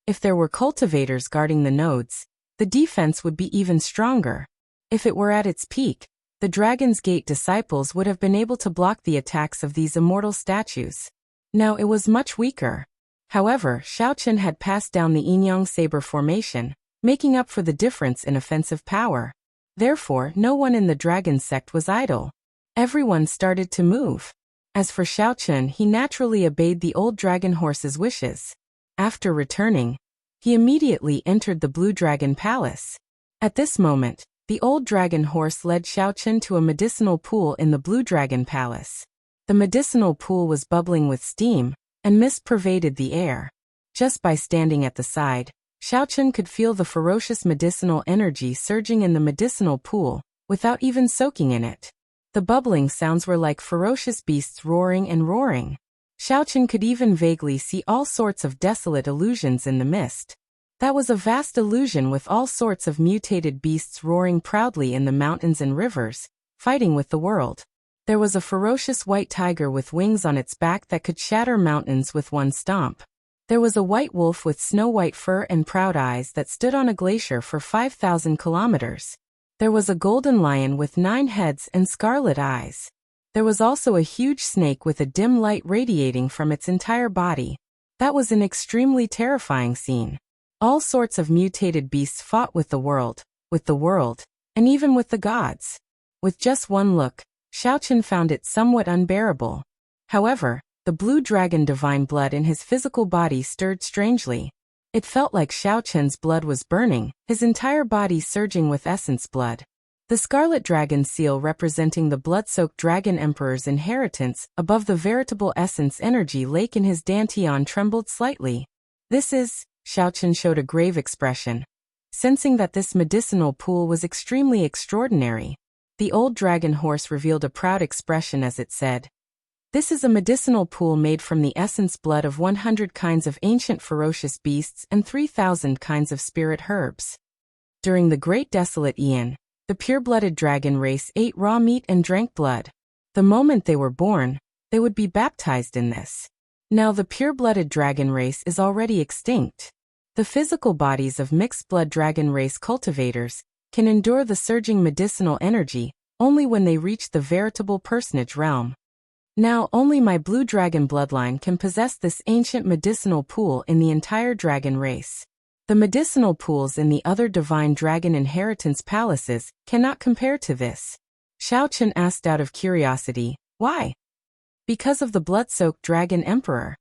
If there were cultivators guarding the nodes, the defense would be even stronger. If it were at its peak, the Dragon's Gate disciples would have been able to block the attacks of these immortal statues. Now it was much weaker. However, Xiaochen had passed down the Yin-Yang Saber formation, making up for the difference in offensive power. Therefore, no one in the dragon sect was idle. Everyone started to move. As for Xiaochen, he naturally obeyed the old dragon horse's wishes. After returning, he immediately entered the Blue Dragon Palace. At this moment, the old dragon horse led Xiaochen to a medicinal pool in the Blue Dragon Palace. The medicinal pool was bubbling with steam, and mist pervaded the air. Just by standing at the side, Xiaochen could feel the ferocious medicinal energy surging in the medicinal pool, without even soaking in it. The bubbling sounds were like ferocious beasts roaring and roaring. Xiaochen could even vaguely see all sorts of desolate illusions in the mist. That was a vast illusion with all sorts of mutated beasts roaring proudly in the mountains and rivers, fighting with the world. There was a ferocious white tiger with wings on its back that could shatter mountains with one stomp. There was a white wolf with snow-white fur and proud eyes that stood on a glacier for 5,000 kilometers. There was a golden lion with 9 heads and scarlet eyes. There was also a huge snake with a dim light radiating from its entire body. That was an extremely terrifying scene. All sorts of mutated beasts fought with the world, and even with the gods. With just one look, Xiaochen found it somewhat unbearable. However, the blue dragon divine blood in his physical body stirred strangely. It felt like Xiaochen's blood was burning, his entire body surging with essence blood. The scarlet dragon seal representing the blood-soaked dragon emperor's inheritance above the veritable essence energy lake in his dantian trembled slightly. This is, Xiaochen showed a grave expression, sensing that this medicinal pool was extremely extraordinary. The old dragon horse revealed a proud expression as it said, "This is a medicinal pool made from the essence blood of 100 kinds of ancient ferocious beasts and 3,000 kinds of spirit herbs." During the Great Desolate Aeon, the pure-blooded dragon race ate raw meat and drank blood. The moment they were born, they would be baptized in this. Now the pure-blooded dragon race is already extinct. The physical bodies of mixed-blood dragon race cultivators can endure the surging medicinal energy only when they reach the veritable personage realm. Now only my blue dragon bloodline can possess this ancient medicinal pool in the entire dragon race. The medicinal pools in the other divine dragon inheritance palaces cannot compare to this. Xiaochen asked out of curiosity, why? Because of the blood-soaked dragon emperor.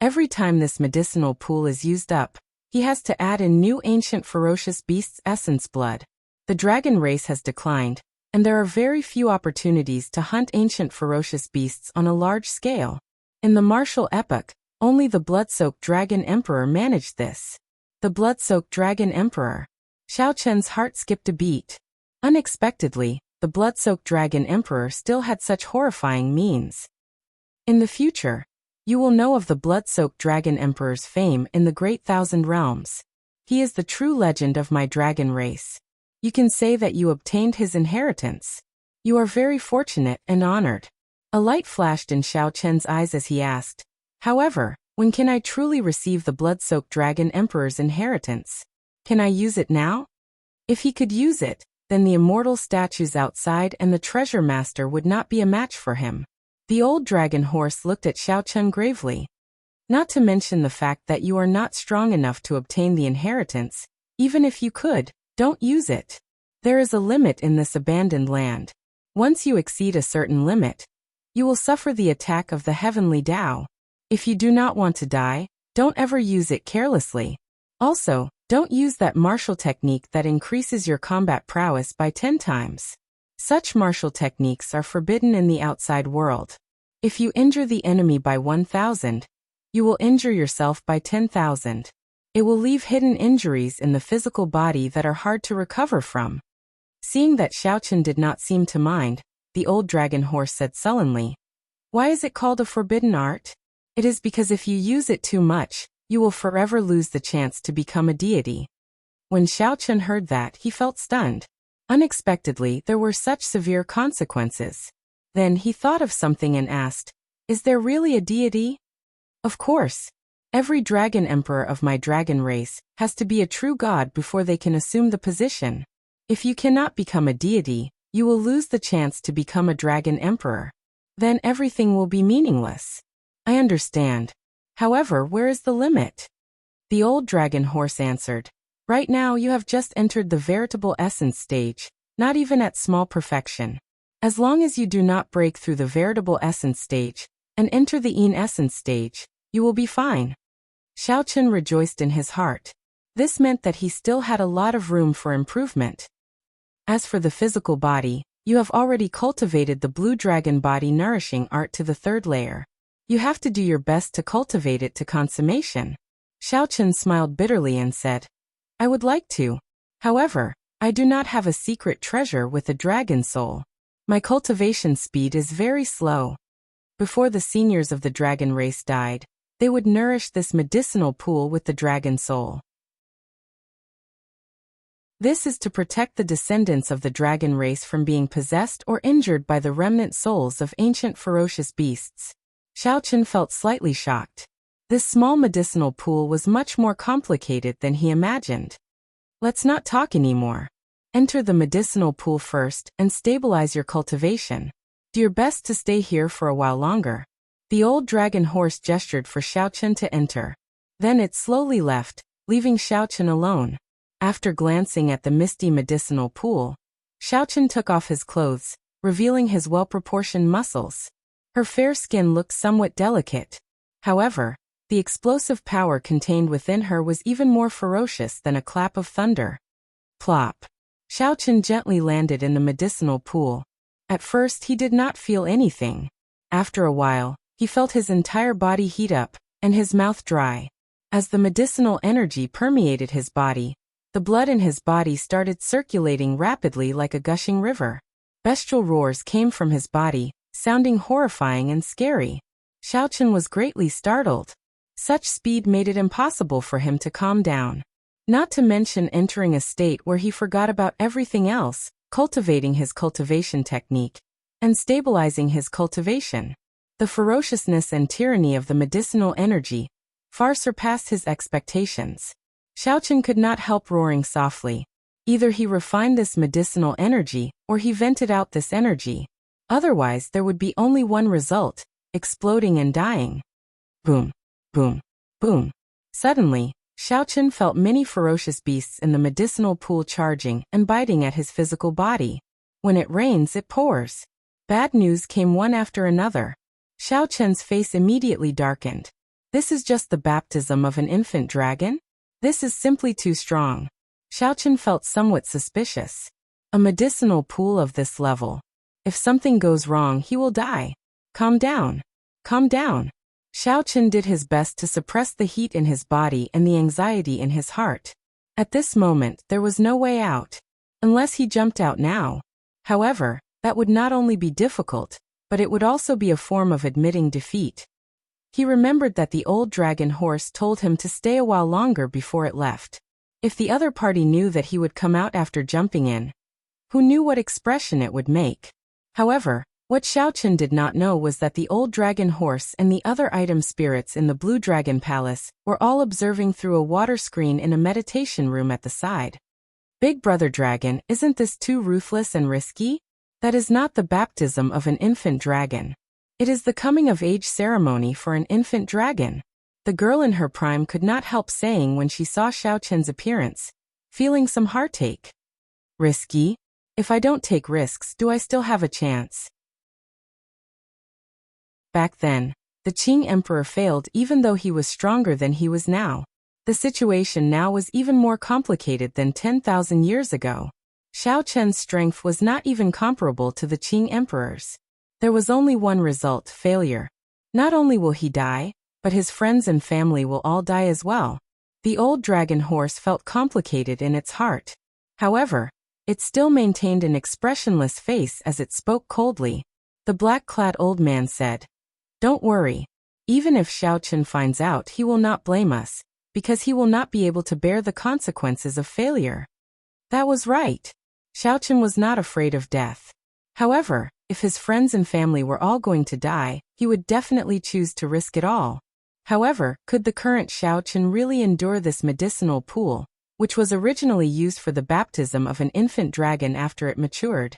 Every time this medicinal pool is used up, he has to add in new ancient ferocious beast's essence blood. The dragon race has declined, and there are very few opportunities to hunt ancient ferocious beasts on a large scale. In the martial epoch, only the blood-soaked Dragon Emperor managed this. The blood-soaked Dragon Emperor. Xiao Chen's heart skipped a beat. Unexpectedly, the blood-soaked Dragon Emperor still had such horrifying means. In the future, you will know of the blood-soaked Dragon Emperor's fame in the Great Thousand Realms. He is the true legend of my dragon race. You can say that you obtained his inheritance. You are very fortunate and honored. A light flashed in Xiao Chen's eyes as he asked, however, when can I truly receive the blood-soaked Dragon Emperor's inheritance? Can I use it now? If he could use it, then the immortal statues outside and the treasure master would not be a match for him. The old dragon horse looked at Xiao Chen gravely. Not to mention the fact that you are not strong enough to obtain the inheritance. Even if you could, don't use it. There is a limit in this abandoned land. Once you exceed a certain limit, you will suffer the attack of the heavenly Tao. If you do not want to die, don't ever use it carelessly. Also, don't use that martial technique that increases your combat prowess by 10 times. Such martial techniques are forbidden in the outside world. If you injure the enemy by 1,000, you will injure yourself by 10,000. It will leave hidden injuries in the physical body that are hard to recover from. Seeing that Xiao Chen did not seem to mind, the old dragon horse said sullenly, "Why is it called a forbidden art? It is because if you use it too much, you will forever lose the chance to become a deity." When Xiao Chen heard that, he felt stunned. Unexpectedly, there were such severe consequences. Then he thought of something and asked, "Is there really a deity?" "Of course. Every dragon emperor of my dragon race has to be a true god before they can assume the position. If you cannot become a deity, you will lose the chance to become a dragon emperor. Then everything will be meaningless." "I understand. However, where is the limit?" The old dragon horse answered, "Right now you have just entered the veritable essence stage, not even at small perfection. As long as you do not break through the veritable essence stage and enter the in-essence stage, you will be fine." Xiao Chen rejoiced in his heart. This meant that he still had a lot of room for improvement. As for the physical body, you have already cultivated the blue dragon body nourishing art to the 3rd layer. You have to do your best to cultivate it to consummation. Xiao Chen smiled bitterly and said, "I would like to. However, I do not have a secret treasure with a dragon soul. My cultivation speed is very slow." Before the seniors of the dragon race died, they would nourish this medicinal pool with the dragon soul. This is to protect the descendants of the dragon race from being possessed or injured by the remnant souls of ancient ferocious beasts. Xiao Chen felt slightly shocked. This small medicinal pool was much more complicated than he imagined. "Let's not talk anymore. Enter the medicinal pool first and stabilize your cultivation. Do your best to stay here for a while longer." The old dragon horse gestured for Xiao Chen to enter. Then it slowly left, leaving Xiao Chen alone. After glancing at the misty medicinal pool, Xiao Chen took off his clothes, revealing his well-proportioned muscles. Her fair skin looked somewhat delicate. However, the explosive power contained within her was even more ferocious than a clap of thunder. Plop. Xiao Chen gently landed in the medicinal pool. At first he did not feel anything. After a while, he felt his entire body heat up, and his mouth dry. As the medicinal energy permeated his body, the blood in his body started circulating rapidly like a gushing river. Bestial roars came from his body, sounding horrifying and scary. Xiao Chen was greatly startled. Such speed made it impossible for him to calm down. Not to mention entering a state where he forgot about everything else, cultivating his cultivation technique, and stabilizing his cultivation. The ferociousness and tyranny of the medicinal energy far surpassed his expectations. Xiao Chen could not help roaring softly. Either he refined this medicinal energy, or he vented out this energy. Otherwise, there would be only one result: exploding and dying. Boom, boom, boom. Suddenly, Xiao Chen felt many ferocious beasts in the medicinal pool charging and biting at his physical body. When it rains, it pours. Bad news came one after another. Xiao Chen's face immediately darkened. This is just the baptism of an infant dragon? This is simply too strong. Xiao Chen felt somewhat suspicious. A medicinal pool of this level. If something goes wrong, he will die. Calm down. Calm down. Xiao Chen did his best to suppress the heat in his body and the anxiety in his heart. At this moment, there was no way out. Unless he jumped out now. However, that would not only be difficult, but it would also be a form of admitting defeat. He remembered that the old dragon horse told him to stay a while longer before it left. If the other party knew that he would come out after jumping in, who knew what expression it would make? However, what Xiao Chen did not know was that the old dragon horse and the other item spirits in the Blue Dragon Palace were all observing through a water screen in a meditation room at the side. Big Brother Dragon, isn't this too ruthless and risky? That is not the baptism of an infant dragon. It is the coming-of-age ceremony for an infant dragon. The girl in her prime could not help saying when she saw Xiao Chen's appearance, feeling some heartache. Risky? If I don't take risks, do I still have a chance? Back then, the Qing Emperor failed even though he was stronger than he was now. The situation now was even more complicated than 10,000 years ago. Xiao Chen's strength was not even comparable to the Qing Emperor's. There was only one result: failure. Not only will he die, but his friends and family will all die as well. The old dragon horse felt complicated in its heart. However, it still maintained an expressionless face as it spoke coldly. The black-clad old man said, "Don't worry. Even if Xiao Chen finds out, he will not blame us, because he will not be able to bear the consequences of failure." That was right. Xiao Chen was not afraid of death. However, if his friends and family were all going to die, he would definitely choose to risk it all. However, could the current Xiao Chen really endure this medicinal pool, which was originally used for the baptism of an infant dragon after it matured?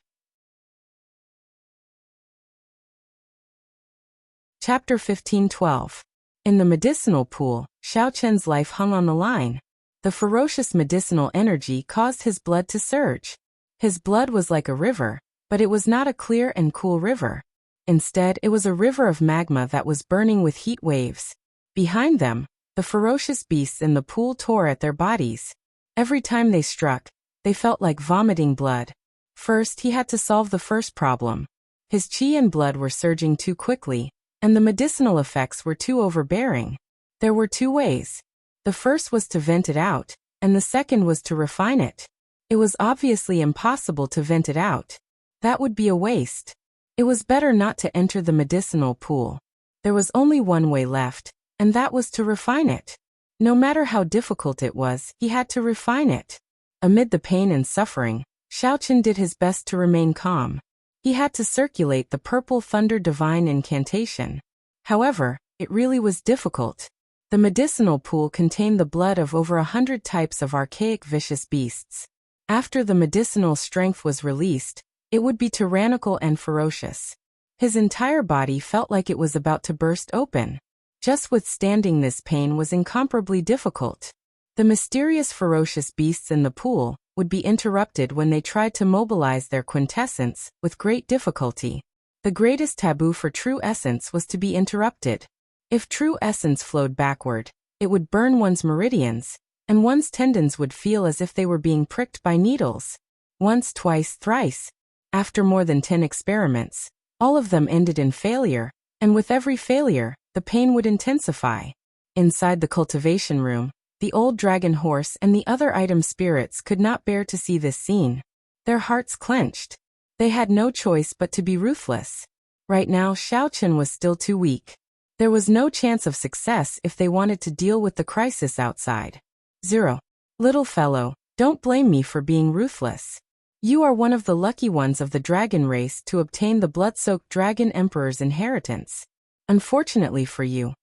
Chapter 15:12. In the medicinal pool, Xiao Chen's life hung on the line. The ferocious medicinal energy caused his blood to surge. His blood was like a river, but it was not a clear and cool river. Instead, it was a river of magma that was burning with heat waves. Behind them, the ferocious beasts in the pool tore at their bodies. Every time they struck, they felt like vomiting blood. First, he had to solve the first problem. His qi and blood were surging too quickly, and the medicinal effects were too overbearing. There were two ways. The first was to vent it out, and the second was to refine it. It was obviously impossible to vent it out. That would be a waste. It was better not to enter the medicinal pool. There was only one way left, and that was to refine it. No matter how difficult it was, he had to refine it. Amid the pain and suffering, Xiao Chen did his best to remain calm. He had to circulate the purple thunder divine incantation. However, it really was difficult. The medicinal pool contained the blood of over 100 types of archaic vicious beasts. After the medicinal strength was released, it would be tyrannical and ferocious. His entire body felt like it was about to burst open. Just withstanding this pain was incomparably difficult. The mysterious ferocious beasts in the pool would be interrupted when they tried to mobilize their quintessence with great difficulty. The greatest taboo for true essence was to be interrupted. If true essence flowed backward, it would burn one's meridians, and one's tendons would feel as if they were being pricked by needles. Once, twice, thrice. After more than 10 experiments, all of them ended in failure, and with every failure, the pain would intensify. Inside the cultivation room, the old dragon horse and the other item spirits could not bear to see this scene. Their hearts clenched. They had no choice but to be ruthless. Right now, Xiao Chen was still too weak. There was no chance of success if they wanted to deal with the crisis outside. 0. Little fellow, don't blame me for being ruthless. You are one of the lucky ones of the dragon race to obtain the blood-soaked dragon emperor's inheritance. Unfortunately for you,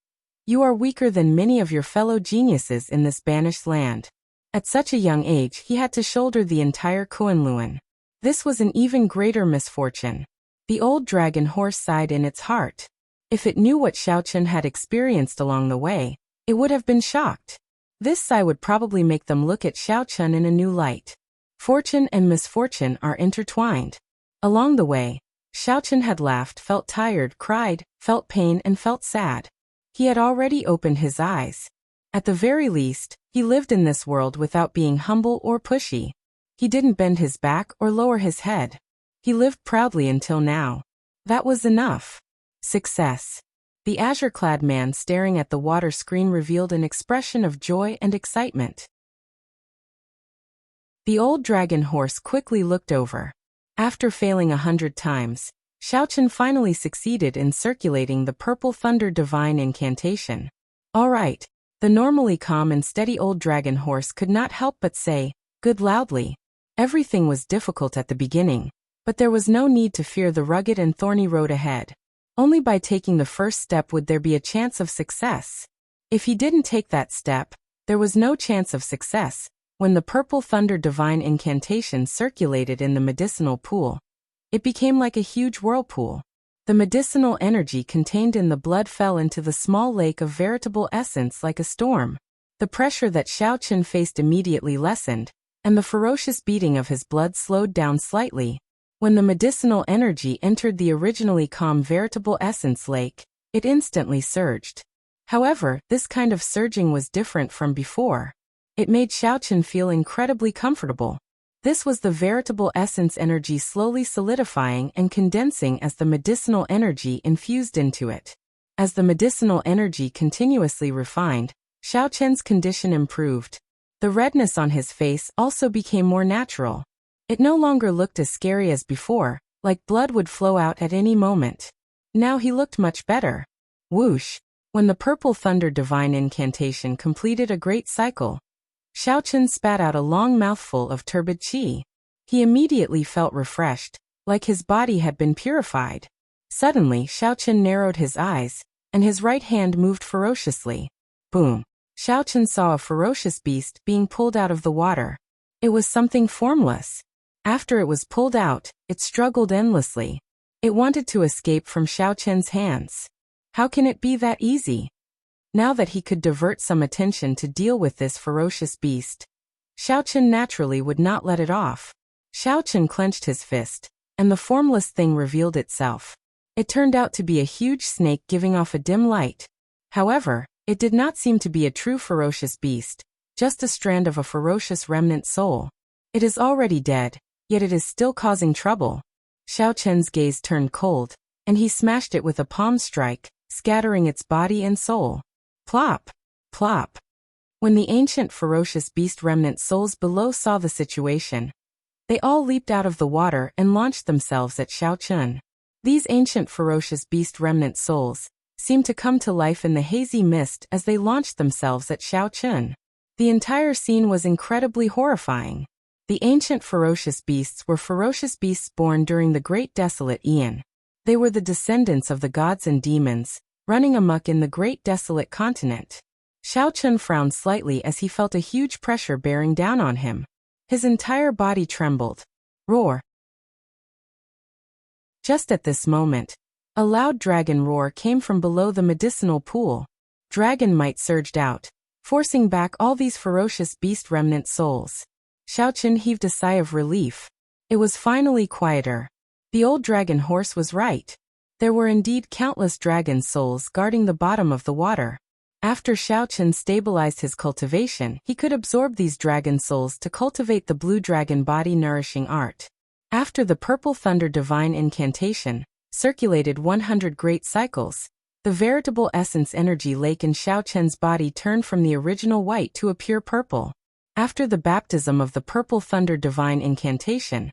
you are weaker than many of your fellow geniuses in this banished land. At such a young age, he had to shoulder the entire Kunlun. This was an even greater misfortune. The old dragon horse sighed in its heart. If it knew what Xiao Chen had experienced along the way, it would have been shocked. This sigh would probably make them look at Xiao Chen in a new light. Fortune and misfortune are intertwined. Along the way, Xiao Chen had laughed, felt tired, cried, felt pain, and felt sad. He had already opened his eyes. At the very least, he lived in this world without being humble or pushy. He didn't bend his back or lower his head. He lived proudly until now. That was enough. Success. The azure-clad man staring at the water screen revealed an expression of joy and excitement. The old dragon horse quickly looked over. After failing 100 times, Xiaochen finally succeeded in circulating the purple thunder divine incantation. All right, the normally calm and steady old dragon horse could not help but say, "Good," loudly. Everything was difficult at the beginning, but there was no need to fear the rugged and thorny road ahead. Only by taking the first step would there be a chance of success. If he didn't take that step, there was no chance of success. When the purple thunder divine incantation circulated in the medicinal pool, it became like a huge whirlpool. The medicinal energy contained in the blood fell into the small lake of veritable essence like a storm. The pressure that Xiaochen faced immediately lessened, and the ferocious beating of his blood slowed down slightly. When the medicinal energy entered the originally calm veritable essence lake, it instantly surged. However, this kind of surging was different from before. It made Xiaochen feel incredibly comfortable. This was the veritable essence energy slowly solidifying and condensing as the medicinal energy infused into it. As the medicinal energy continuously refined, Xiaochen's condition improved. The redness on his face also became more natural. It no longer looked as scary as before, like blood would flow out at any moment. Now he looked much better. Whoosh! When the purple thunder divine incantation completed a great cycle, Xiaochen spat out a long mouthful of turbid qi. He immediately felt refreshed, like his body had been purified. Suddenly, Xiaochen narrowed his eyes, and his right hand moved ferociously. Boom! Xiaochen saw a ferocious beast being pulled out of the water. It was something formless. After it was pulled out, it struggled endlessly. It wanted to escape from Xiaochen's hands. How can it be that easy? Now that he could divert some attention to deal with this ferocious beast, Xiaochen naturally would not let it off. Xiaochen clenched his fist, and the formless thing revealed itself. It turned out to be a huge snake giving off a dim light. However, it did not seem to be a true ferocious beast, just a strand of a ferocious remnant soul. It is already dead, yet it is still causing trouble. Xiaochen's gaze turned cold, and he smashed it with a palm strike, scattering its body and soul. Plop! Plop! When the ancient ferocious beast remnant souls below saw the situation, they all leaped out of the water and launched themselves at Xiaochen. These ancient ferocious beast remnant souls seemed to come to life in the hazy mist as they launched themselves at Xiaochen. The entire scene was incredibly horrifying. The ancient ferocious beasts were ferocious beasts born during the Great Desolate Aeon. They were the descendants of the gods and demons, running amok in the Great Desolate Continent. Xiaochen frowned slightly as he felt a huge pressure bearing down on him. His entire body trembled. Roar! Just at this moment, a loud dragon roar came from below the medicinal pool. Dragon might surged out, forcing back all these ferocious beast remnant souls. Xiaochen heaved a sigh of relief. It was finally quieter. The old dragon horse was right. There were indeed countless dragon souls guarding the bottom of the water. After Xiaochen stabilized his cultivation, he could absorb these dragon souls to cultivate the blue dragon body nourishing art. After the purple thunder divine incantation circulated 100 great cycles, the veritable essence energy lake in Xiaochen's body turned from the original white to a pure purple. After the baptism of the purple thunder divine incantation,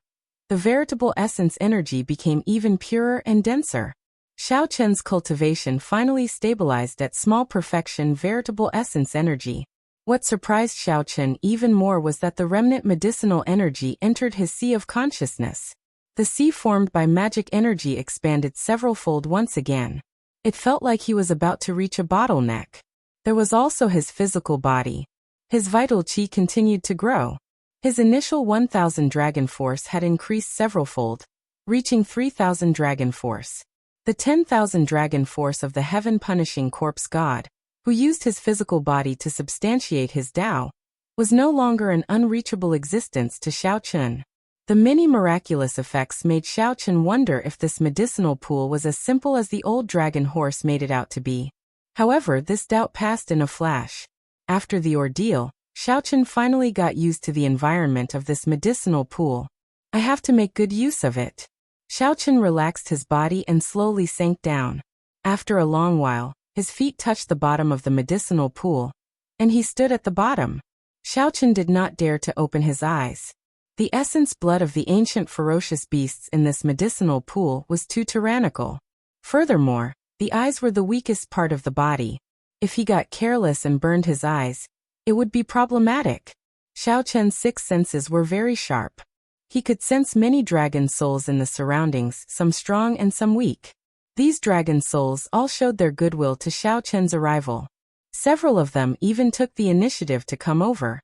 the veritable essence energy became even purer and denser. Xiaochen's cultivation finally stabilized at small perfection veritable essence energy. What surprised Xiaochen even more was that the remnant medicinal energy entered his sea of consciousness. The sea formed by magic energy expanded several-fold once again. It felt like he was about to reach a bottleneck. There was also his physical body. His vital qi continued to grow. His initial 1,000 dragon force had increased several-fold, reaching 3,000 dragon force. The 10,000 dragon force of the heaven-punishing corpse god, who used his physical body to substantiate his Tao, was no longer an unreachable existence to Xiaochen. The many miraculous effects made Xiaochen wonder if this medicinal pool was as simple as the old dragon horse made it out to be. However, this doubt passed in a flash. After the ordeal, Xiaochen finally got used to the environment of this medicinal pool. I have to make good use of it. Xiaochen relaxed his body and slowly sank down. After a long while, his feet touched the bottom of the medicinal pool, and he stood at the bottom. Xiaochen did not dare to open his eyes. The essence blood of the ancient ferocious beasts in this medicinal pool was too tyrannical. Furthermore, the eyes were the weakest part of the body. If he got careless and burned his eyes, it would be problematic. Xiaochen's six senses were very sharp. He could sense many dragon souls in the surroundings, some strong and some weak. These dragon souls all showed their goodwill to Xiaochen's arrival. Several of them even took the initiative to come over,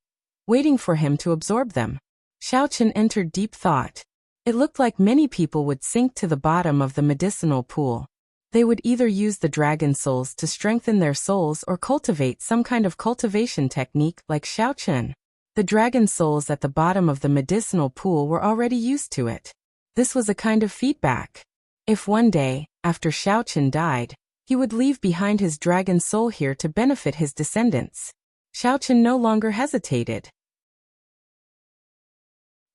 waiting for him to absorb them. Xiaochen entered deep thought. It looked like many people would sink to the bottom of the medicinal pool. They would either use the dragon souls to strengthen their souls or cultivate some kind of cultivation technique like Xiaochen. The dragon souls at the bottom of the medicinal pool were already used to it. This was a kind of feedback. If one day, after Xiaochen died, he would leave behind his dragon soul here to benefit his descendants. Xiaochen no longer hesitated.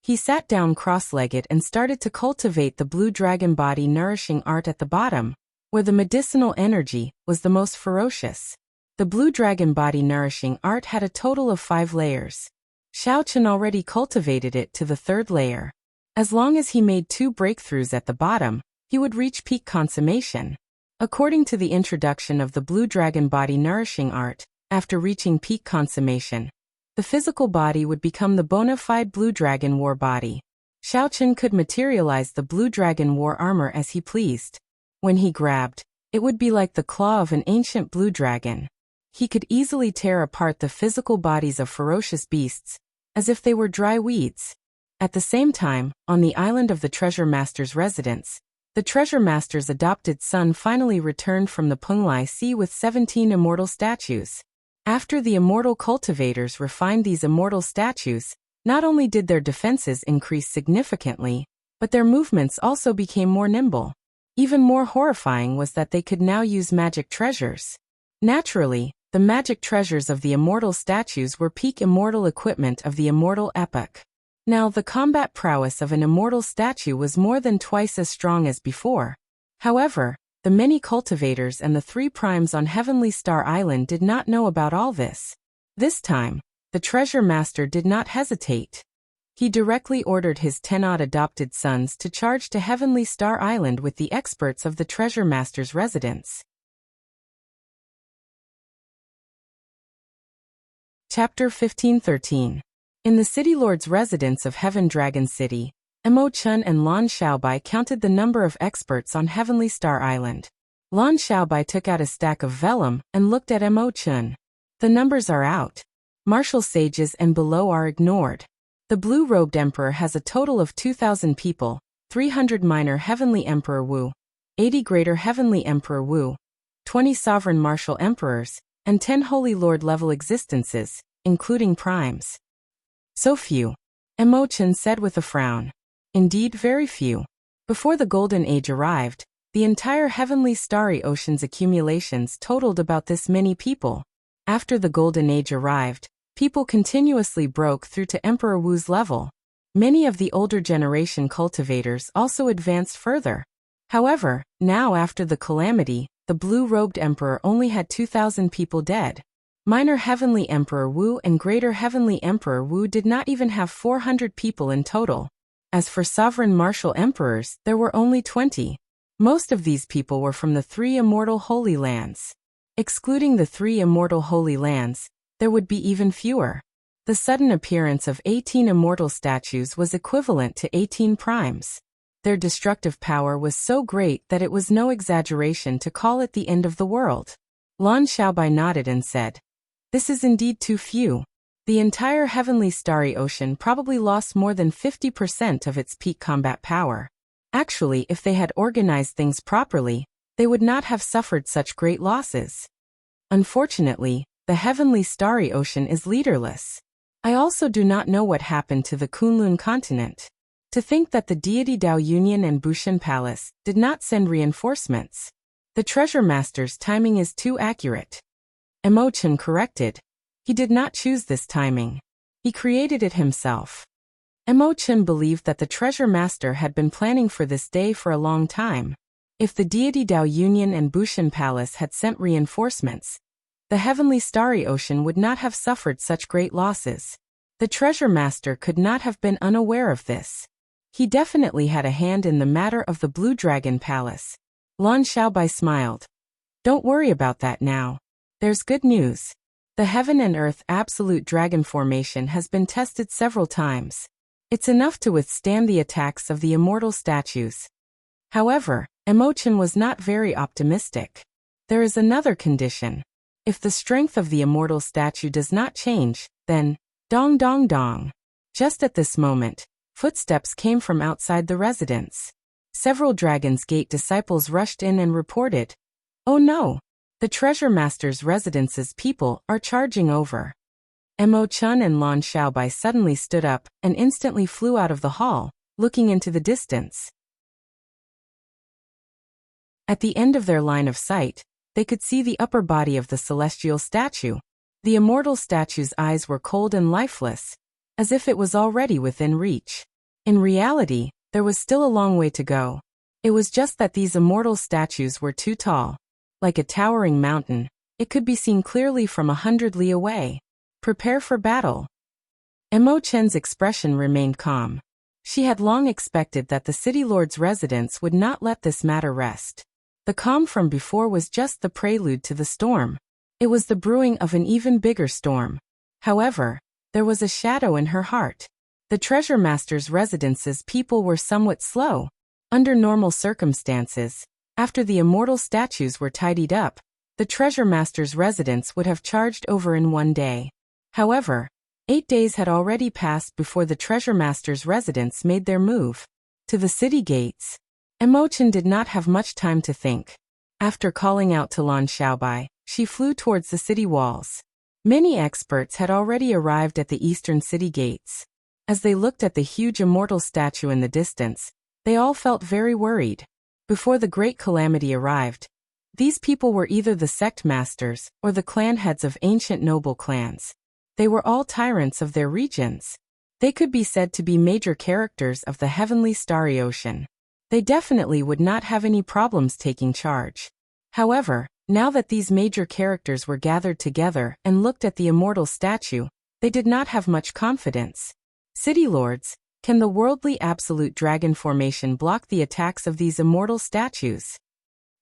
He sat down cross-legged and started to cultivate the blue dragon body nourishing art at the bottom, where the medicinal energy was the most ferocious. The blue dragon body nourishing art had a total of 5 layers. Xiaochen already cultivated it to the 3rd layer. As long as he made 2 breakthroughs at the bottom, he would reach peak consummation. According to the introduction of the blue dragon body nourishing art, after reaching peak consummation, the physical body would become the bona fide blue dragon war body. Xiaochen could materialize the blue dragon war armor as he pleased. When he grabbed, it would be like the claw of an ancient blue dragon. He could easily tear apart the physical bodies of ferocious beasts, as if they were dry weeds. At the same time, on the island of the Treasure Master's residence, the Treasure Master's adopted son finally returned from the Penglai Sea with 17 immortal statues. After the immortal cultivators refined these immortal statues, not only did their defenses increase significantly, but their movements also became more nimble. Even more horrifying was that they could now use magic treasures. Naturally, the magic treasures of the immortal statues were peak immortal equipment of the immortal epoch. Now the combat prowess of an immortal statue was more than twice as strong as before. However, the many cultivators and the 3 primes on Heavenly Star Island did not know about all this. This time, the Treasure Master did not hesitate. He directly ordered his 10-odd adopted sons to charge to Heavenly Star Island with the experts of the Treasure Master's residence. Chapter 15-13. In the City Lord's residence of Heaven Dragon City, Mo Chun and Lan Xiaobai counted the number of experts on Heavenly Star Island. Lan Xiaobai took out a stack of vellum and looked at Mo Chun. The numbers are out. Martial sages and below are ignored. The blue-robed emperor has a total of 2,000 people, 300 minor Heavenly Emperor Wu, 80 greater Heavenly Emperor Wu, 20 sovereign martial emperors, and 10 Holy Lord level existences, including primes. So few. Mo Chun said with a frown. Indeed, very few. Before the Golden Age arrived, the entire Heavenly Starry Ocean's accumulations totaled about this many people. After the Golden Age arrived, people continuously broke through to Emperor Wu's level. Many of the older generation cultivators also advanced further. However, now after the calamity, the blue-robed emperor only had 2,000 people dead. Minor Heavenly Emperor Wu and Greater Heavenly Emperor Wu did not even have 400 people in total. As for sovereign martial emperors, there were only 20. Most of these people were from the 3 immortal Holy Lands. Excluding the 3 immortal Holy Lands, there would be even fewer. The sudden appearance of 18 immortal statues was equivalent to 18 primes. Their destructive power was so great that it was no exaggeration to call it the end of the world. Lan Xiaobai nodded and said, "This is indeed too few. The entire Heavenly Starry Ocean probably lost more than 50% of its peak combat power. Actually, if they had organized things properly, they would not have suffered such great losses. Unfortunately, the Heavenly Starry Ocean is leaderless. I also do not know what happened to the Kunlun continent. To think that the deity Dao Union and Bushan Palace did not send reinforcements. The Treasure Master's timing is too accurate." Mo Chun corrected. He did not choose this timing. He created it himself. Mo Chen believed that the treasure master had been planning for this day for a long time. If the deity Dao Union and Bushan Palace had sent reinforcements, the heavenly starry ocean would not have suffered such great losses. The treasure master could not have been unaware of this. He definitely had a hand in the matter of the Blue Dragon Palace. Lan Xiaobai smiled. Don't worry about that now. There's good news. The Heaven and Earth Absolute Dragon Formation has been tested several times. It's enough to withstand the attacks of the immortal statues. However, Mo Chen was not very optimistic. There is another condition. If the strength of the immortal statue does not change, then, dong dong dong. Just at this moment, footsteps came from outside the residence. Several Dragon's Gate disciples rushed in and reported, "Oh no! The treasure master's residence's people are charging over." Mo Chen and Lan Xiaobai suddenly stood up and instantly flew out of the hall, looking into the distance. At the end of their line of sight, they could see the upper body of the celestial statue. The immortal statue's eyes were cold and lifeless, as if it was already within reach. In reality, there was still a long way to go. It was just that these immortal statues were too tall. Like a towering mountain, it could be seen clearly from 100 li away. Prepare for battle. Mo Chen's expression remained calm. She had long expected that the city lord's residence would not let this matter rest. The calm from before was just the prelude to the storm. It was the brewing of an even bigger storm. However, there was a shadow in her heart. The treasure master's residence's people were somewhat slow. Under normal circumstances, after the immortal statues were tidied up, the treasure master's residence would have charged over in one day. However, 8 days had already passed before the treasure master's residence made their move to the city gates. Mo Chen did not have much time to think. After calling out to Lan Xiaobai, she flew towards the city walls. Many experts had already arrived at the eastern city gates. As they looked at the huge immortal statue in the distance, they all felt very worried. Before the great calamity arrived, these people were either the sect masters or the clan heads of ancient noble clans. They were all tyrants of their regions. They could be said to be major characters of the heavenly starry ocean. They definitely would not have any problems taking charge. However, now that these major characters were gathered together and looked at the immortal statue, they did not have much confidence. City lords, can the worldly absolute dragon formation block the attacks of these immortal statues?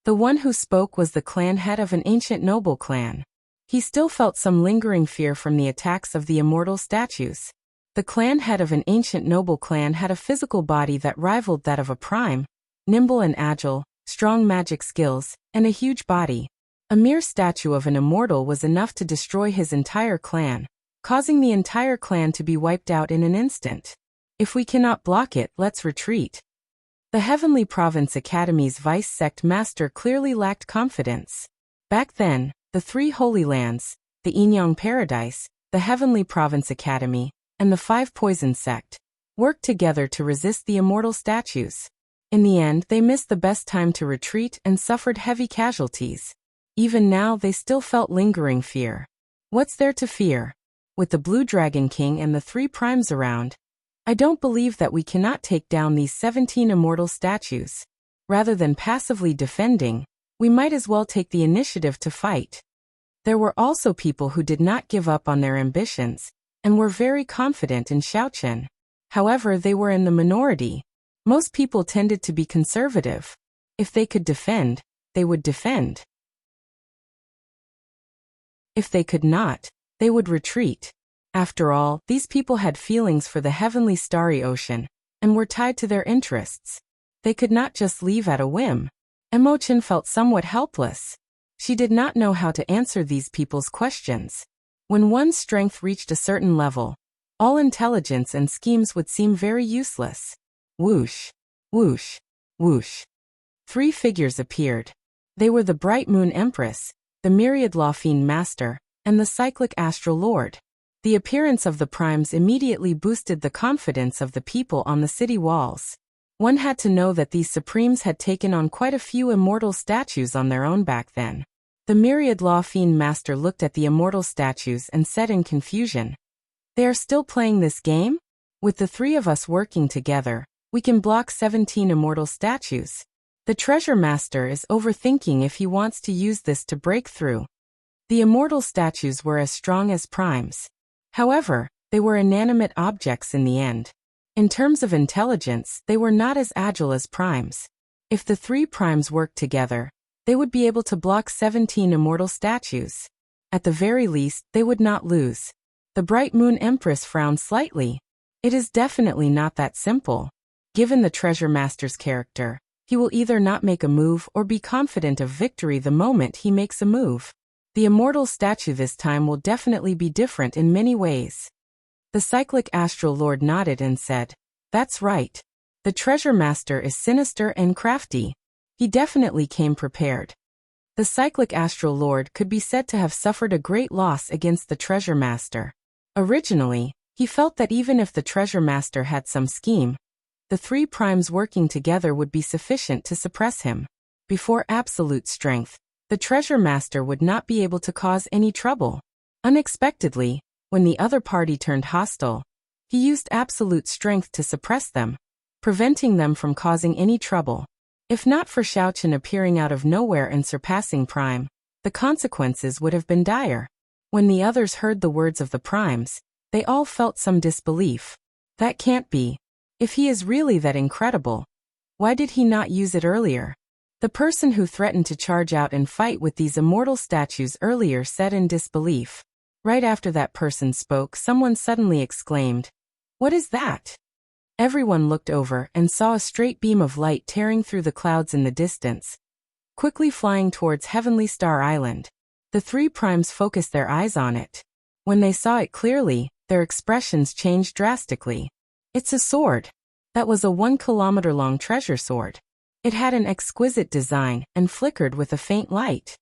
The one who spoke was the clan head of an ancient noble clan. He still felt some lingering fear from the attacks of the immortal statues. The clan head of an ancient noble clan had a physical body that rivaled that of a prime, nimble and agile, strong magic skills, and a huge body. A mere statue of an immortal was enough to destroy his entire clan, causing the entire clan to be wiped out in an instant. If we cannot block it, let's retreat. The Heavenly Province Academy's vice sect master clearly lacked confidence. Back then, the 3 Holy Lands, the Yinyang Paradise, the Heavenly Province Academy, and the 5 Poison Sect worked together to resist the immortal statues. In the end, they missed the best time to retreat and suffered heavy casualties. Even now, they still felt lingering fear. What's there to fear? With the Blue Dragon King and the 3 primes around, I don't believe that we cannot take down these 17 immortal statues. Rather than passively defending, we might as well take the initiative to fight. There were also people who did not give up on their ambitions, and were very confident in Xiaochen. However, they were in the minority. Most people tended to be conservative. If they could defend, they would defend. If they could not, they would retreat. After all, these people had feelings for the heavenly starry ocean, and were tied to their interests. They could not just leave at a whim. Mo Chen felt somewhat helpless. She did not know how to answer these people's questions. When one's strength reached a certain level, all intelligence and schemes would seem very useless. Whoosh, whoosh, whoosh. 3 figures appeared. They were the Bright Moon Empress, the Myriad Lawfiend Master, and the Cyclic Astral Lord. The appearance of the primes immediately boosted the confidence of the people on the city walls. One had to know that these supremes had taken on quite a few immortal statues on their own back then. The myriad law fiend master looked at the immortal statues and said in confusion, "They are still playing this game? With the three of us working together, we can block 17 immortal statues. The treasure master is overthinking if he wants to use this to break through." The immortal statues were as strong as primes. However, they were inanimate objects in the end. In terms of intelligence, they were not as agile as primes. If the three primes worked together, they would be able to block 17 immortal statues. At the very least, they would not lose. The Bright Moon Empress frowned slightly. It is definitely not that simple. Given the treasure master's character, he will either not make a move or be confident of victory the moment he makes a move. The immortal statue this time will definitely be different in many ways. The cyclic astral lord nodded and said, "That's right. The treasure master is sinister and crafty. He definitely came prepared." The cyclic astral lord could be said to have suffered a great loss against the treasure master. Originally, he felt that even if the treasure master had some scheme, the three primes working together would be sufficient to suppress him. Before absolute strength, the treasure master would not be able to cause any trouble. Unexpectedly, when the other party turned hostile, he used absolute strength to suppress them, preventing them from causing any trouble. If not for Xiaochen appearing out of nowhere and surpassing Prime, the consequences would have been dire. When the others heard the words of the primes, they all felt some disbelief. That can't be. If he is really that incredible, why did he not use it earlier? The person who threatened to charge out and fight with these immortal statues earlier said in disbelief. Right after that person spoke, someone suddenly exclaimed, "What is that?" Everyone looked over and saw a straight beam of light tearing through the clouds in the distance, quickly flying towards Heavenly Star Island. The three primes focused their eyes on it. When they saw it clearly, their expressions changed drastically. It's a sword. That was a 1-kilometer-long treasure sword. It had an exquisite design and flickered with a faint light.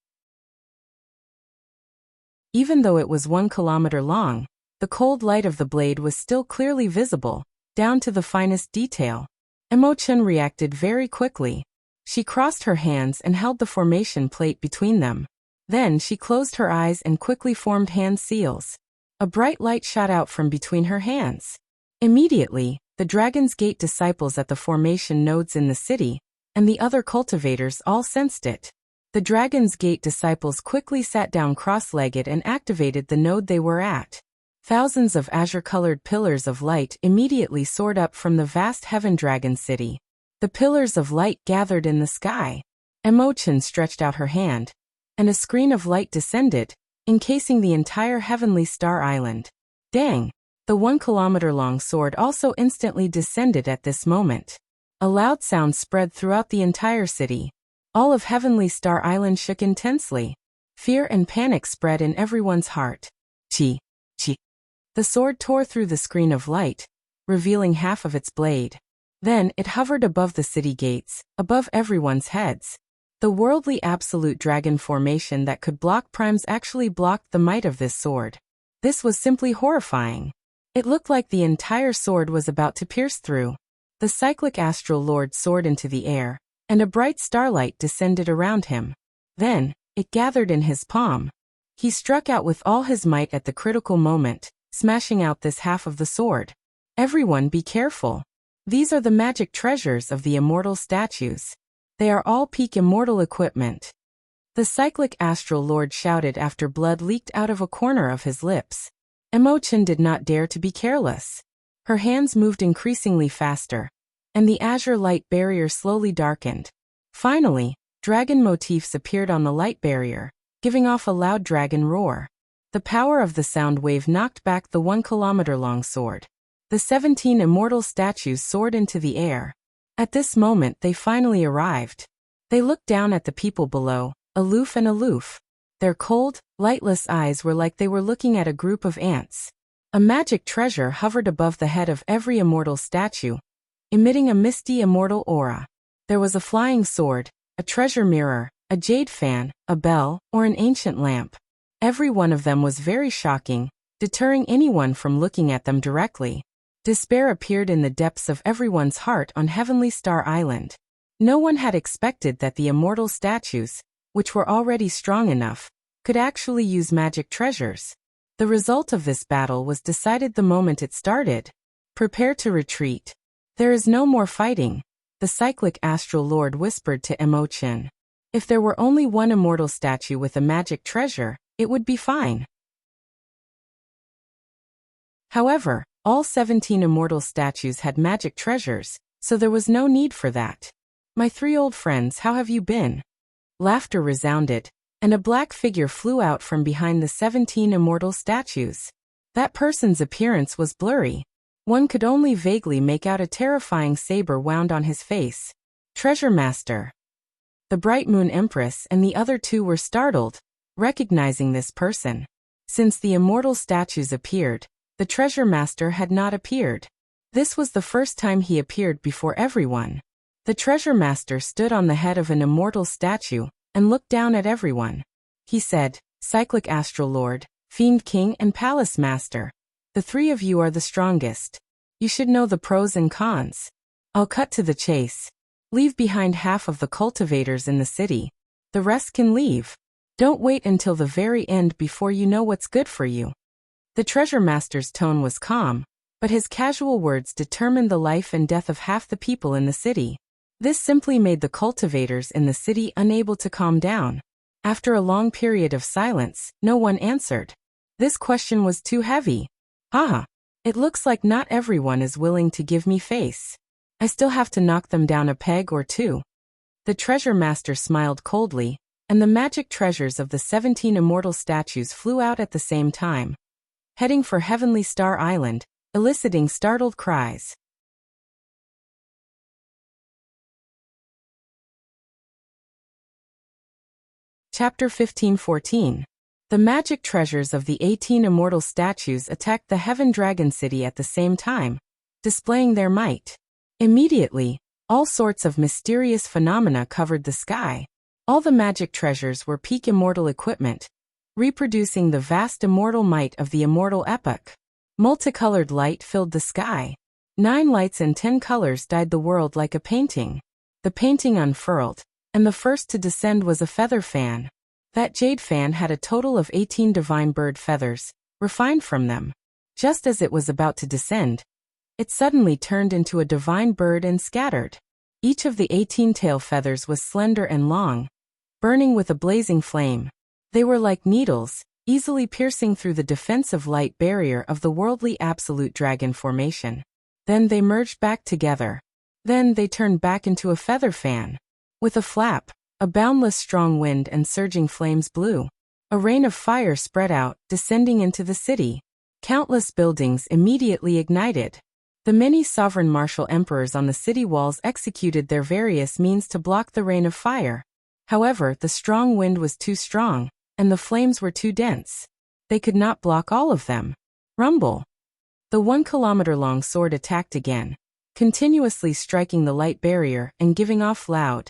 Even though it was 1 kilometer long, the cold light of the blade was still clearly visible, down to the finest detail. Emo-chan reacted very quickly. She crossed her hands and held the formation plate between them. Then she closed her eyes and quickly formed hand seals. A bright light shot out from between her hands. Immediately, the Dragon's Gate disciples at the formation nodes in the city, and the other cultivators all sensed it. The Dragon's Gate disciples quickly sat down cross-legged and activated the node they were at. Thousands of azure-colored pillars of light immediately soared up from the vast Heaven Dragon City. The pillars of light gathered in the sky. Emo-chan stretched out her hand, and a screen of light descended, encasing the entire Heavenly Star Island. Dang! The 1-kilometer-long sword also instantly descended at this moment. A loud sound spread throughout the entire city. All of Heavenly Star Island shook intensely. Fear and panic spread in everyone's heart. Chi. Chi. The sword tore through the screen of light, revealing half of its blade. Then it hovered above the city gates, above everyone's heads. The worldly absolute dragon formation that could block primes actually blocked the might of this sword. This was simply horrifying. It looked like the entire sword was about to pierce through. The cyclic astral lord soared into the air, and a bright starlight descended around him. Then, it gathered in his palm. He struck out with all his might at the critical moment, smashing out this half of the sword. Everyone be careful. These are the magic treasures of the immortal statues. They are all peak immortal equipment. The cyclic astral lord shouted after blood leaked out of a corner of his lips. Emo-chan did not dare to be careless. Her hands moved increasingly faster, and the azure light barrier slowly darkened. Finally, dragon motifs appeared on the light barrier, giving off a loud dragon roar. The power of the sound wave knocked back the 1-kilometer-long sword. The 17 immortal statues soared into the air. At this moment they finally arrived. They looked down at the people below, aloof and aloof. Their cold, lightless eyes were like they were looking at a group of ants. A magic treasure hovered above the head of every immortal statue, emitting a misty immortal aura. There was a flying sword, a treasure mirror, a jade fan, a bell, or an ancient lamp. Every one of them was very shocking, deterring anyone from looking at them directly. Despair appeared in the depths of everyone's heart on Heavenly Star Island. No one had expected that the immortal statues, which were already strong enough, could actually use magic treasures. The result of this battle was decided the moment it started. Prepare to retreat. There is no more fighting, the cyclic astral lord whispered to Imochen. If there were only one immortal statue with a magic treasure, it would be fine. However, all 17 immortal statues had magic treasures, so there was no need for that. My 3 old friends, how have you been? Laughter resounded, and a black figure flew out from behind the 17 immortal statues. That person's appearance was blurry. One could only vaguely make out a terrifying saber wound on his face. Treasure Master. The Bright Moon Empress and the other 2 were startled, recognizing this person. Since the immortal statues appeared, the Treasure Master had not appeared. This was the first time he appeared before everyone. The Treasure Master stood on the head of an immortal statue and looked down at everyone. He said, Cyclic Astral Lord, Fiend King and Palace Master, the 3 of you are the strongest. You should know the pros and cons. I'll cut to the chase. Leave behind half of the cultivators in the city. The rest can leave. Don't wait until the very end before you know what's good for you. The Treasure Master's tone was calm, but his casual words determined the life and death of half the people in the city. This simply made the cultivators in the city unable to calm down. After a long period of silence, no one answered. This question was too heavy. It looks like not everyone is willing to give me face. I still have to knock them down a peg or 2. The Treasure Master smiled coldly, and the magic treasures of the 17 immortal statues flew out at the same time, heading for Heavenly Star Island, eliciting startled cries. Chapter 15-14. The magic treasures of the 18 immortal statues attacked the Heaven Dragon City at the same time, displaying their might. Immediately, all sorts of mysterious phenomena covered the sky. All the magic treasures were peak immortal equipment, reproducing the vast immortal might of the immortal epoch. Multicolored light filled the sky. 9 lights and 10 colors dyed the world like a painting. The painting unfurled, and the first to descend was a feather fan. That jade fan had a total of 18 divine bird feathers, refined from them. Just as it was about to descend, it suddenly turned into a divine bird and scattered. Each of the 18 tail feathers was slender and long, burning with a blazing flame. They were like needles, easily piercing through the defensive light barrier of the worldly absolute dragon formation. Then they merged back together. Then they turned back into a feather fan. With a flap, a boundless strong wind and surging flames blew. A rain of fire spread out, descending into the city. Countless buildings immediately ignited. The many sovereign martial emperors on the city walls executed their various means to block the rain of fire. However, the strong wind was too strong, and the flames were too dense. They could not block all of them. Rumble. The 1-kilometer-long sword attacked again, continuously striking the light barrier and giving off loud,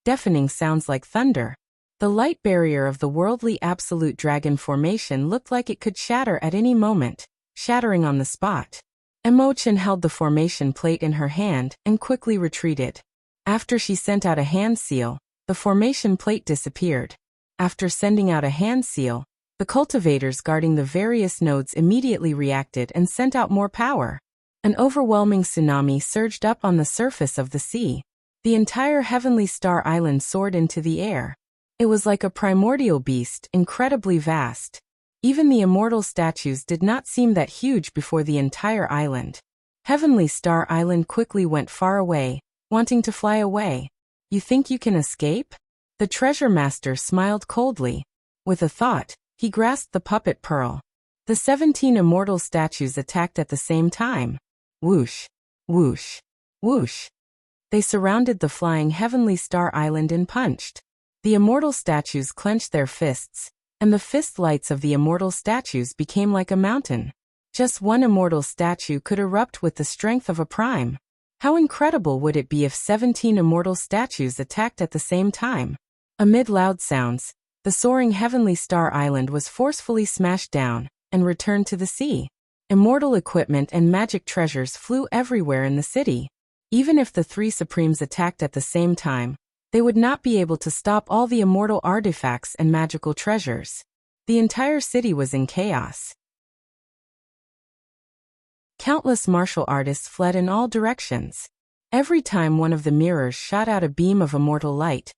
deafening sounds like thunder. The light barrier of the worldly absolute dragon formation looked like it could shatter at any moment, shattering on the spot. Imochen held the formation plate in her hand and quickly retreated. After she sent out a hand seal, the formation plate disappeared. After sending out a hand seal, the cultivators guarding the various nodes immediately reacted and sent out more power. An overwhelming tsunami surged up on the surface of the sea. The entire Heavenly Star Island soared into the air. It was like a primordial beast, incredibly vast. Even the immortal statues did not seem that huge before the entire island. Heavenly Star Island quickly went far away, wanting to fly away. You think you can escape? The Treasure Master smiled coldly. With a thought, he grasped the puppet pearl. The 17 immortal statues attacked at the same time. Whoosh, whoosh, whoosh. They surrounded the flying Heavenly Star Island and punched. The immortal statues clenched their fists, and the fist lights of the immortal statues became like a mountain. Just one immortal statue could erupt with the strength of a prime. How incredible would it be if 17 immortal statues attacked at the same time? Amid loud sounds, the soaring Heavenly Star Island was forcefully smashed down and returned to the sea. Immortal equipment and magic treasures flew everywhere in the city. Even if the 3 Supremes attacked at the same time, They would not be able to stop all the immortal artifacts and magical treasures. The entire city was in chaos. Countless martial artists fled in all directions. Every time one of the mirrors shot out a beam of immortal light,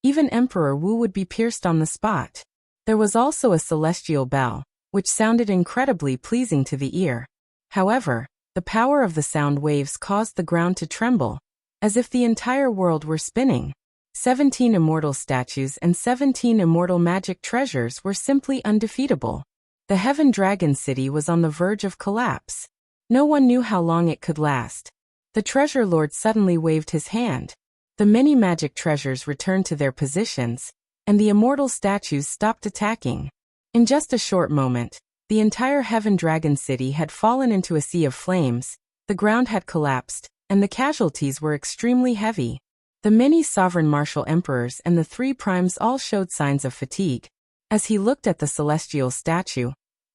even Emperor Wu would be pierced on the spot. There was also a celestial bell, which sounded incredibly pleasing to the ear. However, the power of the sound waves caused the ground to tremble, as if the entire world were spinning. 17 immortal statues and 17 immortal magic treasures were simply undefeatable. The Heaven Dragon City was on the verge of collapse. No one knew how long it could last. The Treasure Lord suddenly waved his hand. The many magic treasures returned to their positions, and the immortal statues stopped attacking. In just a short moment, the entire Heaven Dragon City had fallen into a sea of flames, the ground had collapsed, and the casualties were extremely heavy. The many sovereign martial emperors and the 3 primes all showed signs of fatigue. As he looked at the celestial statue,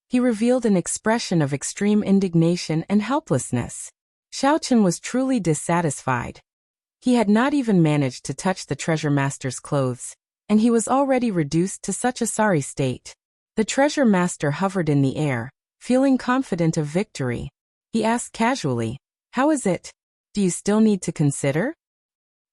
he revealed an expression of extreme indignation and helplessness. Xiaochen was truly dissatisfied. He had not even managed to touch the treasure master's clothes, and he was already reduced to such a sorry state. The treasure master hovered in the air, feeling confident of victory. He asked casually, "How is it? Do you still need to consider?"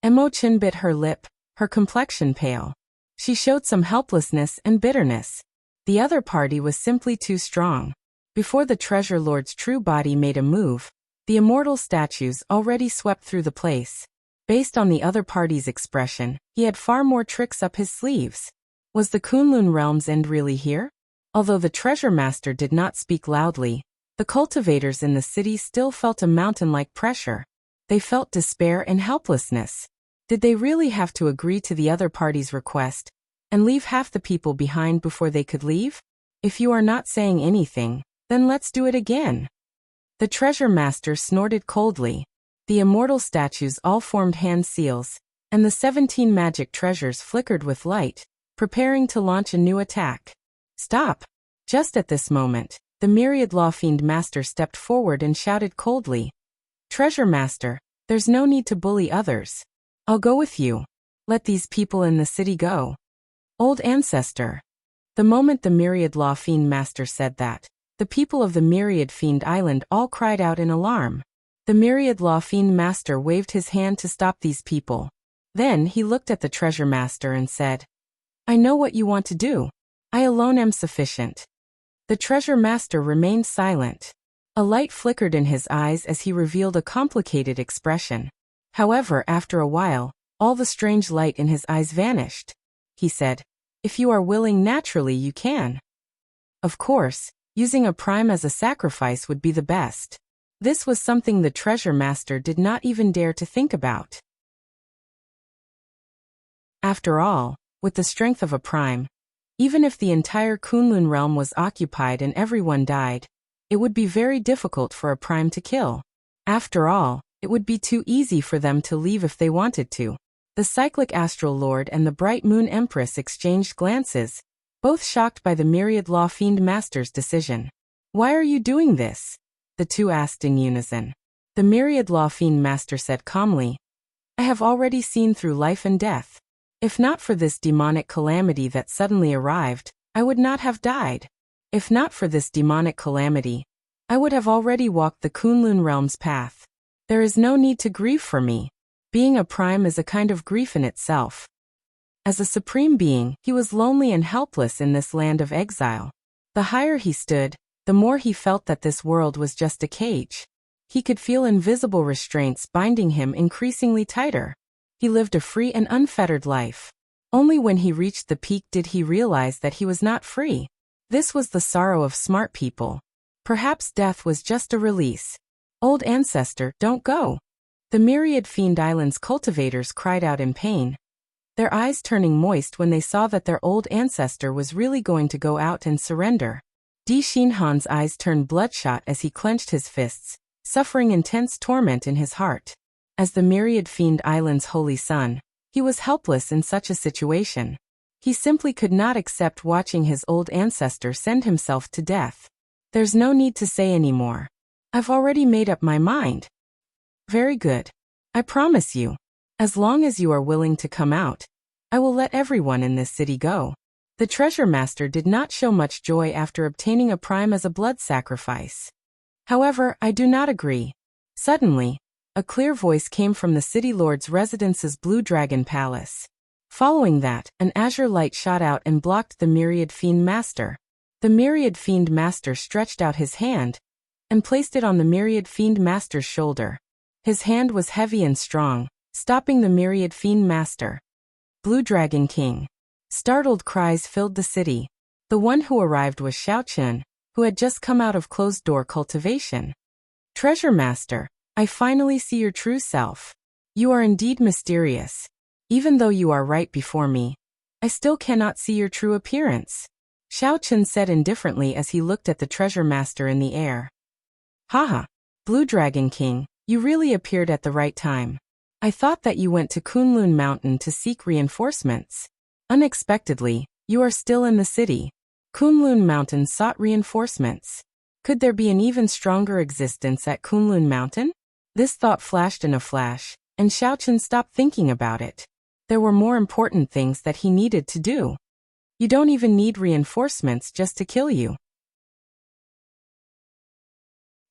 Imochen bit her lip, her complexion pale. She showed some helplessness and bitterness. The other party was simply too strong. Before the Treasure Lord's true body made a move, the immortal statues already swept through the place. Based on the other party's expression, he had far more tricks up his sleeves. Was the Kunlun realm's end really here? Although the treasure master did not speak loudly, the cultivators in the city still felt a mountain-like pressure. They felt despair and helplessness. Did they really have to agree to the other party's request and leave half the people behind before they could leave? If you are not saying anything, then let's do it again. The treasure master snorted coldly. The immortal statues all formed hand seals, and the 17 magic treasures flickered with light, preparing to launch a new attack. Stop! Just at this moment, the myriad law fiend master stepped forward and shouted coldly, "Treasure master, there's no need to bully others. I'll go with you. Let these people in the city go." Old ancestor. The moment the myriad law fiend master said that, the people of the myriad fiend island all cried out in alarm. The myriad law fiend master waved his hand to stop these people. Then he looked at the treasure master and said, "I know what you want to do. I alone am sufficient." The treasure master remained silent. A light flickered in his eyes as he revealed a complicated expression. However, after a while, all the strange light in his eyes vanished. He said, "If you are willing, naturally you can." Of course, using a prime as a sacrifice would be the best. This was something the treasure master did not even dare to think about. After all, with the strength of a prime, even if the entire Kunlun realm was occupied and everyone died, it would be very difficult for a prime to kill. After all, it would be too easy for them to leave if they wanted to. The cyclic astral lord and the bright moon empress exchanged glances, both shocked by the myriad law fiend master's decision. "Why are you doing this?" the two asked in unison. The myriad law fiend master said calmly, "I have already seen through life and death. If not for this demonic calamity that suddenly arrived, I would not have died. If not for this demonic calamity, I would have already walked the Kunlun realm's path. There is no need to grieve for me. Being a prime is a kind of grief in itself." As a supreme being, he was lonely and helpless in this land of exile. The higher he stood, the more he felt that this world was just a cage. He could feel invisible restraints binding him increasingly tighter. He lived a free and unfettered life. Only when he reached the peak did he realize that he was not free. This was the sorrow of smart people. Perhaps death was just a release. "Old ancestor, don't go." The myriad fiend island's cultivators cried out in pain, their eyes turning moist when they saw that their old ancestor was really going to go out and surrender. Di Xinhan's eyes turned bloodshot as he clenched his fists, suffering intense torment in his heart. As the myriad fiend island's holy son, he was helpless in such a situation. He simply could not accept watching his old ancestor send himself to death. "There's no need to say any more. I've already made up my mind." "Very good. I promise you. As long as you are willing to come out, I will let everyone in this city go. The treasure master did not show much joy after obtaining a prime as a blood sacrifice. However, I do not agree. Suddenly, a clear voice came from the city lord's residence's Blue Dragon Palace. Following that, an azure light shot out and blocked the Myriad Fiend Master. The Myriad Fiend Master stretched out his hand and placed it on the Myriad Fiend Master's shoulder. His hand was heavy and strong, stopping the Myriad Fiend Master. Blue Dragon King. Startled cries filled the city. The one who arrived was Xiaochen, who had just come out of closed-door cultivation. Treasure Master, I finally see your true self. You are indeed mysterious. Even though you are right before me, I still cannot see your true appearance. Xiaochen said indifferently as he looked at the treasure master in the air. Haha, Blue Dragon King, you really appeared at the right time. I thought that you went to Kunlun Mountain to seek reinforcements. Unexpectedly, you are still in the city. Kunlun Mountain sought reinforcements. Could there be an even stronger existence at Kunlun Mountain? This thought flashed in a flash, and Xiaochen stopped thinking about it. There were more important things that he needed to do. You don't even need reinforcements just to kill you.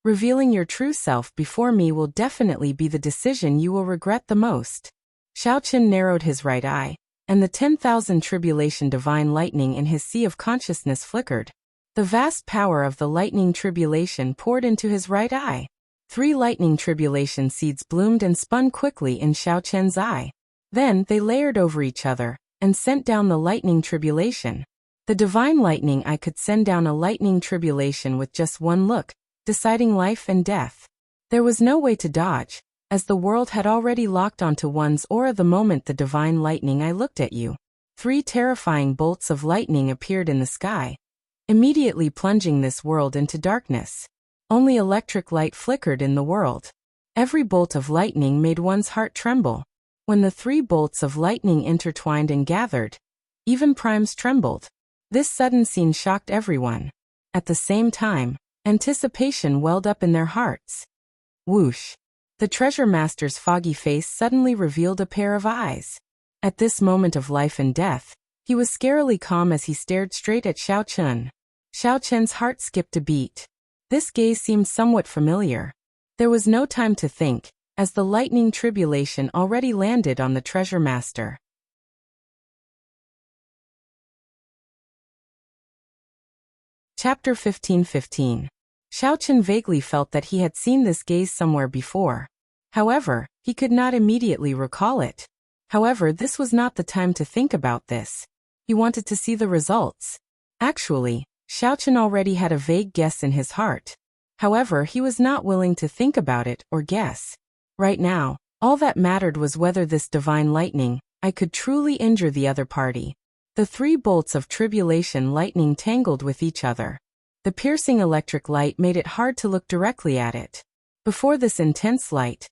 Revealing your true self before me will definitely be the decision you will regret the most. Xiaochen narrowed his right eye, and the 10,000 tribulation divine lightning in his sea of consciousness flickered. The vast power of the lightning tribulation poured into his right eye. 3 lightning tribulation seeds bloomed and spun quickly in Xiaochen's eye. Then they layered over each other and sent down the lightning tribulation. The divine lightning eye could send down a lightning tribulation with just one look, deciding life and death. There was no way to dodge, as the world had already locked onto one's aura the moment the divine lightning eye looked at you. 3 terrifying bolts of lightning appeared in the sky, immediately plunging this world into darkness. Only electric light flickered in the world. Every bolt of lightning made one's heart tremble. When the 3 bolts of lightning intertwined and gathered, even primes trembled. This sudden scene shocked everyone. At the same time, anticipation welled up in their hearts. Whoosh! The treasure master's foggy face suddenly revealed a pair of eyes. At this moment of life and death, he was scarily calm as he stared straight at Xiaochen. Xiaochen's heart skipped a beat. This gaze seemed somewhat familiar. There was no time to think, as the lightning tribulation already landed on the treasure master. Chapter 15:15. Xiaochen vaguely felt that he had seen this gaze somewhere before. However, he could not immediately recall it. However, this was not the time to think about this. He wanted to see the results. Actually, Xiaochen already had a vague guess in his heart. However, he was not willing to think about it or guess. Right now, all that mattered was whether this divine lightning eye could truly injure the other party. The 3 bolts of tribulation lightning tangled with each other. The piercing electric light made it hard to look directly at it. Before this intense light,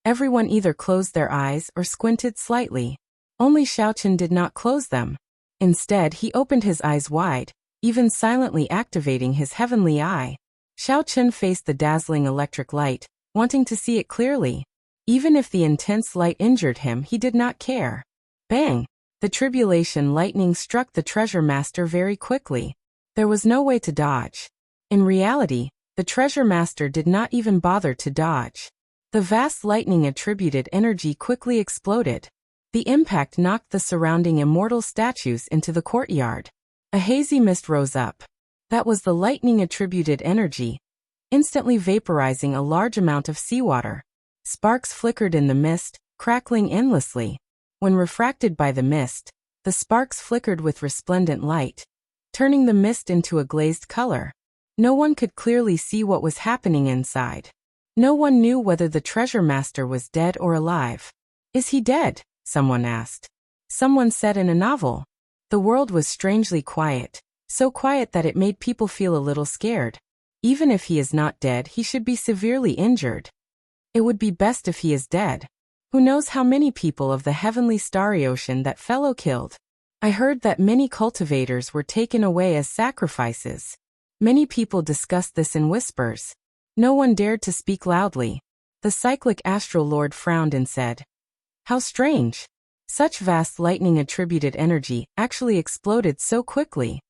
everyone either closed their eyes or squinted slightly. Only Xiaochen did not close them. Instead, he opened his eyes wide, even silently activating his heavenly eye. Xiaochen faced the dazzling electric light, wanting to see it clearly. Even if the intense light injured him, he did not care. Bang! The tribulation lightning struck the treasure master very quickly. There was no way to dodge. In reality, the treasure master did not even bother to dodge. The vast lightning attributed energy quickly exploded. The impact knocked the surrounding immortal statues into the courtyard. A hazy mist rose up. That was the lightning attributed energy, instantly vaporizing a large amount of seawater. Sparks flickered in the mist, crackling endlessly. When refracted by the mist, the sparks flickered with resplendent light, turning the mist into a glazed color. No one could clearly see what was happening inside. No one knew whether the treasure master was dead or alive. Is he dead? Someone asked. Someone said in a novel. The world was strangely quiet, so quiet that it made people feel a little scared. Even if he is not dead, he should be severely injured. It would be best if he is dead. Who knows how many people of the heavenly starry ocean that fellow killed? I heard that many cultivators were taken away as sacrifices. Many people discussed this in whispers. No one dared to speak loudly. The cyclic astral lord frowned and said, How strange. Such vast lightning-attributed energy actually exploded so quickly.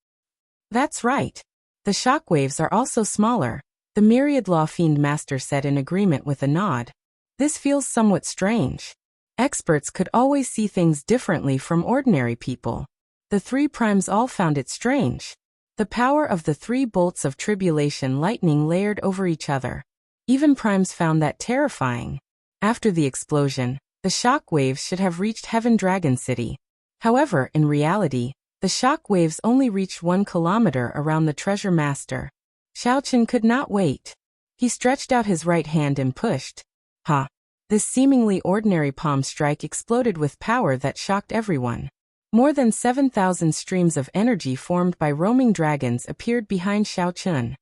That's right. The shockwaves are also smaller, the Myriad Law Fiend Master said in agreement with a nod. This feels somewhat strange. Experts could always see things differently from ordinary people. The three primes all found it strange. The power of the 3 bolts of tribulation lightning layered over each other. Even primes found that terrifying. After the explosion, the shock waves should have reached Heaven Dragon City. However, in reality, the shock waves only reached 1 kilometer around the treasure master. Xiaochen could not wait. He stretched out his right hand and pushed. Ha! This seemingly ordinary palm strike exploded with power that shocked everyone. More than 7,000 streams of energy formed by roaming dragons appeared behind Xiaochen.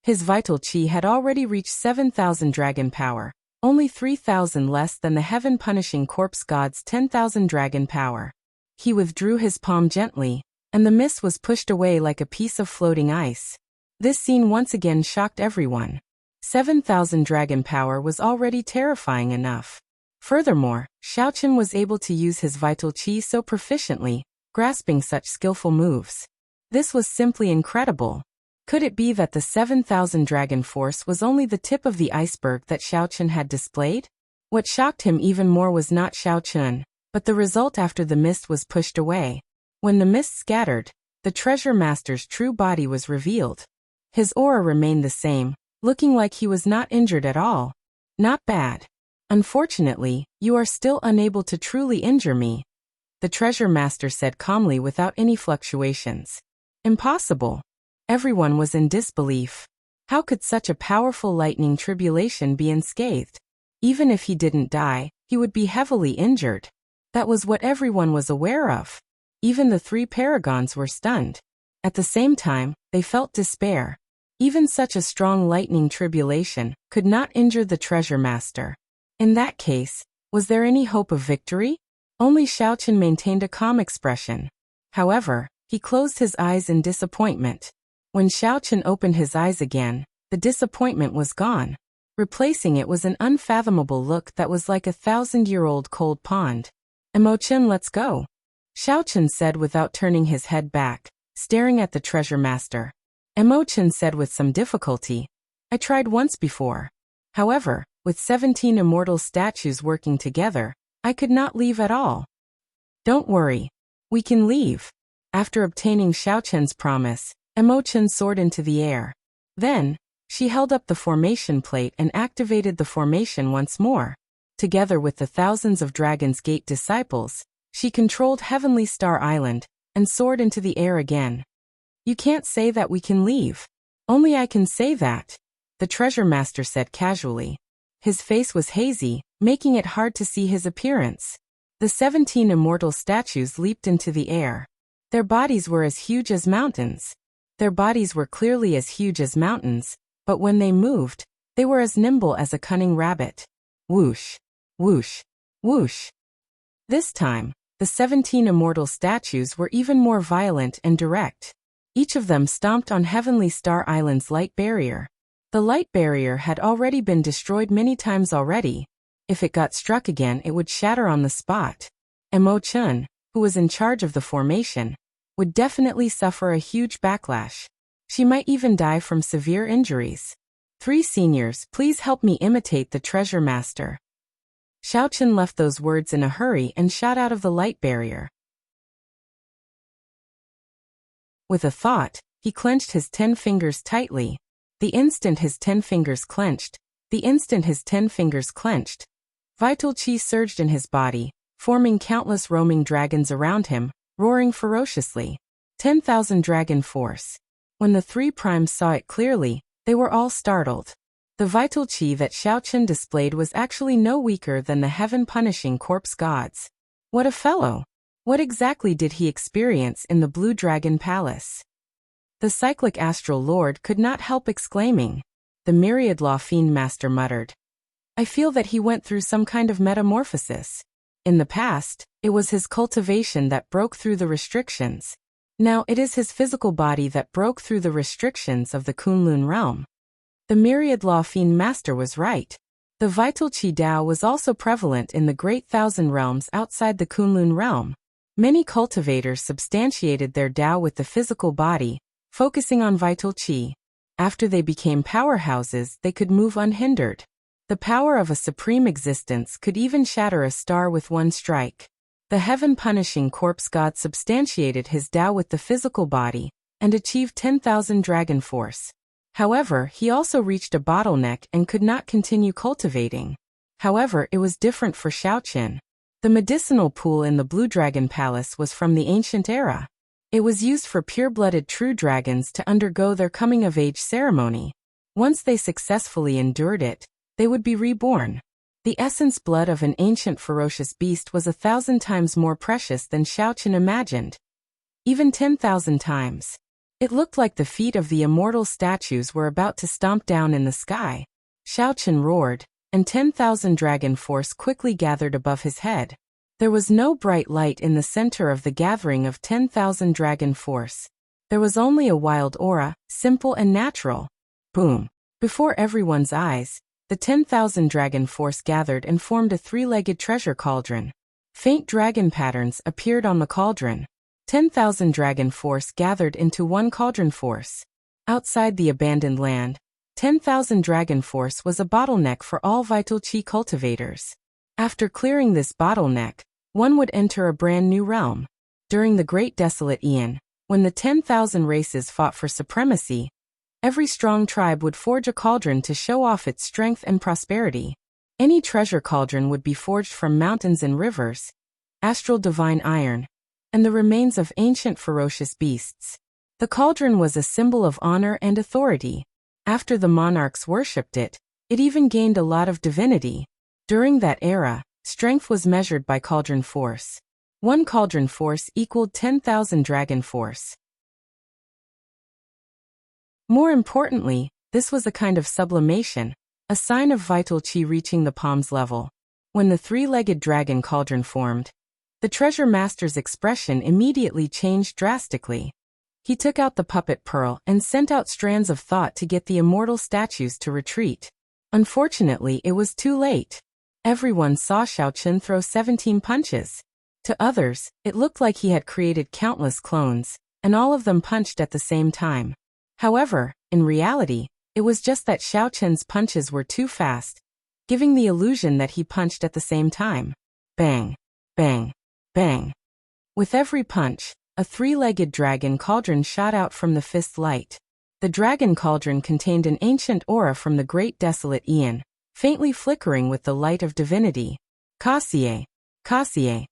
His vital qi had already reached 7,000 dragon power, only 3,000 less than the heaven-punishing corpse god's 10,000 dragon power. He withdrew his palm gently, and the mist was pushed away like a piece of floating ice. This scene once again shocked everyone. 7,000 dragon power was already terrifying enough. Furthermore, Xiaochen was able to use his vital qi so proficiently, grasping such skillful moves. This was simply incredible. Could it be that the 7,000 dragon force was only the tip of the iceberg that Xiaochen had displayed? What shocked him even more was not Xiaochen, but the result after the mist was pushed away. When the mist scattered, the treasure master's true body was revealed. His aura remained the same, looking like he was not injured at all. Not bad. Unfortunately, you are still unable to truly injure me, the treasure master said calmly without any fluctuations. Impossible. Everyone was in disbelief. How could such a powerful lightning tribulation be unscathed? Even if he didn't die, he would be heavily injured. That was what everyone was aware of. Even the 3 paragons were stunned. At the same time, they felt despair. Even such a strong lightning tribulation could not injure the treasure master. In that case, was there any hope of victory? Only Xiaochen maintained a calm expression. However, he closed his eyes in disappointment. When Xiaochen opened his eyes again, the disappointment was gone. Replacing it was an unfathomable look that was like a 1,000-year-old cold pond. "Emo-chan, let's go," Xiaochen said without turning his head back, staring at the treasure master. Emo-chan said with some difficulty, "I tried once before. However, with 17 immortal statues working together, I could not leave at all." "Don't worry. We can leave." After obtaining Xiaochen's promise, Emo-chan soared into the air. Then, she held up the formation plate and activated the formation once more. Together with the thousands of Dragon's Gate disciples, she controlled Heavenly Star Island and soared into the air again. "You can't say that we can leave." "Only I can say that," the treasure master said casually. His face was hazy, making it hard to see his appearance. The 17 immortal statues leaped into the air. Their bodies were as huge as mountains. Their bodies were clearly as huge as mountains, but when they moved, they were as nimble as a cunning rabbit. Whoosh, whoosh, whoosh. This time, the 17 immortal statues were even more violent and direct. Each of them stomped on Heavenly Star Island's light barrier. The light barrier had already been destroyed many times already. If it got struck again, it would shatter on the spot. Emo-chan, who was in charge of the formation, would definitely suffer a huge backlash. She might even die from severe injuries. 3 seniors, please help me imitate the treasure master. Xiaochen left those words in a hurry and shot out of the light barrier. With a thought, he clenched his 10 fingers tightly. The instant his 10 fingers clenched, vital qi surged in his body, forming countless roaming dragons around him, roaring ferociously. 10,000 dragon force. When the 3 primes saw it clearly, they were all startled. The vital qi that Xiaochen displayed was actually no weaker than the heaven-punishing corpse gods. What a fellow! What exactly did he experience in the Blue Dragon Palace? The cyclic astral lord could not help exclaiming. The Myriad Law Fiend Master muttered. "I feel that he went through some kind of metamorphosis. In the past, it was his cultivation that broke through the restrictions. Now it is his physical body that broke through the restrictions of the Kunlun realm." The Myriad Law Fiend Master was right. The vital qi Dao was also prevalent in the Great Thousand Realms outside the Kunlun realm. Many cultivators substantiated their Dao with the physical body, focusing on vital qi. After they became powerhouses, they could move unhindered. The power of a supreme existence could even shatter a star with one strike. The heaven-punishing corpse god substantiated his Dao with the physical body and achieved 10,000 dragon force. However, he also reached a bottleneck and could not continue cultivating. However, it was different for Xiaoqin. The medicinal pool in the Blue Dragon Palace was from the ancient era. It was used for pure-blooded true dragons to undergo their coming-of-age ceremony. Once they successfully endured it, they would be reborn. The essence blood of an ancient ferocious beast was 1,000 times more precious than Xiaoqin imagined. Even 10,000 times. It looked like the feet of the immortal statues were about to stomp down in the sky. Xiaoqin roared, and 10,000 dragon force quickly gathered above his head. There was no bright light in the center of the gathering of 10,000 dragon force. There was only a wild aura, simple and natural. Boom! Before everyone's eyes, the 10,000 dragon force gathered and formed a three-legged treasure cauldron. Faint dragon patterns appeared on the cauldron. 10,000 dragon force gathered into one cauldron force. Outside the abandoned land, 10,000 dragon force was a bottleneck for all vital qi cultivators. After clearing this bottleneck, one would enter a brand new realm. During the Great Desolate Aeon, when the 10,000 races fought for supremacy, every strong tribe would forge a cauldron to show off its strength and prosperity. Any treasure cauldron would be forged from mountains and rivers, astral divine iron, and the remains of ancient ferocious beasts. The cauldron was a symbol of honor and authority. After the monarchs worshipped it, it even gained a lot of divinity. During that era, strength was measured by cauldron force. One cauldron force equaled 10,000 dragon force. More importantly, this was a kind of sublimation, a sign of vital qi reaching the palm's level. When the three-legged dragon cauldron formed, the treasure master's expression immediately changed drastically. He took out the puppet pearl and sent out strands of thought to get the immortal statues to retreat. Unfortunately, it was too late. Everyone saw Xiaoqin throw 17 punches. To others, it looked like he had created countless clones, and all of them punched at the same time. However, in reality, it was just that Xiaoqin's punches were too fast, giving the illusion that he punched at the same time. Bang! Bang! Bang! With every punch, a three-legged dragon cauldron shot out from the fist light. The dragon cauldron contained an ancient aura from the Great Desolate Aeon, faintly flickering with the light of divinity. Kasie! Kasie!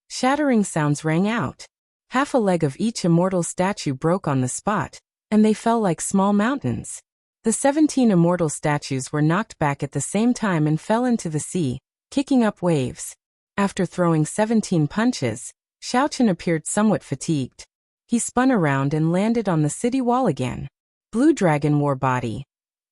Shattering sounds rang out. Half a leg of each immortal statue broke on the spot, and they fell like small mountains. The 17 immortal statues were knocked back at the same time and fell into the sea, kicking up waves. After throwing 17 punches, Xiaoqin appeared somewhat fatigued. He spun around and landed on the city wall again. Blue Dragon War Body.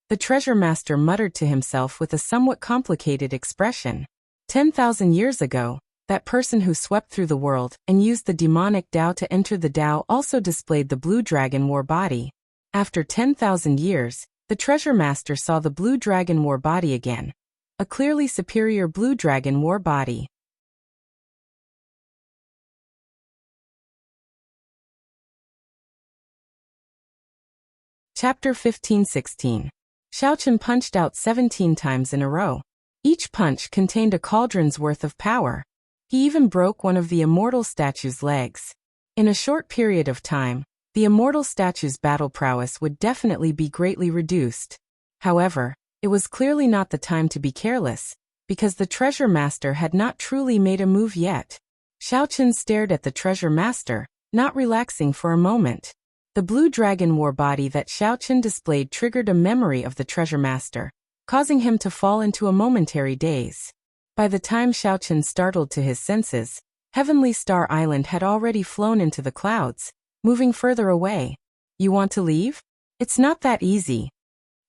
The treasure master muttered to himself with a somewhat complicated expression. 10,000 years ago, that person who swept through the world and used the demonic Dao to enter the Dao also displayed the Blue Dragon War Body. After 10,000 years, the treasure master saw the Blue Dragon War Body again. A clearly superior Blue Dragon War Body. Chapter 15-16. Xiaoqin punched out 17 times in a row. Each punch contained a cauldron's worth of power. He even broke one of the immortal statue's legs. In a short period of time, the immortal statue's battle prowess would definitely be greatly reduced. However, it was clearly not the time to be careless, because the treasure master had not truly made a move yet. Xiaoqin stared at the treasure master, not relaxing for a moment. The Blue Dragon War Body that Xiaoqin displayed triggered a memory of the treasure master, causing him to fall into a momentary daze. By the time Xiaoqin startled to his senses, Heavenly Star Island had already flown into the clouds, moving further away. You want to leave? It's not that easy.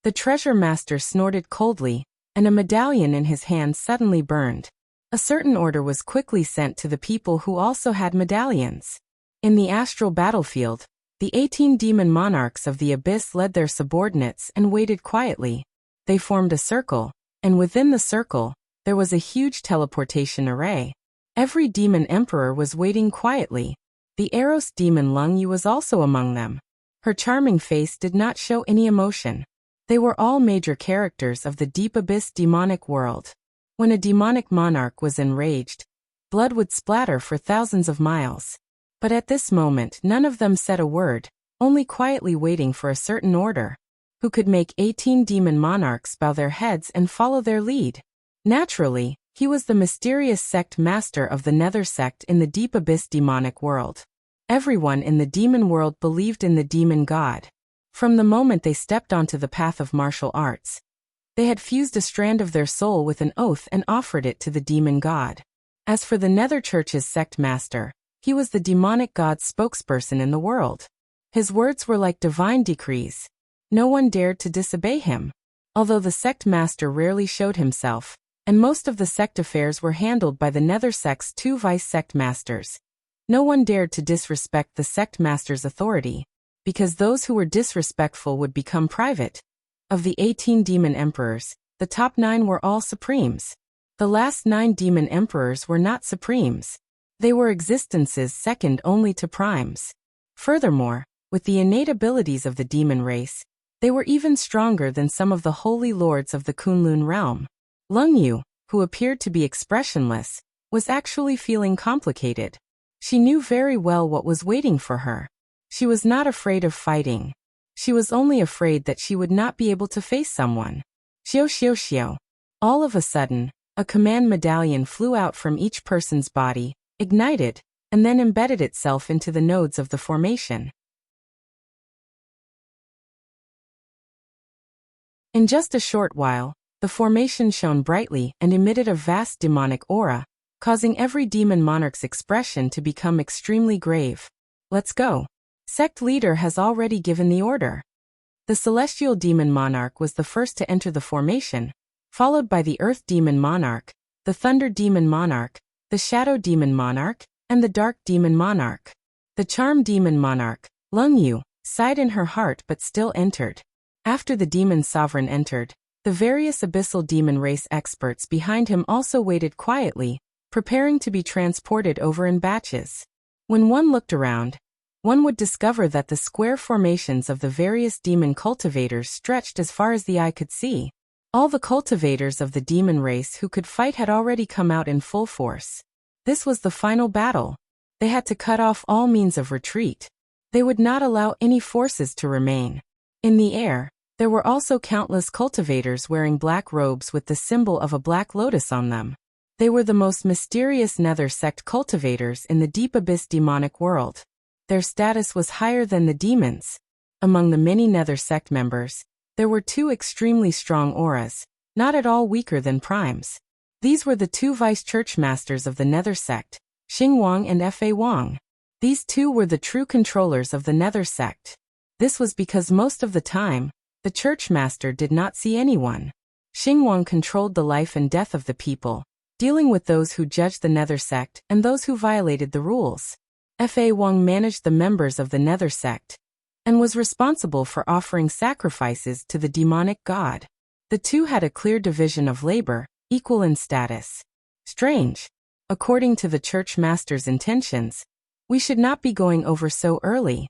The treasure master snorted coldly, and a medallion in his hand suddenly burned. A certain order was quickly sent to the people who also had medallions. In the astral battlefield, the 18 demon monarchs of the abyss led their subordinates and waited quietly. They formed a circle, And within the circle, there was a huge teleportation array. Every demon emperor was waiting quietly. The Eros demon Lung Yu was also among them. Her charming face did not show any emotion. They were all major characters of the deep abyss demonic world. When a demonic monarch was enraged, blood would splatter for thousands of miles. But at this moment none of them said a word, only quietly waiting for a certain order. Who could make 18 demon monarchs bow their heads and follow their lead? Naturally, he was the mysterious sect master of the Nether sect in the deep abyss demonic world. Everyone in the demon world believed in the demon god. From the moment they stepped onto the path of martial arts, they had fused a strand of their soul with an oath and offered it to the demon god. As for the Nether Church's sect master, he was the demonic god's spokesperson in the world. His words were like divine decrees. No one dared to disobey him. Although the sect master rarely showed himself, and most of the sect affairs were handled by the Nether sect's 2 vice sect masters, no one dared to disrespect the sect master's authority, because those who were disrespectful would become private. Of the 18 demon emperors, the top 9 were all supremes. The last 9 demon emperors were not supremes. They were existences second only to primes. Furthermore, with the innate abilities of the demon race, they were even stronger than some of the holy lords of the Kunlun realm. Lung Yu, who appeared to be expressionless, was actually feeling complicated. She knew very well what was waiting for her. She was not afraid of fighting. She was only afraid that she would not be able to face someone. Xiao xiao xiao. All of a sudden, a command medallion flew out from each person's body, ignited, and then embedded itself into the nodes of the formation. In just a short while, the formation shone brightly and emitted a vast demonic aura, causing every demon monarch's expression to become extremely grave. Let's go. Sect leader has already given the order. The celestial demon monarch was the first to enter the formation, followed by the earth demon monarch, the thunder demon monarch, the shadow demon monarch, and the dark demon monarch. The charm demon monarch, Lung Yu, sighed in her heart but still entered. After the demon sovereign entered, the various abyssal demon race experts behind him also waited quietly, preparing to be transported over in batches. When one looked around, one would discover that the square formations of the various demon cultivators stretched as far as the eye could see. All the cultivators of the demon race who could fight had already come out in full force. This was the final battle. They had to cut off all means of retreat. They would not allow any forces to remain. In the air, there were also countless cultivators wearing black robes with the symbol of a black lotus on them. They were the most mysterious Nether sect cultivators in the deep abyss demonic world. Their status was higher than the demons. Among the many Nether sect members, there were 2 extremely strong auras, not at all weaker than primes. These were the 2 vice church masters of the Nether sect, Xing Wang and Fa Wang. These 2 were the true controllers of the Nether sect. This was because most of the time, the church master did not see anyone. Xing Wang controlled the life and death of the people, dealing with those who judged the Nether sect and those who violated the rules. Fa Wang managed the members of the Nether sect, and was responsible for offering sacrifices to the demonic god. The 2 had a clear division of labor, equal in status. Strange. According to the church master's intentions, we should not be going over so early.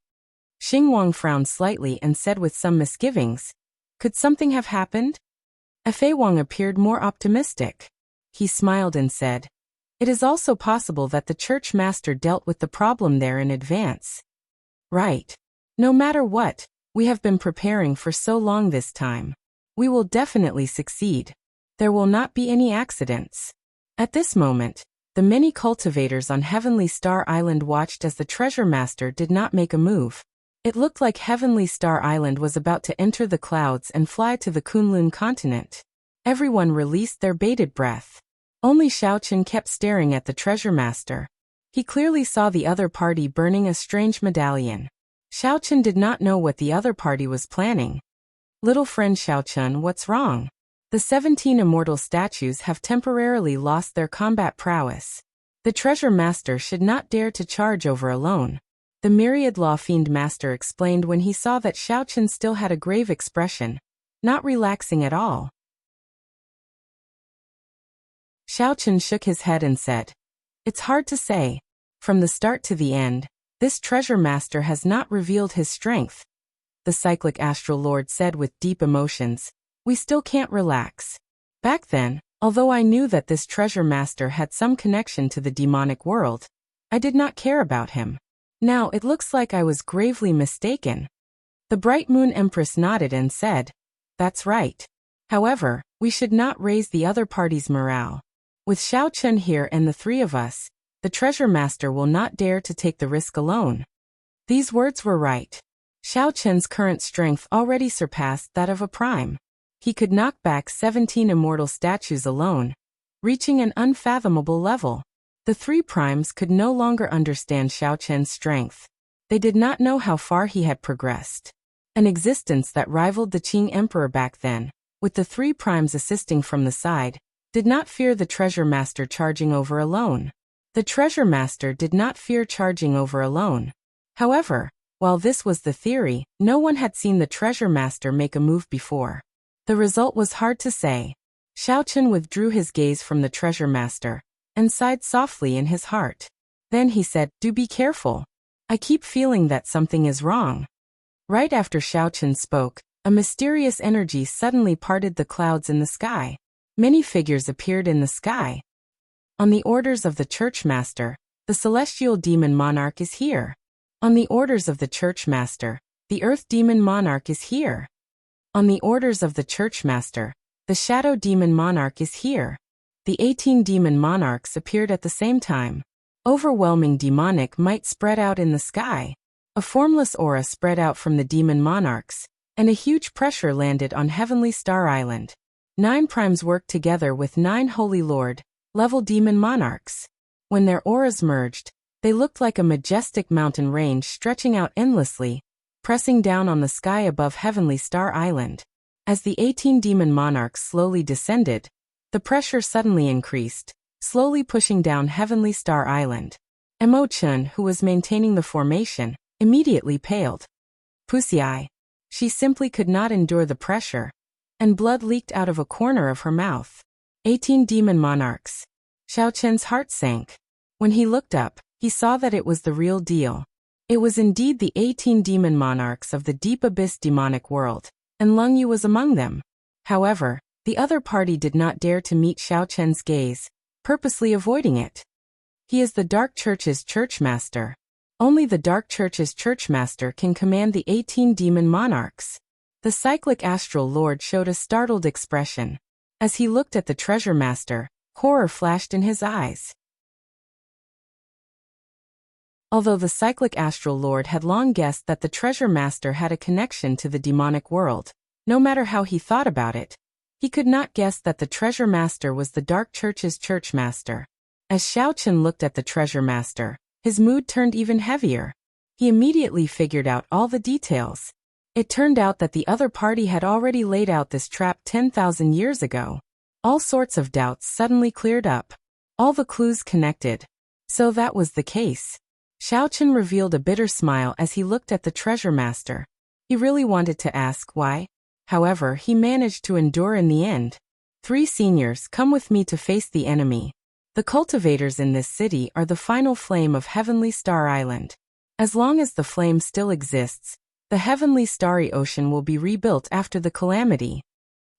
Xing Wang frowned slightly and said with some misgivings, "Could something have happened?" Fa Wang appeared more optimistic. He smiled and said, "It is also possible that the church master dealt with the problem there in advance." Right. No matter what, we have been preparing for so long this time. We will definitely succeed. There will not be any accidents. At this moment, the many cultivators on Heavenly Star Island watched as the treasure master did not make a move. It looked like Heavenly Star Island was about to enter the clouds and fly to the Kunlun continent. Everyone released their bated breath. Only Xiaochen kept staring at the treasure master. He clearly saw the other party burning a strange medallion. Xiaochen did not know what the other party was planning. "Little friend Xiaochen, what's wrong?" The 17 immortal statues have temporarily lost their combat prowess. The treasure master should not dare to charge over alone. The myriad law fiend master explained when he saw that Xiaochen still had a grave expression, not relaxing at all. Xiaochen shook his head and said, "It's hard to say. From the start to the end, this treasure master has not revealed his strength." The cyclic astral lord said with deep emotions, "We still can't relax. Back then, although I knew that this treasure master had some connection to the demonic world, I did not care about him. Now it looks like I was gravely mistaken." The bright moon empress nodded and said, "That's right. However, we should not raise the other party's morale. With Xiaochen here and the three of us, the treasure master will not dare to take the risk alone." These words were right. Xiaochen's current strength already surpassed that of a prime. He could knock back 17 immortal statues alone, reaching an unfathomable level. The three primes could no longer understand Xiaochen's strength. They did not know how far he had progressed. An existence that rivaled the Qing emperor back then, with the three primes assisting from the side, did not fear the treasure master charging over alone. The treasure master did not fear charging over alone. However, while this was the theory, no one had seen the treasure master make a move before. The result was hard to say. Xiaochen withdrew his gaze from the treasure master and sighed softly in his heart. Then he said, "Do be careful. I keep feeling that something is wrong." Right after Xiaochen spoke, a mysterious energy suddenly parted the clouds in the sky. Many figures appeared in the sky. On the orders of the church master, the celestial demon monarch is here. On the orders of the church master, the earth demon monarch is here. On the orders of the church master, the shadow demon monarch is here. The 18 demon monarchs appeared at the same time. Overwhelming demonic might spread out in the sky. A formless aura spread out from the demon monarchs, and a huge pressure landed on Heavenly Star Island. 9 primes worked together with 9 Holy Lord, level demon monarchs. When their auras merged, they looked like a majestic mountain range stretching out endlessly, pressing down on the sky above Heavenly Star Island. As the 18 demon monarchs slowly descended, the pressure suddenly increased, slowly pushing down Heavenly Star Island. Mo Chun, who was maintaining the formation, immediately paled. Pussy. She simply could not endure the pressure, and blood leaked out of a corner of her mouth. 18 demon monarchs. Xiaochen's heart sank. When he looked up, he saw that it was the real deal. It was indeed the 18 demon monarchs of the deep abyss demonic world, and Leng Yu was among them. However, the other party did not dare to meet Xiaochen's gaze, purposely avoiding it. He is the Dark Church's church master. Only the Dark Church's church master can command the 18 demon monarchs. The cyclic astral lord showed a startled expression. As he looked at the treasure master, horror flashed in his eyes. Although the cyclic astral lord had long guessed that the treasure master had a connection to the demonic world, no matter how he thought about it, he could not guess that the treasure master was the Dark Church's church master. As Xiaochen looked at the treasure master, his mood turned even heavier. He immediately figured out all the details. It turned out that the other party had already laid out this trap 10,000 years ago. All sorts of doubts suddenly cleared up. All the clues connected. So that was the case. Xiaochen revealed a bitter smile as he looked at the treasure master. He really wanted to ask why. However, he managed to endure in the end. 3 seniors, come with me to face the enemy. The cultivators in this city are the final flame of Heavenly Star Island. As long as the flame still exists, the Heavenly Starry Ocean will be rebuilt after the calamity.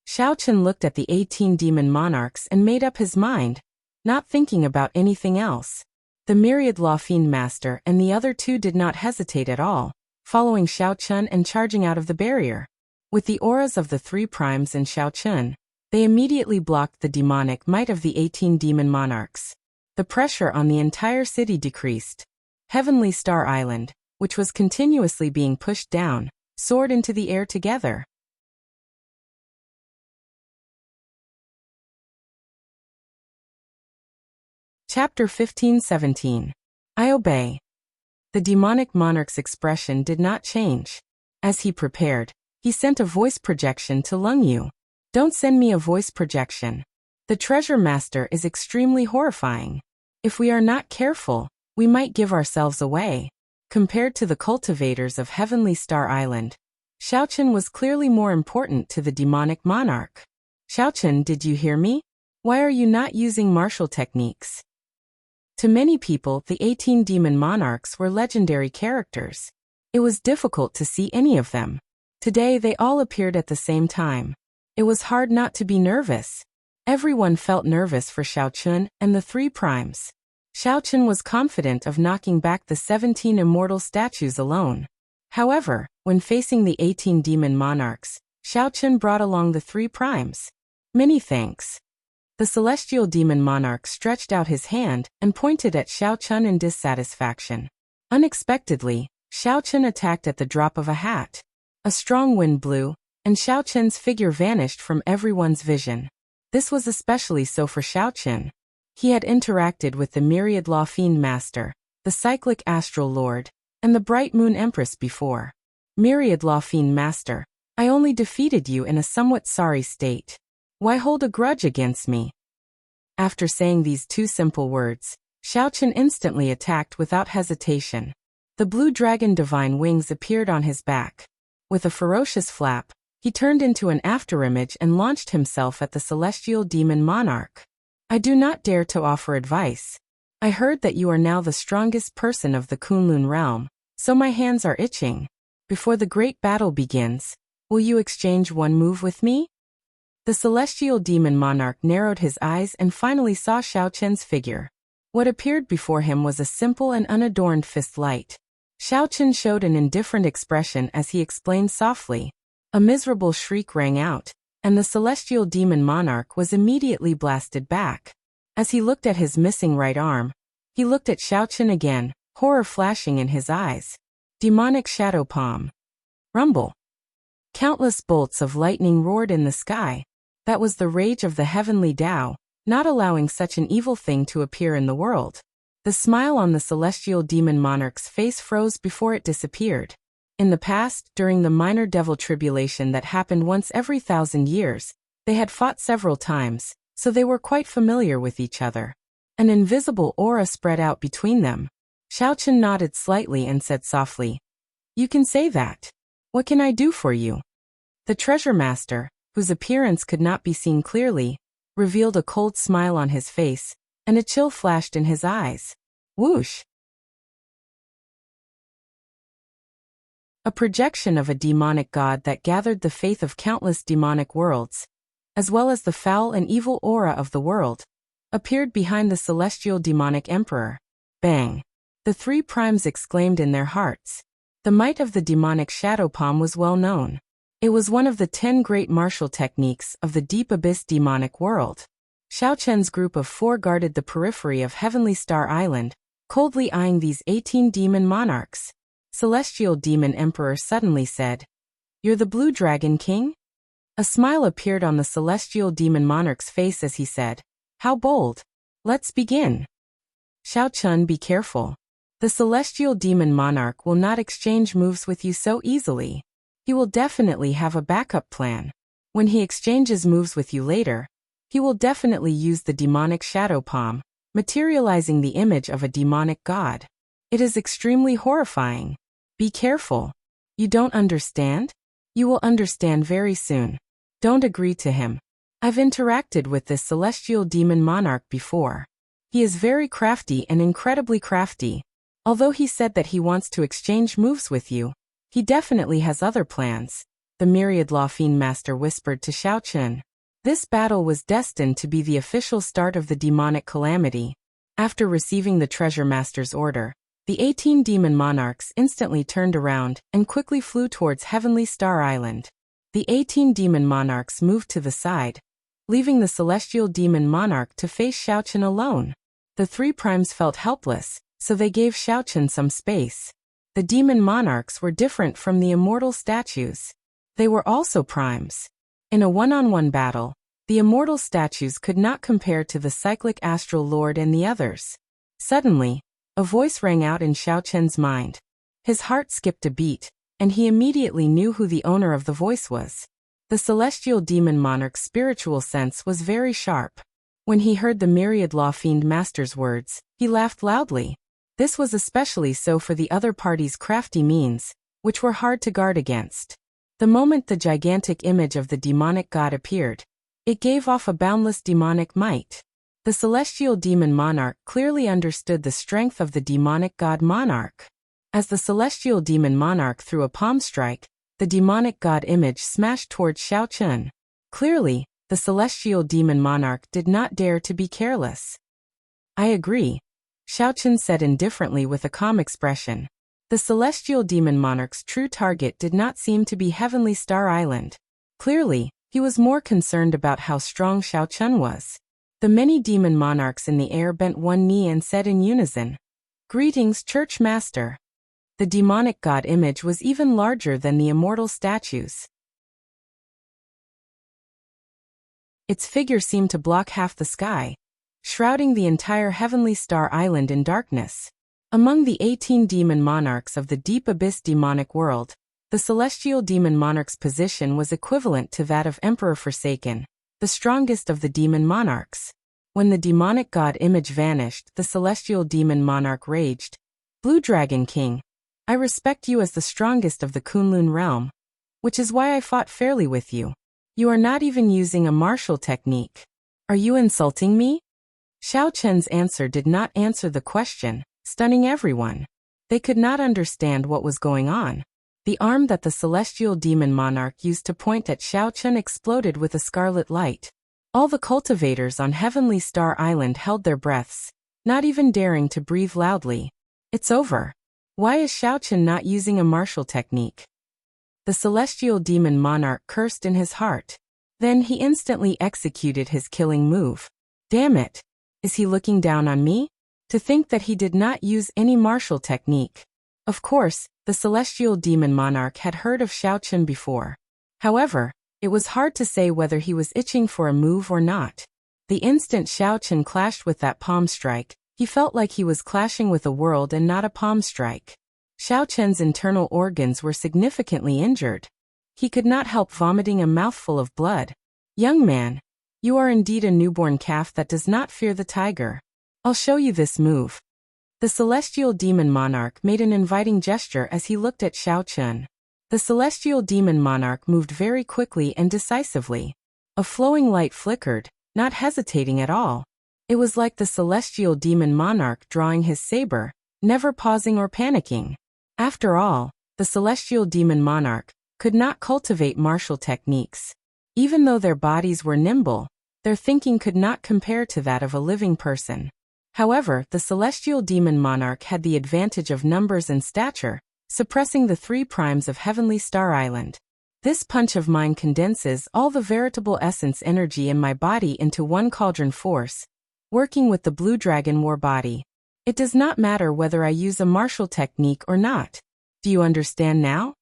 Xiaochen looked at the 18 demon monarchs and made up his mind, not thinking about anything else. The myriad law fiend master and the other 2 did not hesitate at all, following Xiaochen and charging out of the barrier. With the auras of the 3 primes and Xiaochen, they immediately blocked the demonic might of the 18 demon monarchs. The pressure on the entire city decreased. Heavenly Star Island, which was continuously being pushed down, soared into the air together. Chapter 15-17. I obey. The demonic monarch's expression did not change. As he prepared, he sent a voice projection to Leng Yu. Don't send me a voice projection. The treasure master is extremely horrifying. If we are not careful, we might give ourselves away. Compared to the cultivators of Heavenly Star Island, Xiaochen was clearly more important to the demonic monarch. Xiaochen, did you hear me? Why are you not using martial techniques? To many people, the 18 demon monarchs were legendary characters. It was difficult to see any of them. Today they all appeared at the same time. It was hard not to be nervous. Everyone felt nervous for Xiaochun and the three primes. Xiaochun was confident of knocking back the 17 immortal statues alone. However, when facing the 18 demon monarchs, Xiaochun brought along the three primes. Many thanks. The celestial demon monarch stretched out his hand and pointed at Xiaochun in dissatisfaction. Unexpectedly, Xiaochun attacked at the drop of a hat. A strong wind blew, and Xiaochun's figure vanished from everyone's vision. This was especially so for Xiaochun. He had interacted with the Myriad Law Fiend Master, the Cyclic Astral Lord, and the Bright Moon Empress before. Myriad Law Fiend Master, I only defeated you in a somewhat sorry state. Why hold a grudge against me? After saying these two simple words, Xiaochun instantly attacked without hesitation. The blue dragon divine wings appeared on his back. With a ferocious flap, he turned into an afterimage and launched himself at the celestial demon monarch. I do not dare to offer advice. I heard that you are now the strongest person of the Kunlun realm, so my hands are itching. Before the great battle begins, will you exchange one move with me? The celestial demon monarch narrowed his eyes and finally saw Xiaochun's figure. What appeared before him was a simple and unadorned fist light. Xiaochun showed an indifferent expression as he explained softly. A miserable shriek rang out, and the celestial demon monarch was immediately blasted back. As he looked at his missing right arm, he looked at Xiaochun again, horror flashing in his eyes. Demonic shadow palm. Rumble. Countless bolts of lightning roared in the sky. That was the rage of the heavenly Tao, not allowing such an evil thing to appear in the world. The smile on the celestial demon monarch's face froze before it disappeared. In the past, during the minor devil tribulation that happened once every 1,000 years, they had fought several times, so they were quite familiar with each other. An invisible aura spread out between them. Xiaochun nodded slightly and said softly, "You can say that. What can I do for you?" The treasure master, whose appearance could not be seen clearly, revealed a cold smile on his face, and a chill flashed in his eyes. Whoosh! A projection of a demonic god that gathered the faith of countless demonic worlds, as well as the foul and evil aura of the world, appeared behind the celestial demonic emperor. Bang! The three primes exclaimed in their hearts. The might of the demonic shadow palm was well known. It was one of the 10 great martial techniques of the deep abyss demonic world. Xiaochun's group of 4 guarded the periphery of Heavenly Star Island, coldly eyeing these 18 demon monarchs. Celestial Demon Emperor suddenly said, "You're the Blue Dragon King?" A smile appeared on the Celestial Demon Monarch's face as he said, "How bold. Let's begin." Xiaochun, be careful. The Celestial Demon Monarch will not exchange moves with you so easily. He will definitely have a backup plan. When he exchanges moves with you later, he will definitely use the demonic shadow palm, materializing the image of a demonic god. It is extremely horrifying. Be careful. You don't understand? You will understand very soon. Don't agree to him. I've interacted with this celestial demon monarch before. He is very crafty and incredibly crafty. Although he said that he wants to exchange moves with you, he definitely has other plans, the Myriad Law Fiend Master whispered to Xiaochun. This battle was destined to be the official start of the demonic calamity. After receiving the Treasure Master's order, the 18 demon monarchs instantly turned around and quickly flew towards Heavenly Star Island. The 18 demon monarchs moved to the side, leaving the celestial demon monarch to face Xiaochun alone. The 3 primes felt helpless, so they gave Xiaochun some space. The demon monarchs were different from the immortal statues. They were also primes. In a one-on-one battle, the immortal statues could not compare to the cyclic astral lord and the others. Suddenly, a voice rang out in Xiaochun's mind. His heart skipped a beat, and he immediately knew who the owner of the voice was. The celestial demon monarch's spiritual sense was very sharp. When he heard the Myriad Law Fiend Master's words, he laughed loudly. This was especially so for the other party's crafty means, which were hard to guard against. The moment the gigantic image of the demonic god appeared, It gave off a boundless demonic might. The celestial demon monarch clearly understood the strength of the demonic god monarch. As the celestial demon monarch threw a palm strike, the demonic god image smashed towards Xiaochen. Clearly, the celestial demon monarch did not dare to be careless. I agree, Xiaochen said indifferently with a calm expression. The celestial demon monarch's true target did not seem to be Heavenly Star Island. Clearly, he was more concerned about how strong Xiaochen was. The many demon monarchs in the air bent one knee and said in unison, "Greetings, Church Master." The demonic god image was even larger than the immortal statues. Its figure seemed to block half the sky, shrouding the entire Heavenly Star Island in darkness. Among the 18 demon monarchs of the deep abyss demonic world, the celestial demon monarch's position was equivalent to that of Emperor Forsaken, the strongest of the demon monarchs. When the demonic god image vanished, the celestial demon monarch raged, "Blue Dragon King, I respect you as the strongest of the Kunlun realm, which is why I fought fairly with you. You are not even using a martial technique. Are you insulting me?" Xiaochen's answer did not answer the question, stunning everyone. They could not understand what was going on. The arm that the celestial demon monarch used to point at Xiaochen exploded with a scarlet light. All the cultivators on Heavenly Star Island held their breaths, not even daring to breathe loudly. It's over. Why is Xiaochen not using a martial technique? The celestial demon monarch cursed in his heart. Then he instantly executed his killing move. Damn it! Is he looking down on me? To think that he did not use any martial technique. Of course, the celestial demon monarch had heard of Xiaochen before. However, it was hard to say whether he was itching for a move or not. The instant Xiaochen clashed with that palm strike, he felt like he was clashing with a world and not a palm strike. Xiaochen's internal organs were significantly injured. He could not help vomiting a mouthful of blood. "Young man, you are indeed a newborn calf that does not fear the tiger. I'll show you this move." The celestial demon monarch made an inviting gesture as he looked at Xiaochen. The celestial demon monarch moved very quickly and decisively. A flowing light flickered, not hesitating at all. It was like the celestial demon monarch drawing his saber, never pausing or panicking. After all, the celestial demon monarch could not cultivate martial techniques. Even though their bodies were nimble, their thinking could not compare to that of a living person. However, the celestial demon monarch had the advantage of numbers and stature, suppressing the 3 primes of Heavenly Star Island. "This punch of mine condenses all the veritable essence energy in my body into one cauldron force, working with the Blue Dragon War body. It does not matter whether I use a martial technique or not. Do you understand now?"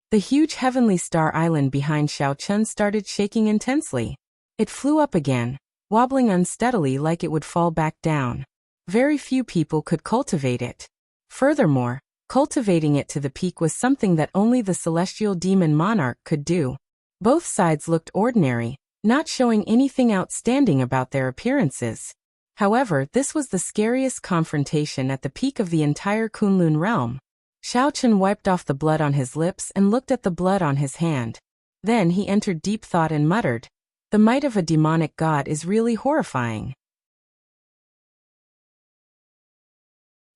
The huge Heavenly Star Island behind Xiaochen started shaking intensely. It flew up again, wobbling unsteadily like it would fall back down. Very few people could cultivate it. Furthermore, cultivating it to the peak was something that only the celestial demon monarch could do. Both sides looked ordinary, not showing anything outstanding about their appearances. However, this was the scariest confrontation at the peak of the entire Kunlun realm. Xiaochen wiped off the blood on his lips and looked at the blood on his hand. Then he entered deep thought and muttered, "The might of a demonic god is really horrifying.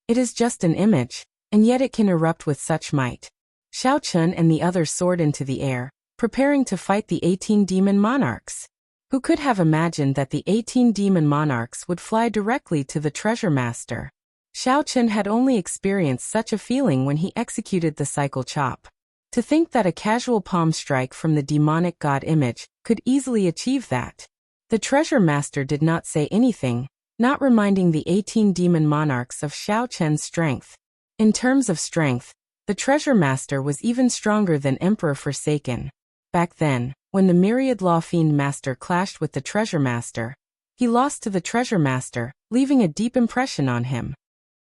It is just an image, and yet it can erupt with such might." Xiaochen and the others soared into the air, preparing to fight the 18 demon monarchs. Who could have imagined that the 18 demon monarchs would fly directly to the treasure master? Xiaochen had only experienced such a feeling when he executed the cycle chop. To think that a casual palm strike from the demonic god image could easily achieve that. The treasure master did not say anything, not reminding the 18 demon monarchs of Xiaochen's strength. In terms of strength, the treasure master was even stronger than Emperor Forsaken. Back then, when the myriad law fiend master clashed with the treasure master, he lost to the treasure master, leaving a deep impression on him.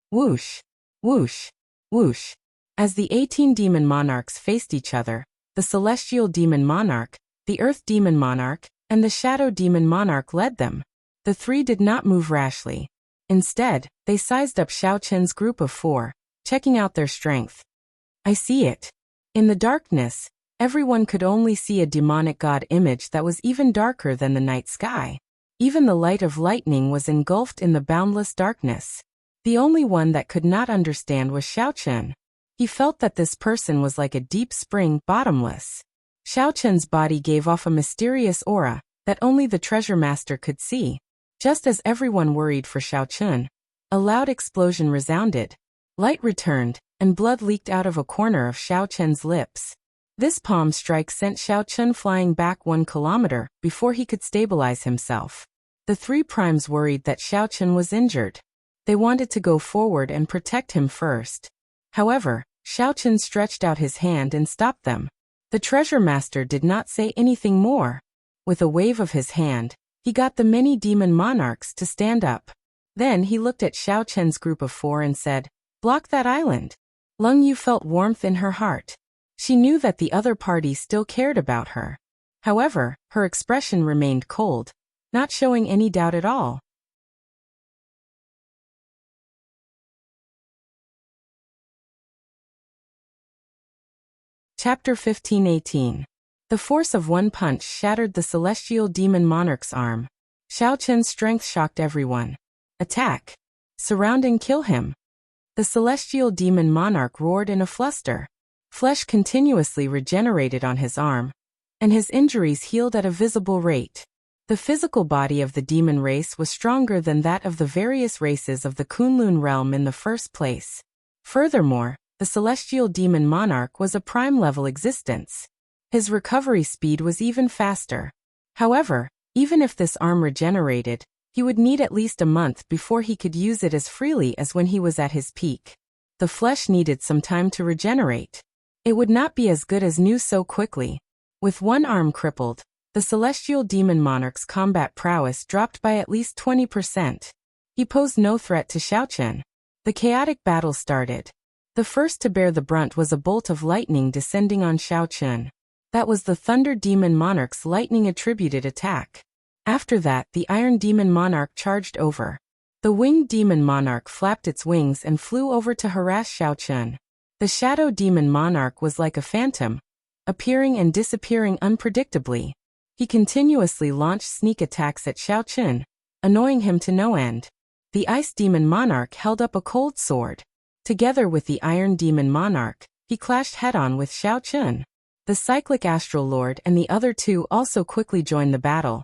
Whoosh, whoosh, whoosh. As the 18 demon monarchs faced each other, the celestial demon monarch, the earth demon monarch, and the shadow demon monarch led them. The 3 did not move rashly. Instead, they sized up Xiaochen's group of 4, checking out their strength. "I see it." In the darkness, Everyone could only see a demonic god image that was even darker than the night sky. Even the light of lightning was engulfed in the boundless darkness. The only one that could not understand was Xiaochen. He felt that this person was like a deep spring, bottomless. Xiaochen's body gave off a mysterious aura that only the treasure master could see. Just as everyone worried for Xiaochen, a loud explosion resounded. Light returned, and blood leaked out of a corner of Xiaochen's lips. This palm strike sent Xiaochen flying back 1 kilometer before he could stabilize himself. The 3 primes worried that Xiaochen was injured. They wanted to go forward and protect him first. However, Xiaochen stretched out his hand and stopped them. The treasure master did not say anything more. With a wave of his hand, he got the many demon monarchs to stand up. Then he looked at Xiaochen's group of 4 and said, "Block that island." Leng Yu felt warmth in her heart. She knew that the other party still cared about her. However, her expression remained cold, not showing any doubt at all. Chapter 15-18. The force of one punch shattered the celestial demon monarch's arm. Xiaochen's strength shocked everyone. Attack! Surround and kill him! The celestial demon monarch roared in a fluster. Flesh continuously regenerated on his arm, and his injuries healed at a visible rate. The physical body of the demon race was stronger than that of the various races of the Kunlun realm in the first place. Furthermore, the celestial demon monarch was a prime-level existence. His recovery speed was even faster. However, even if this arm regenerated, he would need at least a month before he could use it as freely as when he was at his peak. The flesh needed some time to regenerate. It would not be as good as new so quickly. With one arm crippled, the celestial demon monarch's combat prowess dropped by at least 20%. He posed no threat to Xiaochen. The chaotic battle started. The first to bear the brunt was a bolt of lightning descending on Xiaochen. That was the Thunder Demon Monarch's lightning-attributed attack. After that, the Iron Demon Monarch charged over. The Winged Demon Monarch flapped its wings and flew over to harass Xiaochen. The Shadow Demon Monarch was like a phantom, appearing and disappearing unpredictably. He continuously launched sneak attacks at Xiaochen, annoying him to no end. The Ice Demon Monarch held up a cold sword. Together with the Iron Demon Monarch, he clashed head-on with Xiaochen. The Cyclic Astral Lord and the other 2 also quickly joined the battle,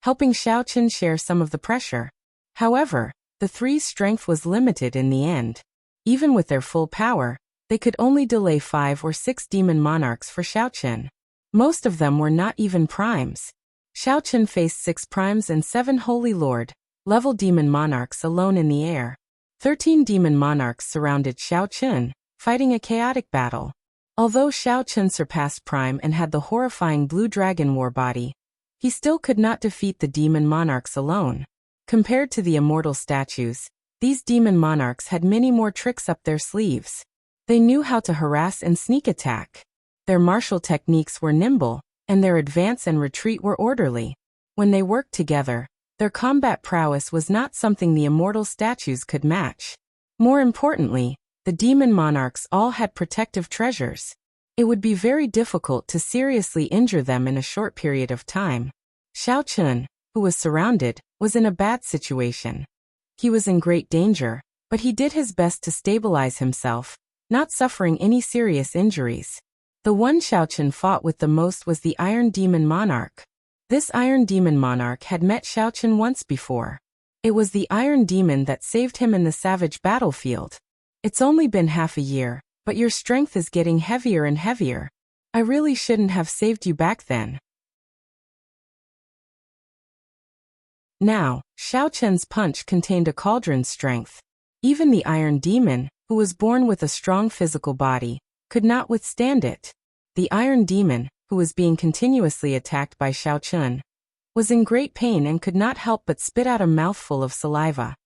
helping Xiaochen share some of the pressure. However, the 3's strength was limited in the end. Even with their full power, they could only delay 5 or 6 demon monarchs for Xiaochen. Most of them were not even primes. Xiaochen faced 6 primes and 7 Holy Lord, level demon monarchs alone in the air. 13 demon monarchs surrounded Xiaochen, fighting a chaotic battle. Although Xiaochen surpassed Prime and had the horrifying Blue Dragon War body, he still could not defeat the demon monarchs alone. Compared to the immortal statues, these demon monarchs had many more tricks up their sleeves. They knew how to harass and sneak attack. Their martial techniques were nimble, and their advance and retreat were orderly. When they worked together, their combat prowess was not something the immortal statues could match. More importantly, the demon monarchs all had protective treasures. It would be very difficult to seriously injure them in a short period of time. Xiaochen, who was surrounded, was in a bad situation. He was in great danger, but he did his best to stabilize himself, not suffering any serious injuries. The one Xiaochen fought with the most was the Iron Demon Monarch. This Iron Demon Monarch had met Xiaochen once before. It was the Iron Demon that saved him in the savage battlefield. It's only been half a year, but your strength is getting heavier and heavier. I really shouldn't have saved you back then. Now, Xiaochen's punch contained a cauldron's strength. Even the Iron Demon, who was born with a strong physical body, could not withstand it. The Iron Demon, who was being continuously attacked by Xiaochen, was in great pain and could not help but spit out a mouthful of saliva.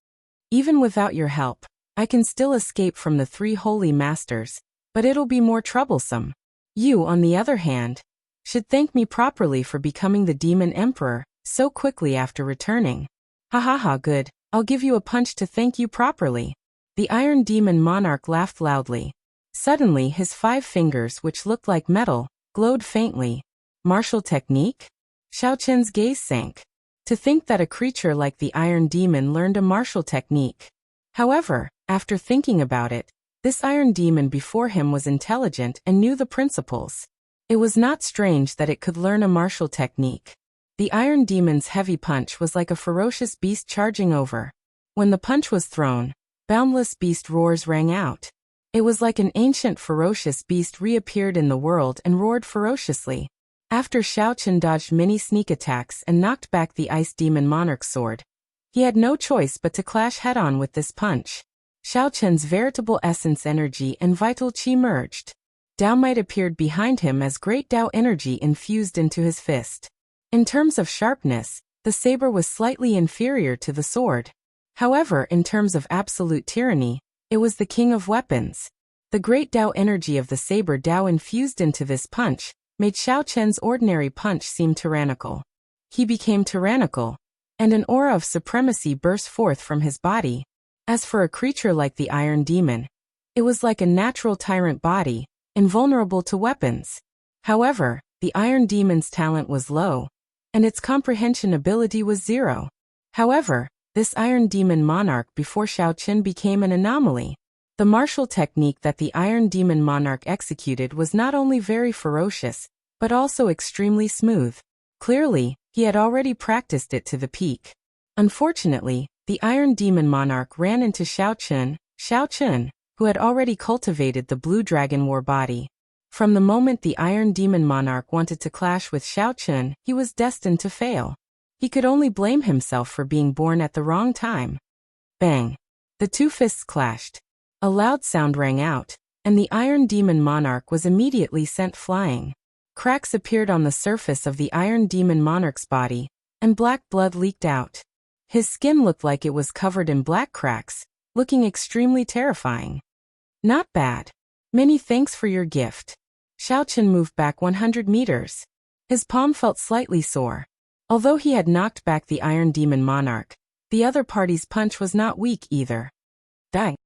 Even without your help, I can still escape from the 3 holy masters, but it'll be more troublesome. You, on the other hand, should thank me properly for becoming the Demon Emperor so quickly after returning. Ha ha ha, good, I'll give you a punch to thank you properly. The Iron Demon Monarch laughed loudly. Suddenly his 5 fingers, which looked like metal, glowed faintly. Martial technique? Xiaoqian's gaze sank. To think that a creature like the Iron Demon learned a martial technique. However, after thinking about it, this Iron Demon before him was intelligent and knew the principles. It was not strange that it could learn a martial technique. The Iron Demon's heavy punch was like a ferocious beast charging over. When the punch was thrown, boundless beast roars rang out. It was like an ancient ferocious beast reappeared in the world and roared ferociously. After Xiaoqian dodged many sneak attacks and knocked back the Ice Demon Monarch's sword, he had no choice but to clash head-on with this punch. Xiaoqian's veritable essence energy and vital qi merged. Dao Might appeared behind him as great Dao energy infused into his fist. In terms of sharpness, the saber was slightly inferior to the sword. However, in terms of absolute tyranny, it was the king of weapons. The great Dao energy of the saber Dao infused into this punch made Xiaoqian's ordinary punch seem tyrannical. He became tyrannical, and an aura of supremacy burst forth from his body. As for a creature like the Iron Demon, it was like a natural tyrant body, invulnerable to weapons. However, the Iron Demon's talent was low, and its comprehension ability was zero. However, this Iron Demon Monarch before Xiaoqian became an anomaly. The martial technique that the Iron Demon Monarch executed was not only very ferocious, but also extremely smooth. Clearly, he had already practiced it to the peak. Unfortunately, the Iron Demon Monarch ran into Xiaoqian, who had already cultivated the Blue Dragon War body. From the moment the Iron Demon Monarch wanted to clash with Xiaoqian, he was destined to fail. He could only blame himself for being born at the wrong time. Bang! The two fists clashed. A loud sound rang out, and the Iron Demon Monarch was immediately sent flying. Cracks appeared on the surface of the Iron Demon Monarch's body, and black blood leaked out. His skin looked like it was covered in black cracks, looking extremely terrifying. Not bad. Many thanks for your gift. Xiaoqian moved back 100 meters. His palm felt slightly sore. Although he had knocked back the Iron Demon Monarch, the other party's punch was not weak either. Dang!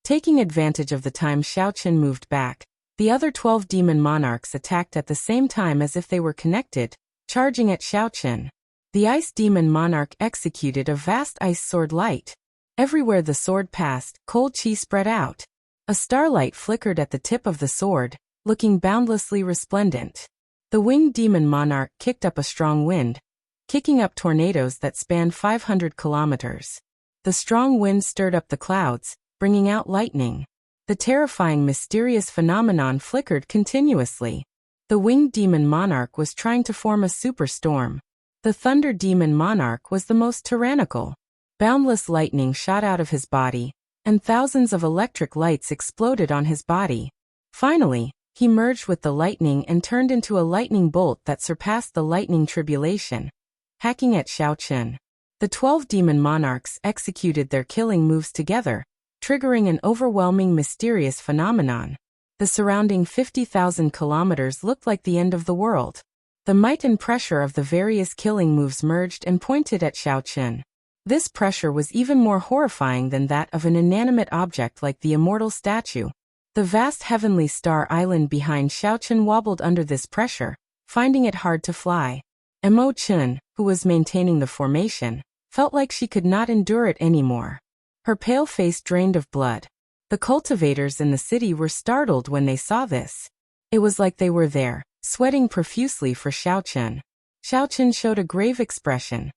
Taking advantage of the time Xiaoqian moved back, the other 12 demon monarchs attacked at the same time as if they were connected, charging at Xiaoqian. The Ice Demon Monarch executed a vast ice sword light. Everywhere the sword passed, cold qi spread out. A starlight flickered at the tip of the sword, looking boundlessly resplendent. The Winged Demon Monarch kicked up a strong wind, kicking up tornadoes that spanned 500 kilometers. The strong wind stirred up the clouds, bringing out lightning. The terrifying mysterious phenomenon flickered continuously. The Winged Demon Monarch was trying to form a superstorm. The Thunder Demon Monarch was the most tyrannical. Boundless lightning shot out of his body, and thousands of electric lights exploded on his body. Finally, he merged with the lightning and turned into a lightning bolt that surpassed the lightning tribulation, hacking at Xiaoqian. The 12 demon monarchs executed their killing moves together, triggering an overwhelming mysterious phenomenon. The surrounding 50,000 kilometers looked like the end of the world. The might and pressure of the various killing moves merged and pointed at Xiaoqian. This pressure was even more horrifying than that of an inanimate object like the immortal statue. The vast heavenly star island behind Xiaoqian wobbled under this pressure, finding it hard to fly. Mo Chun, who was maintaining the formation, felt like she could not endure it anymore. Her pale face drained of blood. The cultivators in the city were startled when they saw this. It was like they were there, sweating profusely for Xiaoqian. Xiaoqian showed a grave expression.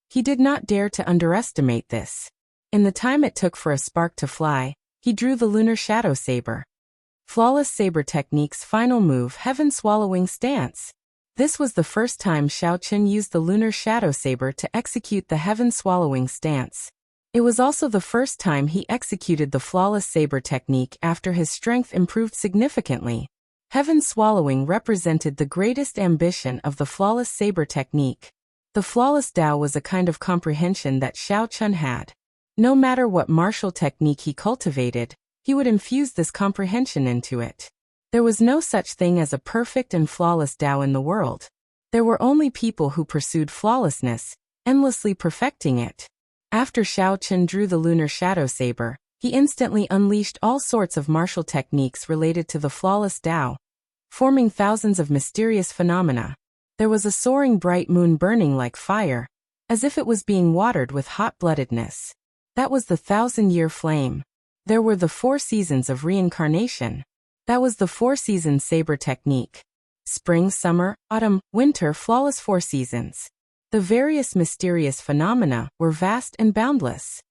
He did not dare to underestimate this. In the time it took for a spark to fly, he drew the lunar shadow saber. Flawless saber technique's final move, Heaven Swallowing Stance. This was the first time Xiaoqian used the lunar shadow saber to execute the Heaven Swallowing Stance. It was also the first time he executed the flawless saber technique after his strength improved significantly. Heaven Swallowing represented the greatest ambition of the flawless saber technique. The flawless Dao was a kind of comprehension that Xiaoqian had. No matter what martial technique he cultivated, he would infuse this comprehension into it. There was no such thing as a perfect and flawless Dao in the world. There were only people who pursued flawlessness, endlessly perfecting it. After Xiaoqian drew the lunar shadow saber, He instantly unleashed all sorts of martial techniques related to the flawless Tao, forming thousands of mysterious phenomena. There was a soaring bright moon burning like fire, as if it was being watered with hot-bloodedness. That was the 1,000-year flame. There were the 4 seasons of reincarnation. That was the 4-season saber technique. Spring, summer, autumn, winter, flawless 4 seasons. The various mysterious phenomena were vast and boundless.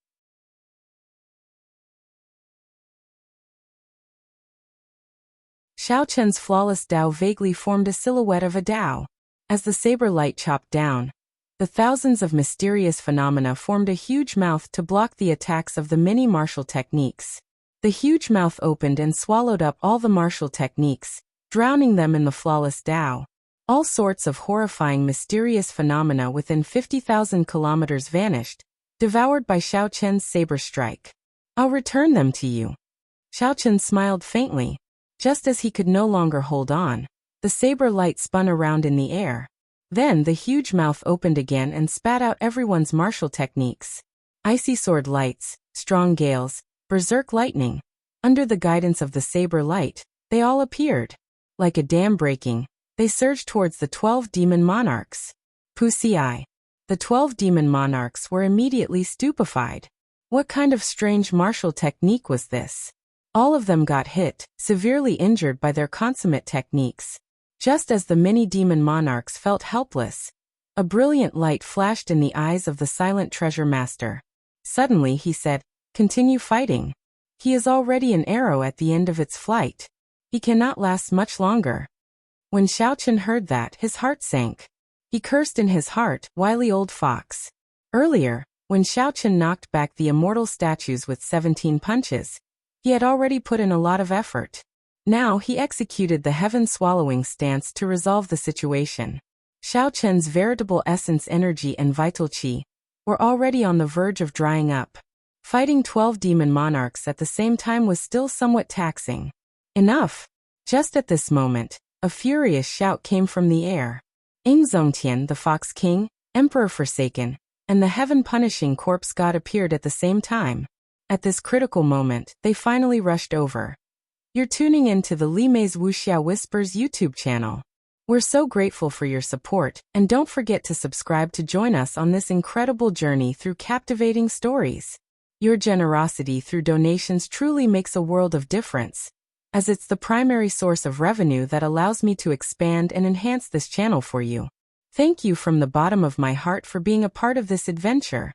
Xiaochen's flawless Tao vaguely formed a silhouette of a Tao. As the saber light chopped down, the thousands of mysterious phenomena formed a huge mouth to block the attacks of the many martial techniques. The huge mouth opened and swallowed up all the martial techniques, drowning them in the flawless Tao. All sorts of horrifying mysterious phenomena within 50,000 kilometers vanished, devoured by Xiaochen's saber strike. I'll return them to you. Xiaochen smiled faintly. Just as he could no longer hold on, the saber light spun around in the air. Then the huge mouth opened again and spat out everyone's martial techniques. Icy sword lights, strong gales, berserk lightning. Under the guidance of the saber light, they all appeared. Like a dam breaking, they surged towards the 12 demon monarchs. Pusi. The 12 demon monarchs were immediately stupefied. What kind of strange martial technique was this? All of them got hit, severely injured by their consummate techniques. Just as the many demon monarchs felt helpless, a brilliant light flashed in the eyes of the silent treasure master. Suddenly he said, "Continue fighting. He is already an arrow at the end of its flight. He cannot last much longer." When Xiaochen heard that, his heart sank. He cursed in his heart, "Wily old fox." Earlier, when Xiaochen knocked back the immortal statues with 17 punches, he had already put in a lot of effort. Now he executed the heaven-swallowing stance to resolve the situation. Xiaochen's veritable essence, energy and vital qi were already on the verge of drying up. Fighting 12 demon monarchs at the same time was still somewhat taxing. Enough! Just at this moment, a furious shout came from the air. Ingzongtian, the Fox King, Emperor Forsaken, and the heaven-punishing corpse god appeared at the same time. At this critical moment, they finally rushed over. You're tuning in to the Li Mei's Wuxia Whispers YouTube channel. We're so grateful for your support, and don't forget to subscribe to join us on this incredible journey through captivating stories. Your generosity through donations truly makes a world of difference, as it's the primary source of revenue that allows me to expand and enhance this channel for you. Thank you from the bottom of my heart for being a part of this adventure.